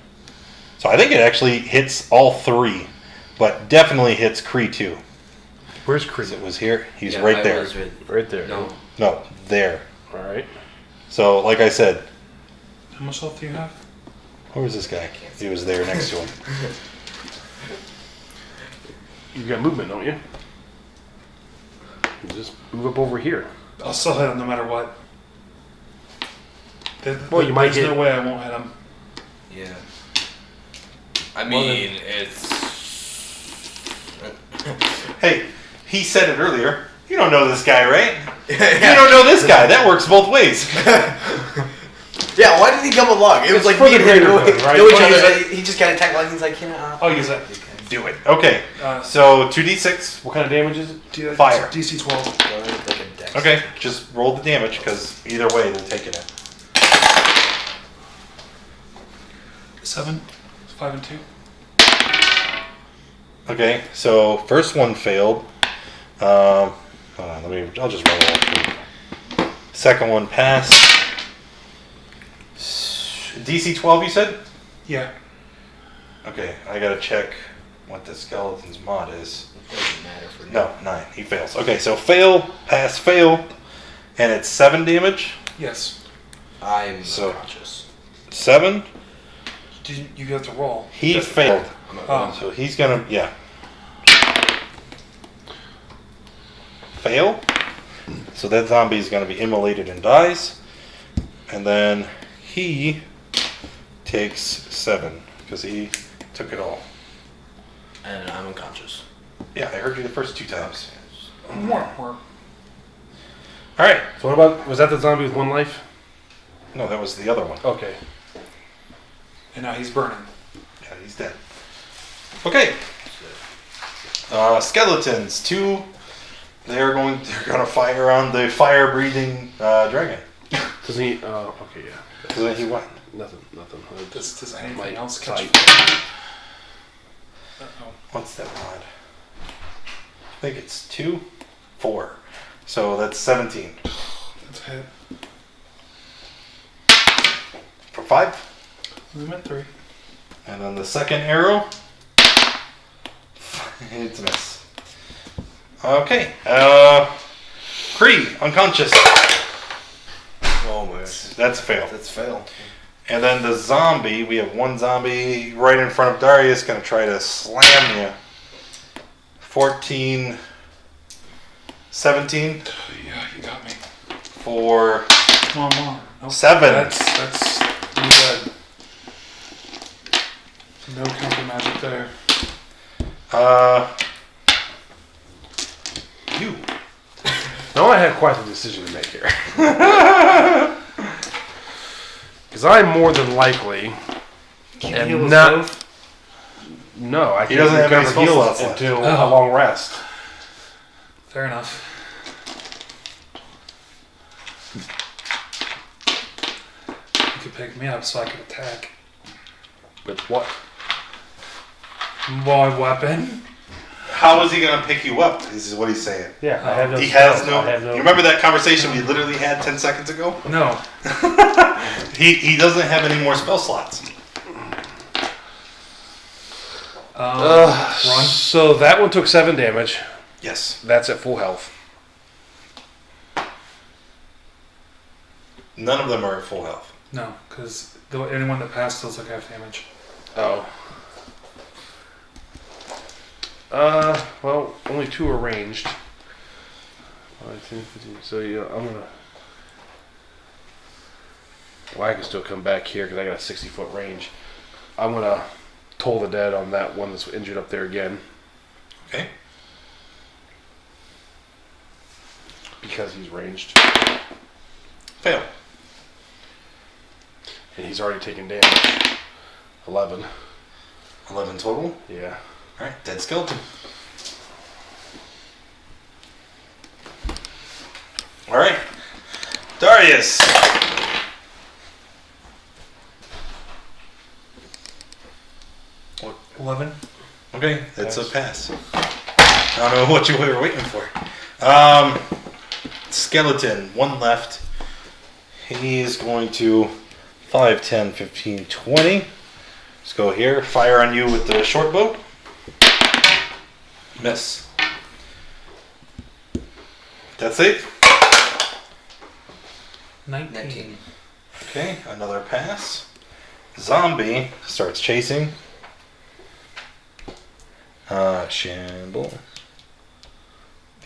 So I think it actually hits all 3, but definitely hits Kree too. Where's Because Kree? it was here. He's Yeah, right I there. was Right there. No. No, there. All right. So, like I said, How much health do you have? where was this guy? He was there next to him. You got movement, don't you? You just move up over here. I'll still hit him no matter what. Well, you might There's get- no way I won't hit him. Yeah. I mean, it's. Hey, he said it earlier. You don't know this guy, right? Yeah. You don't know this guy. That works both ways. Yeah, Why did he come along? It was like for me the and him greater know good, right? each Oh, other. yeah. He just got attacked like he's like, I'll use that. Do it. Okay. So 2d6. What kind of damage is it? Fire. DC 12. Like a dex. Okay. Just roll the damage because either way they're taking it. 7. 5 and 2. Okay. So first one failed. Hold on. I'll just roll all three. Second one passed. DC 12. You said? Yeah. Okay. I gotta check what the skeleton's mod is. It doesn't matter for me. No, 9. He fails. Okay, so fail, pass, fail, and it's 7 damage. Yes. I'm So- unconscious. 7. You have to roll. He failed. Oh. So he's gonna, yeah. Fail. So that zombie is gonna be immolated and dies. And then he takes 7 because he took it all. And I'm unconscious. Yeah, I heard you the first 2 times. More. All right. So what about, was that the zombie with 1 life? No, that was the other one. Okay. And now he's burning. Yeah, he's dead. Okay. Skeletons. 2. They're gonna fire on the fire-breathing dragon. Does he, okay, yeah. So then he what? Nothing. Does anything Might else catch sight. Uh-oh. What's that mod? I think it's 2, 4. So that's 17. That's a hit. For 5. I'm at 3. And then the second arrow. It's a miss. Okay. Cree, unconscious. Oh my. That's a fail. That's fail. And then the zombie, we have one zombie right in front of Darius, gonna try to slam you. 14, 17 Yeah, you got me. for Come on. Nope. 7. That's pretty good. No counter magic there. You. Now I have quite a decision to make here. Because I'm more than likely Can am you heal us not. both? No, I He can't doesn't have any recover spell heals slots left. until Oh. a long rest. Fair enough. You could pick me up so I could attack. With what? My weapon? How is he gonna pick you up? Is what he's saying. Yeah, I have no. He has spells. no. I have no. You remember that conversation we literally had 10 seconds ago? No. He doesn't have any more spell slots. Run. So that one took 7 damage. Yes. That's at full health. None of them are at full health. No, because anyone that passed still took half damage. Oh. Well, only 2 are ranged. 5, 10, 15. So yeah, I'm gonna. Well, I can still come back here because I got a 60-foot range. I'm gonna toll the dead on that one that's injured up there again Okay. because he's ranged Fail. and he's already taken damage. 11. 11 total. Yeah. All right. Dead skeleton. All right. Darius. What? 11. Okay, that's a Pass. pass. I don't know what you were waiting for. Skeleton, 1 left. He is going to 5, 10, 15, 20. Let's go here. Fire on you with the short bow. Miss. That's it. 19. 19. Okay, another pass. Zombie starts chasing. Shamble.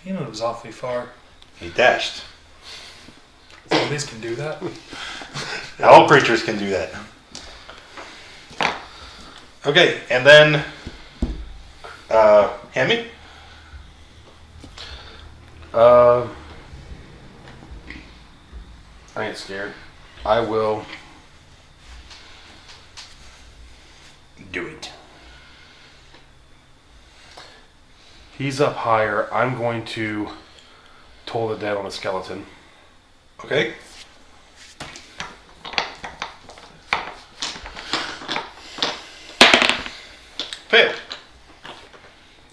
He moves awfully far. He dashed. Zombies can do that. All creatures can do that. Okay, and then Hammy. I ain't scared. I will Do it. He's up higher. I'm going to toll the dead on a skeleton. Okay. Fail.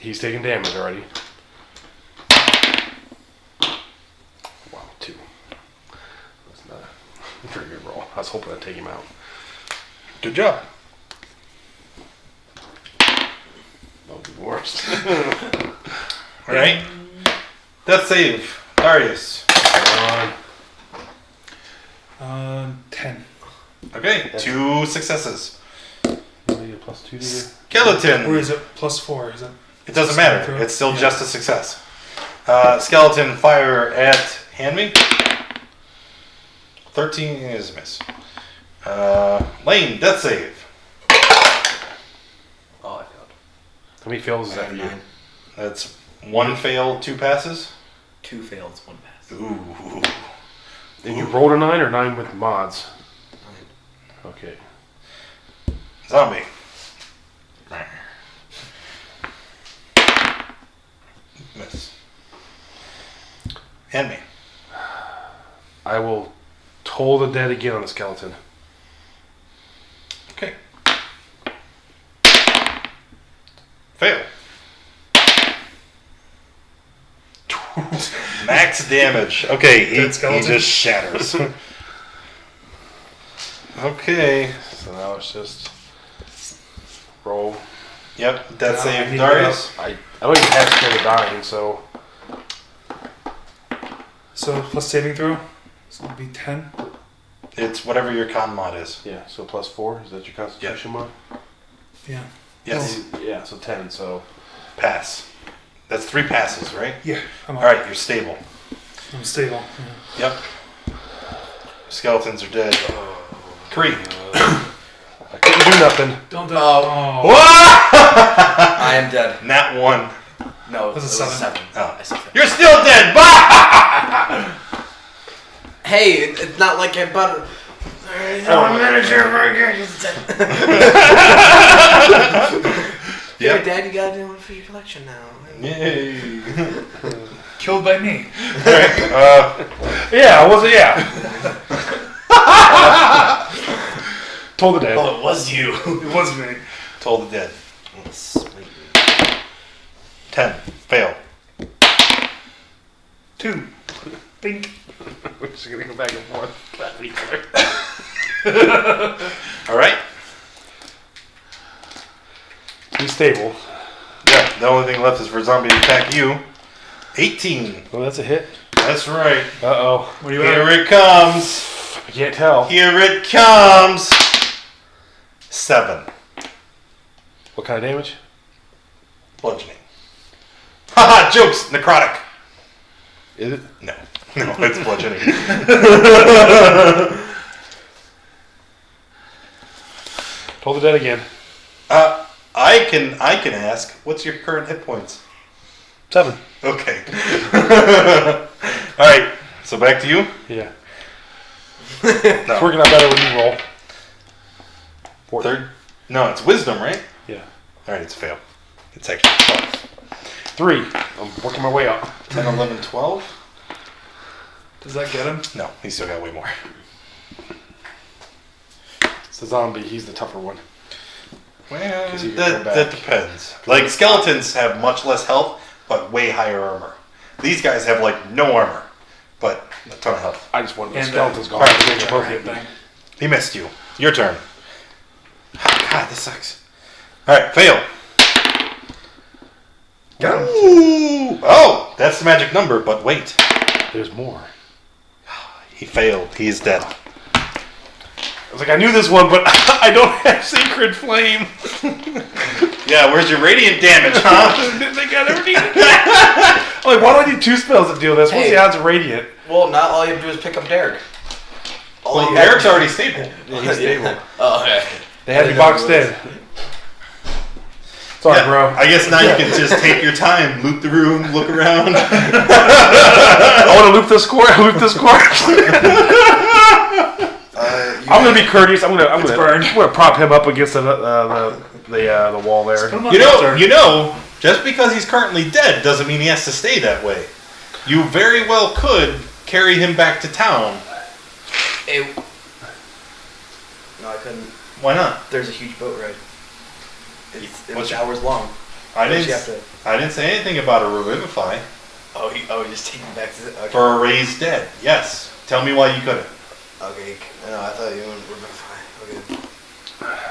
He's taking damage already. Wow, 2. That's not a very good roll. I was hoping I'd take him out. Good job. That would be worse. All right. Death save. Darius. 10. Okay. 2 successes. Maybe a +2 to your... Skeleton. Or is it +4? Is it? It doesn't matter. It's still Yeah. just a success. Skeleton fire at Handme. 13 is a miss. Lane, death save. Oh, I failed. How many fails is that for you? 9. That's 1 fail, 2 passes. 2 fails, 1 pass. Ooh. And you rolled a 9 or 9 with mods? 9. Okay. Zombie. Miss. Handme. I will toll the dead again on the skeleton. Okay. Fail. Max damage. Okay, he Dead skeleton? just shatters. Okay. So now it's just roll. Yep, death I save need Darius. I don't even have scared of dying, so So plus saving throw? So it'll be 10. It's whatever your con mod is. yeah. So +4. Is that your Constitution mod? Yeah. Yes. Yeah. So 10. So Pass. That's 3 passes, right? Yeah. I'm All right, you're stable. I'm stable. Yeah. Yep. Skeletons are dead. Creep. I couldn't do nothing. Don't die. Oh. I am dead. Nat 1. No, it That's a was 7. 7. Oh. I said 7. You're still dead. Bah! Hey, it's not like I bought Oh, miniature burger. Yeah, Yep. Dad, you got a new one for your collection now. Yay. Killed by me. Alright, Yeah. Was it? Yeah. Toll the dead. Oh, it was you. It was me. toll the dead. Sweet. 10. Fail. 2. Bink. We're just gonna go back and forth. Clapping each other. Alright. He's stable. Yeah, the only thing left is for zombie to attack you. 18. Oh, that's a hit. That's right. Uh-oh. What do you Here want? it comes. I can't tell. Here it comes. 7. What kind of damage? Bludgeoning. Haha, jokes. Necrotic. Is it? No. No, it's bludgeoning. Toll the dead again. I can ask, what's your current hit points? 7. Okay. Alright, so back to you. Yeah. No. It's working out better when you roll. 4. Third? No, it's wisdom, right? Yeah. Alright, it's a fail. It's actually 12. 3. I'm working my way up. 10, 11, 12? Does that get him? No, he's still got way more. It's the zombie. He's the tougher one. Well, 'Cause he can go that back. depends. Like, skeletons have much less health, but way higher armor. These guys have, like, no armor, but a ton of health. I just wanted the And skeletons gone. Alright, They both hit me. He missed you. Your turn. God, this sucks. Alright, fail. Got him. Ooh. Oh, that's the magic number, but wait. There's more. He failed. He's dead. I was like, I knew this one, but I don't have Sacred Flame. Yeah, where's your radiant damage, huh? Didn't think I'd ever need it. I'm like, why do I need 2 spells to deal with this? What's Hey. the odds of Radiant? Well, not all you have to do is pick up Derek. All Well, you have Eric's to- already stable. Yeah, he's stable. Oh, okay. They had I me didn't know boxed who it in. Sorry, Yeah, bro. I guess now you can just take your time, loot the room, look around. I want to loop this core. Loop this core. I'm gonna be courteous. I'm gonna burned. prop him up against the the wall there. Put him on the altar. You know, just because he's currently dead doesn't mean he has to stay that way. You very well could carry him back to town. No, I couldn't. Why not? There's a huge boat ride. It was What's- hours long. I Don't didn't. you have to- I didn't say anything about a revivify Oh, you just take me back to the. Okay. for a raised dead. Yes. Tell me why you couldn't. Okay. No, I thought you were fine.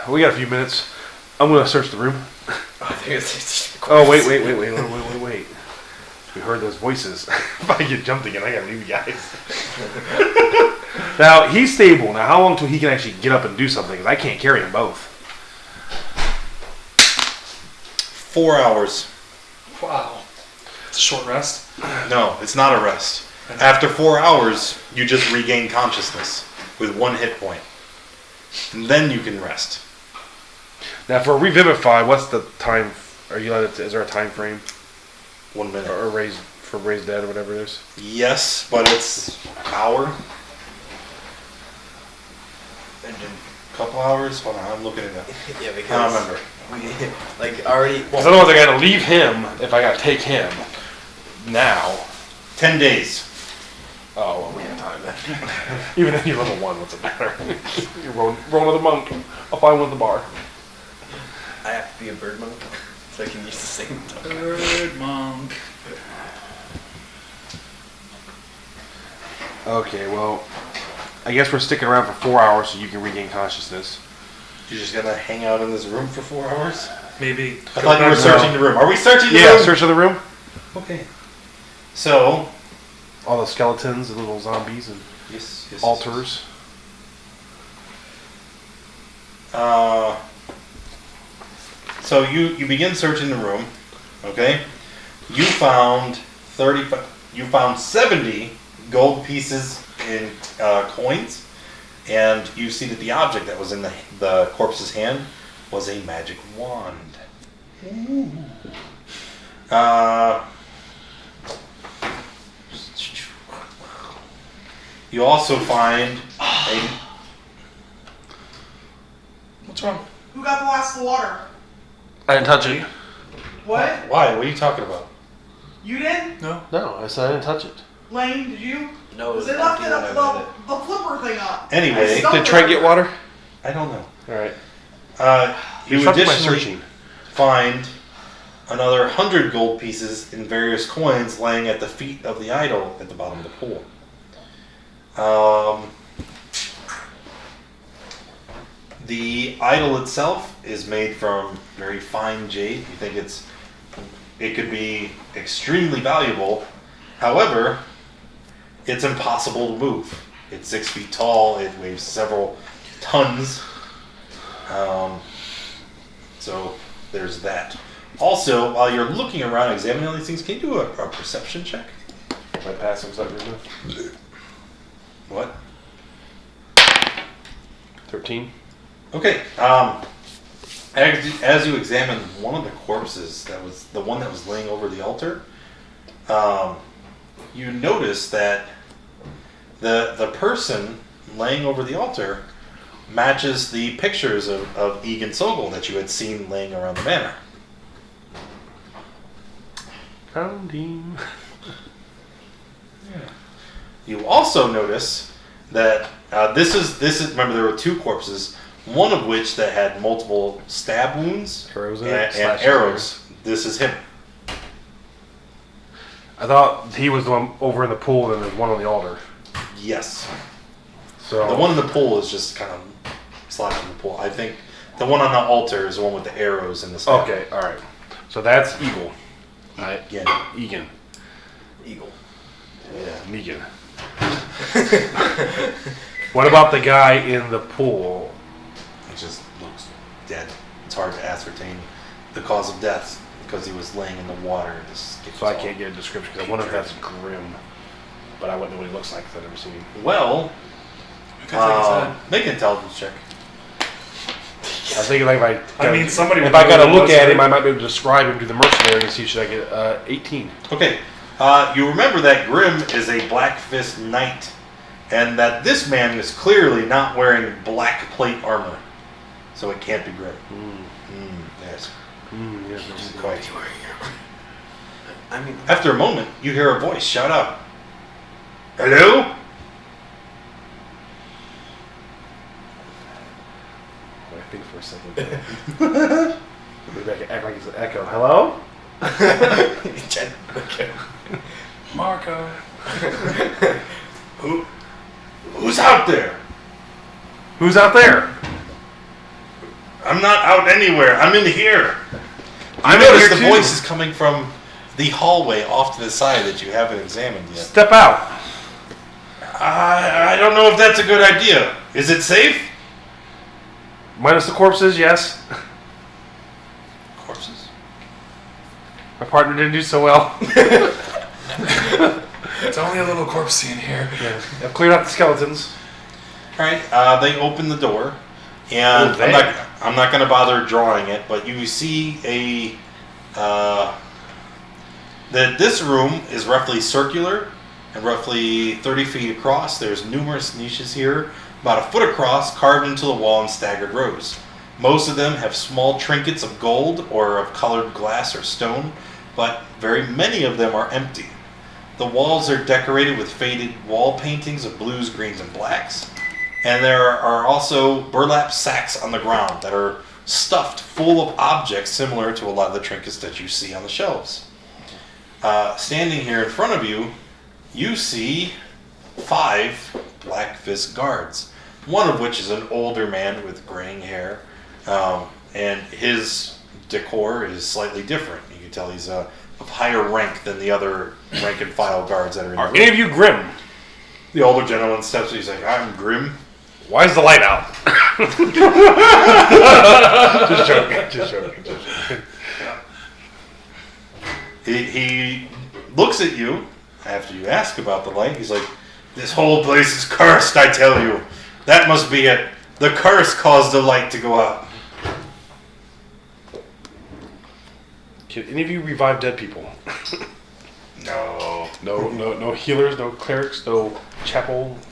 Okay. We got a few minutes. I'm gonna search the room. I think it's Oh wait. We heard those voices. If I get jumped again, I gotta leave you guys. Now he's stable. Now how long till he can actually get up and do something? Because I can't carry them both. 4 hours. Wow. It's a short rest. No, it's not a rest. After 4 hours, you just regain consciousness with 1 hit point. And then you can rest. Now for a revivify, what's the time? Are you allowed to, is there a time frame 1 minute. or raised dead or whatever it is? Yes, but it's an hour. Couple hours? Hold on, I'm looking it up. Yeah, I don't because remember. we like already. Because otherwise I gotta leave him if I gotta take him now. 10 days. Oh, well, we have time then. Even if you're level 1, what's it matter? You're rolling with a monk. I'll find one at the bar. I have to be a bird monk, so I can use the same token. Bird monk. Okay, well, I guess we're sticking around for 4 hours so you can regain consciousness. You're just gonna hang out in this room for 4 hours? Maybe. I thought you were searching the room. Are we searching the Yeah, room? search of the room. Okay. So. All the skeletons, the little zombies, and Yes. altars. So you begin searching the room, okay? You found 70 gold pieces in coins, and you see that the object that was in the corpse's hand was a magic wand. You also find a. What's wrong? Who got the last of the water? I didn't touch it. What? Why? What are you talking about? You did? No. No, I said I didn't touch it. Lane, did you? No, it was They left empty it when I up read it. the flipper thing up. Anyway, I smelled Did it Trent get everywhere. water? I don't know. Alright. You You're my additionally searching. find another 100 gold pieces in various coins laying at the feet of the idol at the bottom of the pool. The idol itself is made from very fine jade. You think it could be extremely valuable. However, it's impossible to move. It's 6 feet tall. It weighs several tons. So there's that. Also, while you're looking around examining all these things, can you do a perception check? My passive's not good enough. What? 13. Okay. As you examine one of the corpses, that was the one that was laying over the altar, you notice that the person laying over the altar matches the pictures of Egan Sogol that you had seen laying around the manor. Found him. You also notice that this is remember there were 2 corpses, one of which that had multiple stab wounds Arrows in it, and slashes arrows. This is him. I thought he was the one over in the pool and there's one on the altar. Yes. So The one in the pool is just kind of slashing the pool. I think the one on the altar is the one with the arrows and the stab. Okay, alright. So that's Eagle. Again. Egan. Eagle. Yeah. Negan. What about the guy in the pool? It just looks dead. It's hard to ascertain the cause of death because he was laying in the water. So I can't get a description because I wonder if that's Grim. But I wouldn't know what he looks like because I've never seen him. Well, We could take his head. make an intelligence check. I was thinking like somebody if would I know got to who it look was, at him, right? I might be able to describe him to the mercenary and see should I get 18. Okay. You remember that Grim is a Black Fist knight, and that this man is clearly not wearing black plate armor. so it can't be Grim. Yes. Yes. Quite. I mean, After a moment, you hear a voice shout out, "Hello?" I think for a second. Maybe I can act like it's an echo. Hello? okay. Marco. Who's out there? Who's out there? I'm not out anywhere. I'm in here. I'm I in notice here the too. voice is coming from the hallway off to the side that you haven't examined yet. Step out. I don't know if that's a good idea. Is it safe? Minus the corpses, yes. Corpses. My partner didn't do so well. It's only a little corpsey in here. I've cleared out the skeletons. All right. They open the door, and Oh, damn. I'm not going to bother drawing it, but you see that this room is roughly circular and roughly 30 feet across. There's numerous niches here, about a foot across, carved into the wall in staggered rows. Most of them have small trinkets of gold or of colored glass or stone, but very many of them are empty. The walls are decorated with faded wall paintings of blues, greens, and blacks. And there are also burlap sacks on the ground that are stuffed full of objects similar to a lot of the trinkets that you see on the shelves. Standing here in front of you, you see 5 Black Fist guards, one of which is an older man with graying hair, and his decor is slightly different. You can tell he's of higher rank than the other rank and file guards that are in the Are room. any of you Grim? The older gentleman steps. He's like, "I'm Grim." Why is the light out? Just joking. Just joking. He looks at you after you ask about the light. He's like, "This whole place is cursed, I tell you. That must be it. The curse caused the light to go out." Can any of you revive dead people? No. No healers, no clerics, no chaplains.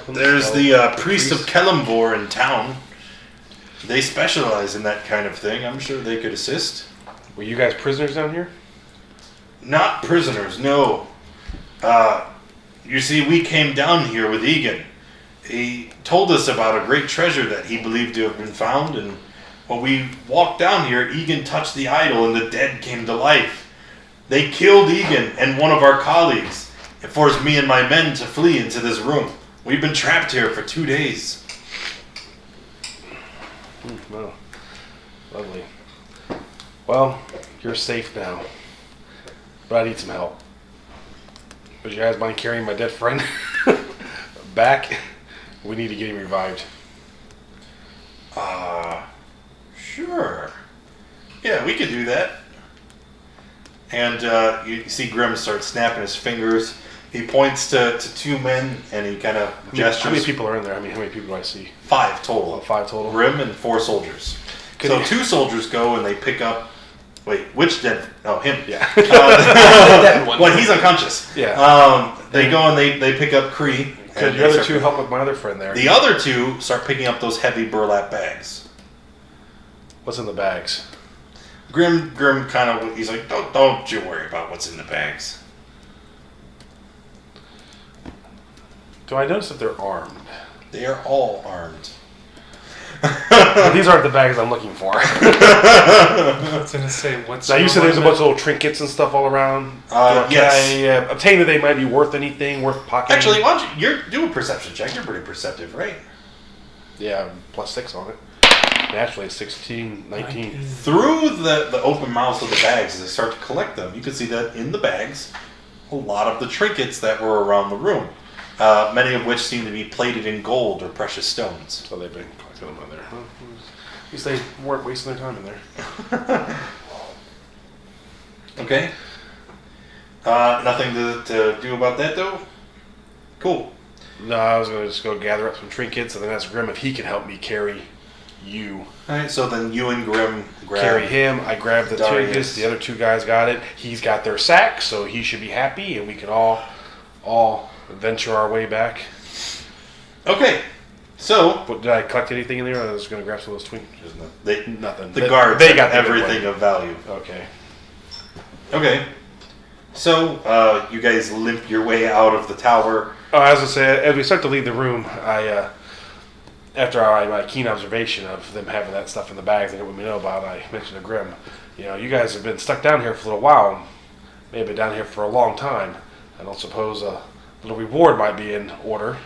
There's no the priest of Kellumbor in town. They specialize in that kind of thing. I'm sure they could assist. Were you guys prisoners down here? Not prisoners, no. You see, we came down here with Egan. He told us about a great treasure that he believed to have been found, and when we walked down here, Egan touched the idol and the dead came to life. They killed Egan and one of our colleagues. It forced me and my men to flee into this room. We've been trapped here for 2 days. No. Lovely. Well, you're safe now. But I need some help. Would you guys mind carrying my dead friend back? We need to get him revived. Sure. Yeah, we could do that. And you see Grim start snapping his fingers. He points to 2 men and he kind of gestures. How many people are in there? I mean, how many people do I see? 5 total. 5 total? Grim and 4 soldiers. Could So you- 2 soldiers go and they pick up. Wait, which dead? Oh, him. Yeah. Well, he's unconscious. Yeah. They go and they pick up Kree. Could and the they other start- 2 help with my other friend there? The other 2 start picking up those heavy burlap bags. What's in the bags? Grim kind of, he's like, don't you worry about what's in the bags. Do I notice that they're armed? They are all armed. These aren't the bags I'm looking for. I was gonna say, what's Now you your said there's a limit? bunch of little trinkets and stuff all around. Yes. Can I obtain that they might be worth anything, worth pocketing? Actually, why don't you do a perception check? You're pretty perceptive, right? Yeah, +6 on it. Naturally, 16, 19. Through the open mouths of the bags, as they start to collect them, you can see that in the bags, a lot of the trinkets that were around the room, many of which seem to be plated in gold or precious stones. So they've been collecting them in there. Huh? At least they weren't wasting their time in there. Okay. Nothing to do about that, though? Cool. No, I was going to just go gather up some trinkets and then ask Grim if he can help me carry you. Alright, so then you and Grim grab... Carry him. I grabbed the Darius. trinkets. The other 2 guys got it. He's got their sack, so he should be happy, and we can all venture our way back. Okay. So But did I collect anything in there? Or I was just gonna grab some of those twinkles. Nothing. the guards They have got the good everything one. of value. Okay. Okay. So you guys limp your way out of the tower. Oh, as I say, as we start to leave the room, after my keen observation of them having that stuff in the bags, they didn't let me know about. I mentioned to Grim, you guys have been stuck down here for a little while. Maybe been down here for a long time. I don't suppose a little reward might be in order.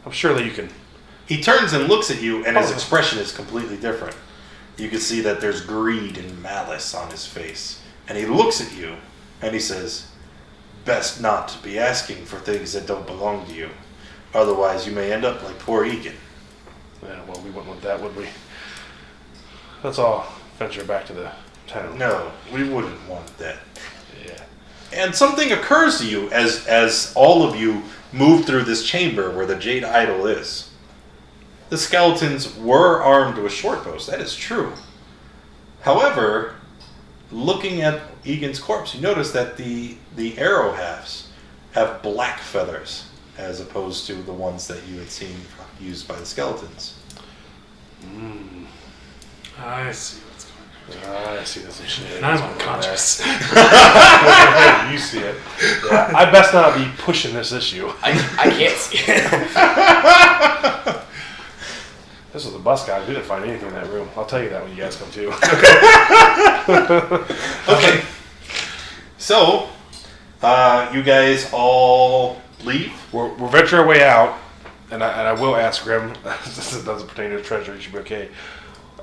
I'm sure that you can. He turns and looks at you, and his expression is completely different. You can see that there's greed and malice on his face. And he looks at you, and he says, "Best not to be asking for things that don't belong to you. Otherwise, you may end up like poor Egan." Yeah, well, we wouldn't want that, would we? Let's all venture back to the town. No, we wouldn't want that. Yeah. And something occurs to you as all of you move through this chamber where the Jade Idol is. The skeletons were armed with short bows, that is true. However, looking at Egan's corpse, you notice that the arrow halves have black feathers as opposed to the ones that you had seen used by the skeletons. I see what's going I see this shit. on. And I'm unconscious. You see it. Yeah, I best not be pushing this issue. I can't see it. This was a bus, guys. We didn't find anything in that room. I'll tell you that when you guys come too. Okay. So, you guys all leave? We're venturing our way out, and I will ask Grim. This doesn't pertain to the treasure. You should be okay.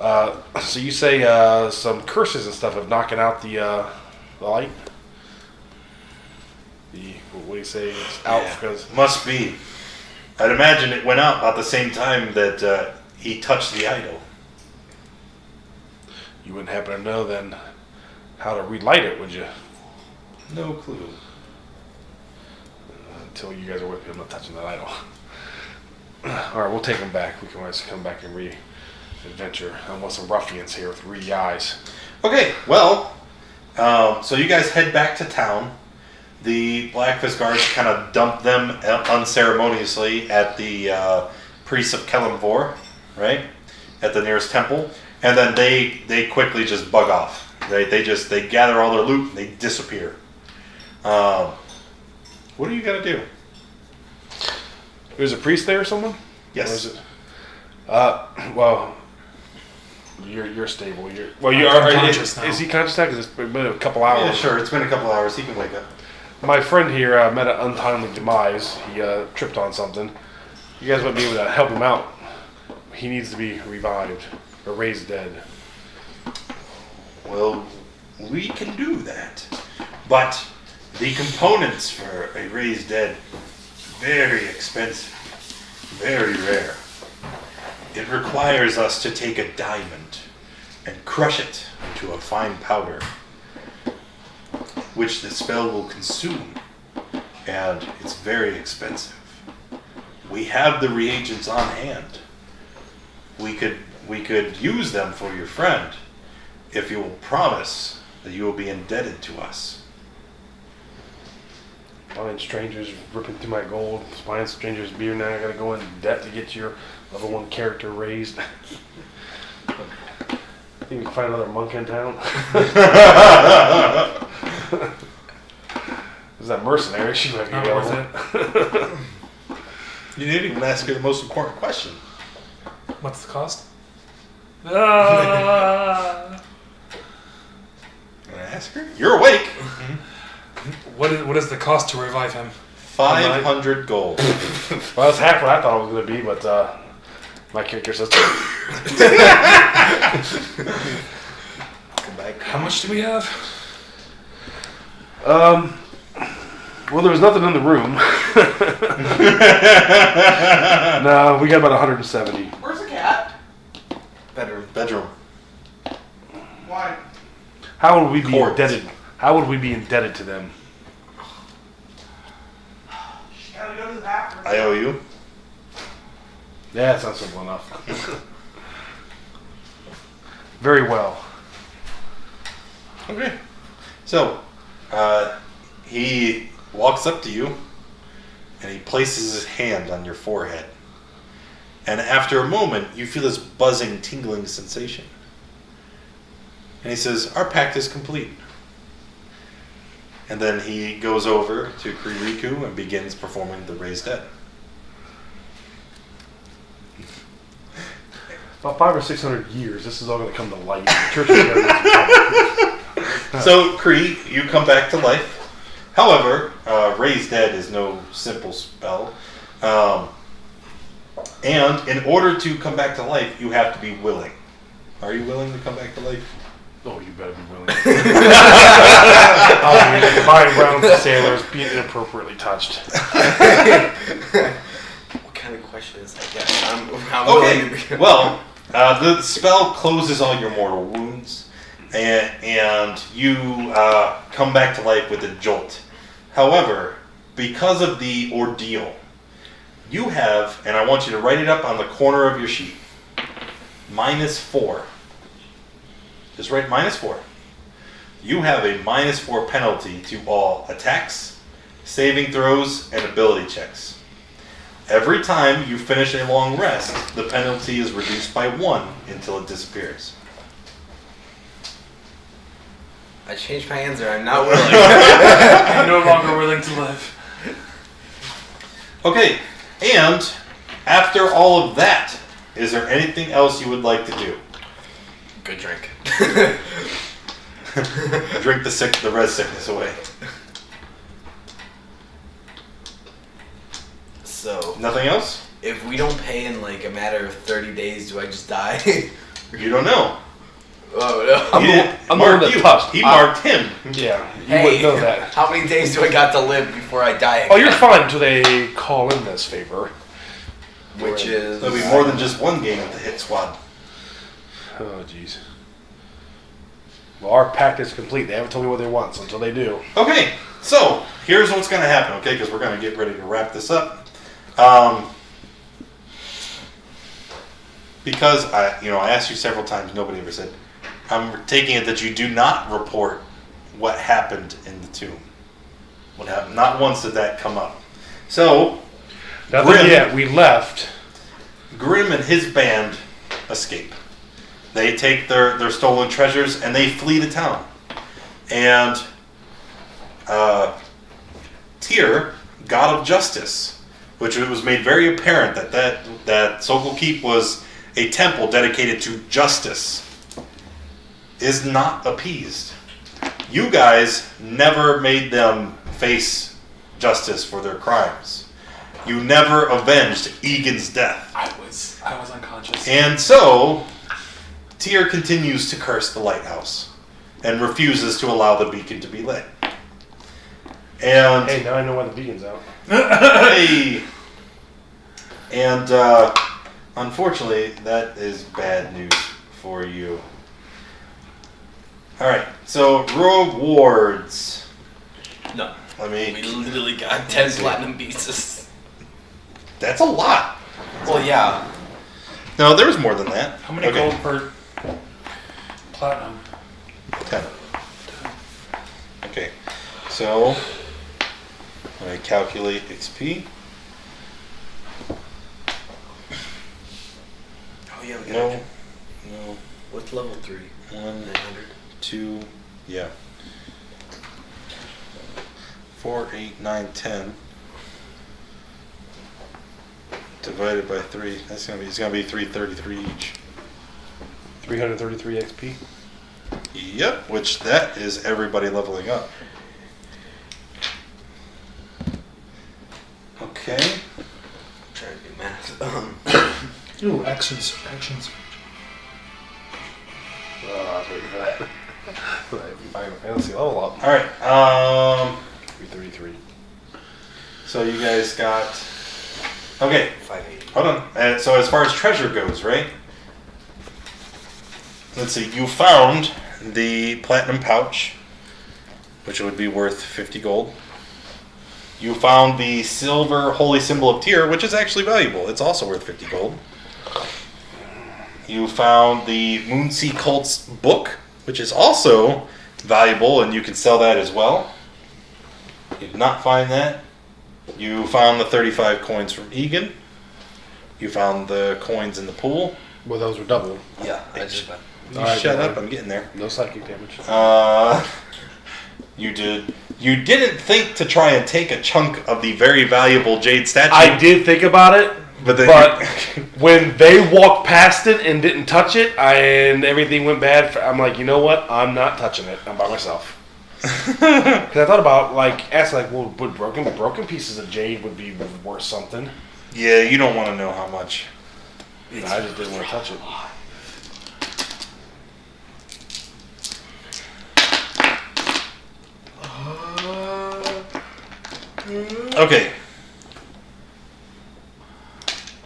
So you say some curses and stuff of knocking out the light. What do you say? It's out because Must be. I'd imagine it went out about the same time that he touched the idol. you wouldn't happen to know then how to relight it, would you? No clue. Until you guys are with me, I'm not touching that idol. All right, we'll take them back. We can always come back and re-adventure. I want some ruffians here with greedy eyes. Okay, well, so you guys head back to town. The Blackfist guards kind of dump them unceremoniously at the priests of Kelemvor, right? At the nearest temple. And then they quickly just bug off. They gather all their loot and they disappear. What are you gonna do? There's a priest there or someone? Yes. Or is it? Well, you're stable. You are. Conscious now. Is he conscious now? Because it's been a couple hours. Yeah, sure. It's been a couple hours. He can wake up. My friend here met an untimely demise. He tripped on something. You guys might be able to help him out. He needs to be revived or raised dead. Well, we can do that. But the components for a raised dead, very expensive, very rare. It requires us to take a diamond and crush it into a fine powder, which the spell will consume, and it's very expensive. We have the reagents on hand. We could use them for your friend if you will promise that you will be indebted to us. Find strangers ripping through my gold. Find strangers beer. Now I gotta go in debt to get your level 1 character raised. I think we can find another monk in town. Is that mercenary? She might be Not available. worth it. You didn't even ask her the most important question. What's the cost? I'm gonna ask her. You're awake. What is the cost to revive him? 500 gold. Well, that's half what I thought it was going to be, but my character says... Come back. How much do we have? Well, there was nothing in the room. No, we got about 170. Where's the cat? Bedroom. Why? How would we be Cords. indebted? How would we be indebted to them? She gotta go to the bathroom. I owe you. Yeah, it's not simple enough. Very well. Okay. So, he walks up to you, and he places his hand on your forehead. And after a moment, you feel this buzzing, tingling sensation. And he says, our pact is complete. And then he goes over to Kririku and begins performing the Raised Dead. About 500 or 600 years, this is all going to come to light. The church is gonna get some So, Kree, you come back to life. However, Raised Dead is no simple spell. And in order to come back to life, you have to be willing. Are you willing to come back to life? Oh, you better be willing. I'll be buying brown for sailors being inappropriately touched. What kind of question is that? Yes, I'm willing to be. Well, the spell closes all your mortal wounds, and you come back to life with a jolt. However, because of the ordeal, you have, and I want you to write it up on the corner of your sheet, -4. Just write -4. You have a -4 penalty to all attacks, saving throws, and ability checks. Every time you finish a long rest, the penalty is reduced by 1 until it disappears. I changed my answer. I'm not willing. I'm no longer willing to live. Okay, and after all of that, is there anything else you would like to do? Good drink. Drink the res sickness away. So, Nothing else? if we don't pay in like a matter of 30 days, do I just die? You don't know. Oh no. I'm He the- didn't I'm the one mark that you. touched. He marked him. Yeah, you Hey, wouldn't know that. how many days do I got to live before I die again? Oh, you're fine until they call in this favor. Which is... There'll be more than just one game with the hit squad. Oh, jeez. Well, our pact is complete. They haven't told me what they want, so until they do. Okay, so here's what's going to happen, okay? Because we're going to get ready to wrap this up. Because I asked you several times, nobody ever said. I'm taking it that you do not report what happened in the tomb. What happened? Not once did that come up. So Nothing Grim. yet. We left. Grim and his band escape. They take their stolen treasures and they flee the town. And Tyr, god of justice, which it was made very apparent that Sokol Keep was a temple dedicated to justice, is not appeased. You guys never made them face justice for their crimes. You never avenged Egan's death. I was unconscious. And so, Tyr continues to curse the lighthouse and refuses to allow the beacon to be lit. And Hey, now I know why the beacon's out. hey, and unfortunately, that is bad news for you. All right, so rewards. No. Let We me. literally got 10 platinum pieces. That's a lot. Well, yeah. No, there was more than that. How many Okay, gold per platinum? 10. Okay, so when I calculate XP. Oh, yeah, we got No, it. no. What's level 3? 1, 900. 2, yeah. 4, 8, 9, 10. Divided by 3. It's gonna be 333 each. 333 XP. Yep, which that is everybody leveling up. Okay. Trying to do math. Ooh, actions. I was waiting for that. Final Fantasy level up. All right. 333. So you guys got. Okay. 580. Hold on. So as far as treasure goes, right? Let's see. You found the platinum pouch, which would be worth 50 gold. You found the silver holy symbol of Tyr, which is actually valuable. It's also worth 50 gold. You found the Moonsea Cult's book, which is also valuable, and you can sell that as well. You did not find that. You found the 35 coins from Egan. You found the coins in the pool. Well, those were double. Yeah, I just. You Alright, shut then. up, I'm getting there. No psychic damage. You did. You didn't think to try and take a chunk of the very valuable jade statue. I did think about it, but then when they walked past it and didn't touch it, and everything went bad, I'm like, you know what? I'm not touching it. I'm by myself. Because I thought about asking, well, would broken pieces of jade would be worth something? Yeah, you don't want to know how much. I just didn't want to touch it. Okay.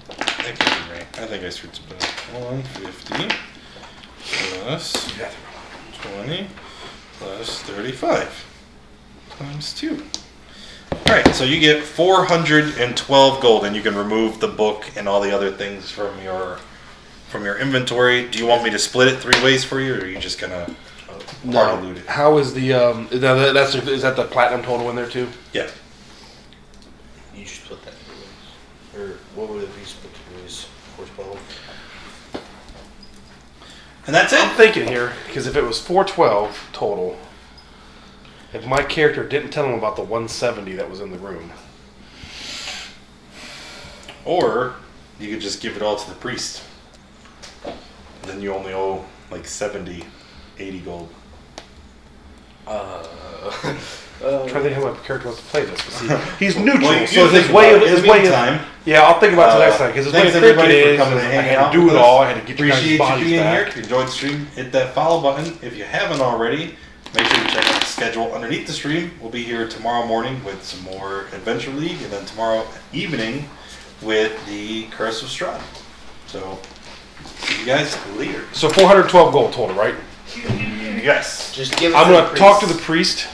I think I screwed something up. 150 plus 20 plus 35 times 2. Alright, so you get 412 gold, and you can remove the book and all the other things from your inventory. Do you want me to split it 3 ways for you, or are you just gonna party loot it? How is the is that the platinum total in there too? Yeah. You should split that 3 ways. Or what would it be split 3 ways? 412. And that's I'm it. thinking here, because if it was 412 total, if my character didn't tell him about the 170 that was in the room. Or you could just give it all to the priest. Then you only owe like 70, 80 gold. I'm trying to think how my character wants to play this. But see, he's neutral, Well, you so think his way about it. In the meantime, yeah, I'll think about it next time, because his way thanks of thinking everybody for is coming and I hanging had out to do with it us. all. I had to get you guys' Appreciate you bodies being here. back. If you enjoyed the stream, hit that follow button. If you haven't already, make sure you check out the schedule underneath the stream. We'll be here tomorrow morning with some more Adventure League, and then tomorrow evening with the Curse of Strahd. So, see you guys later. So 412 gold total, right? Yes. Just give it I'm to going the to talk to priest. the priest.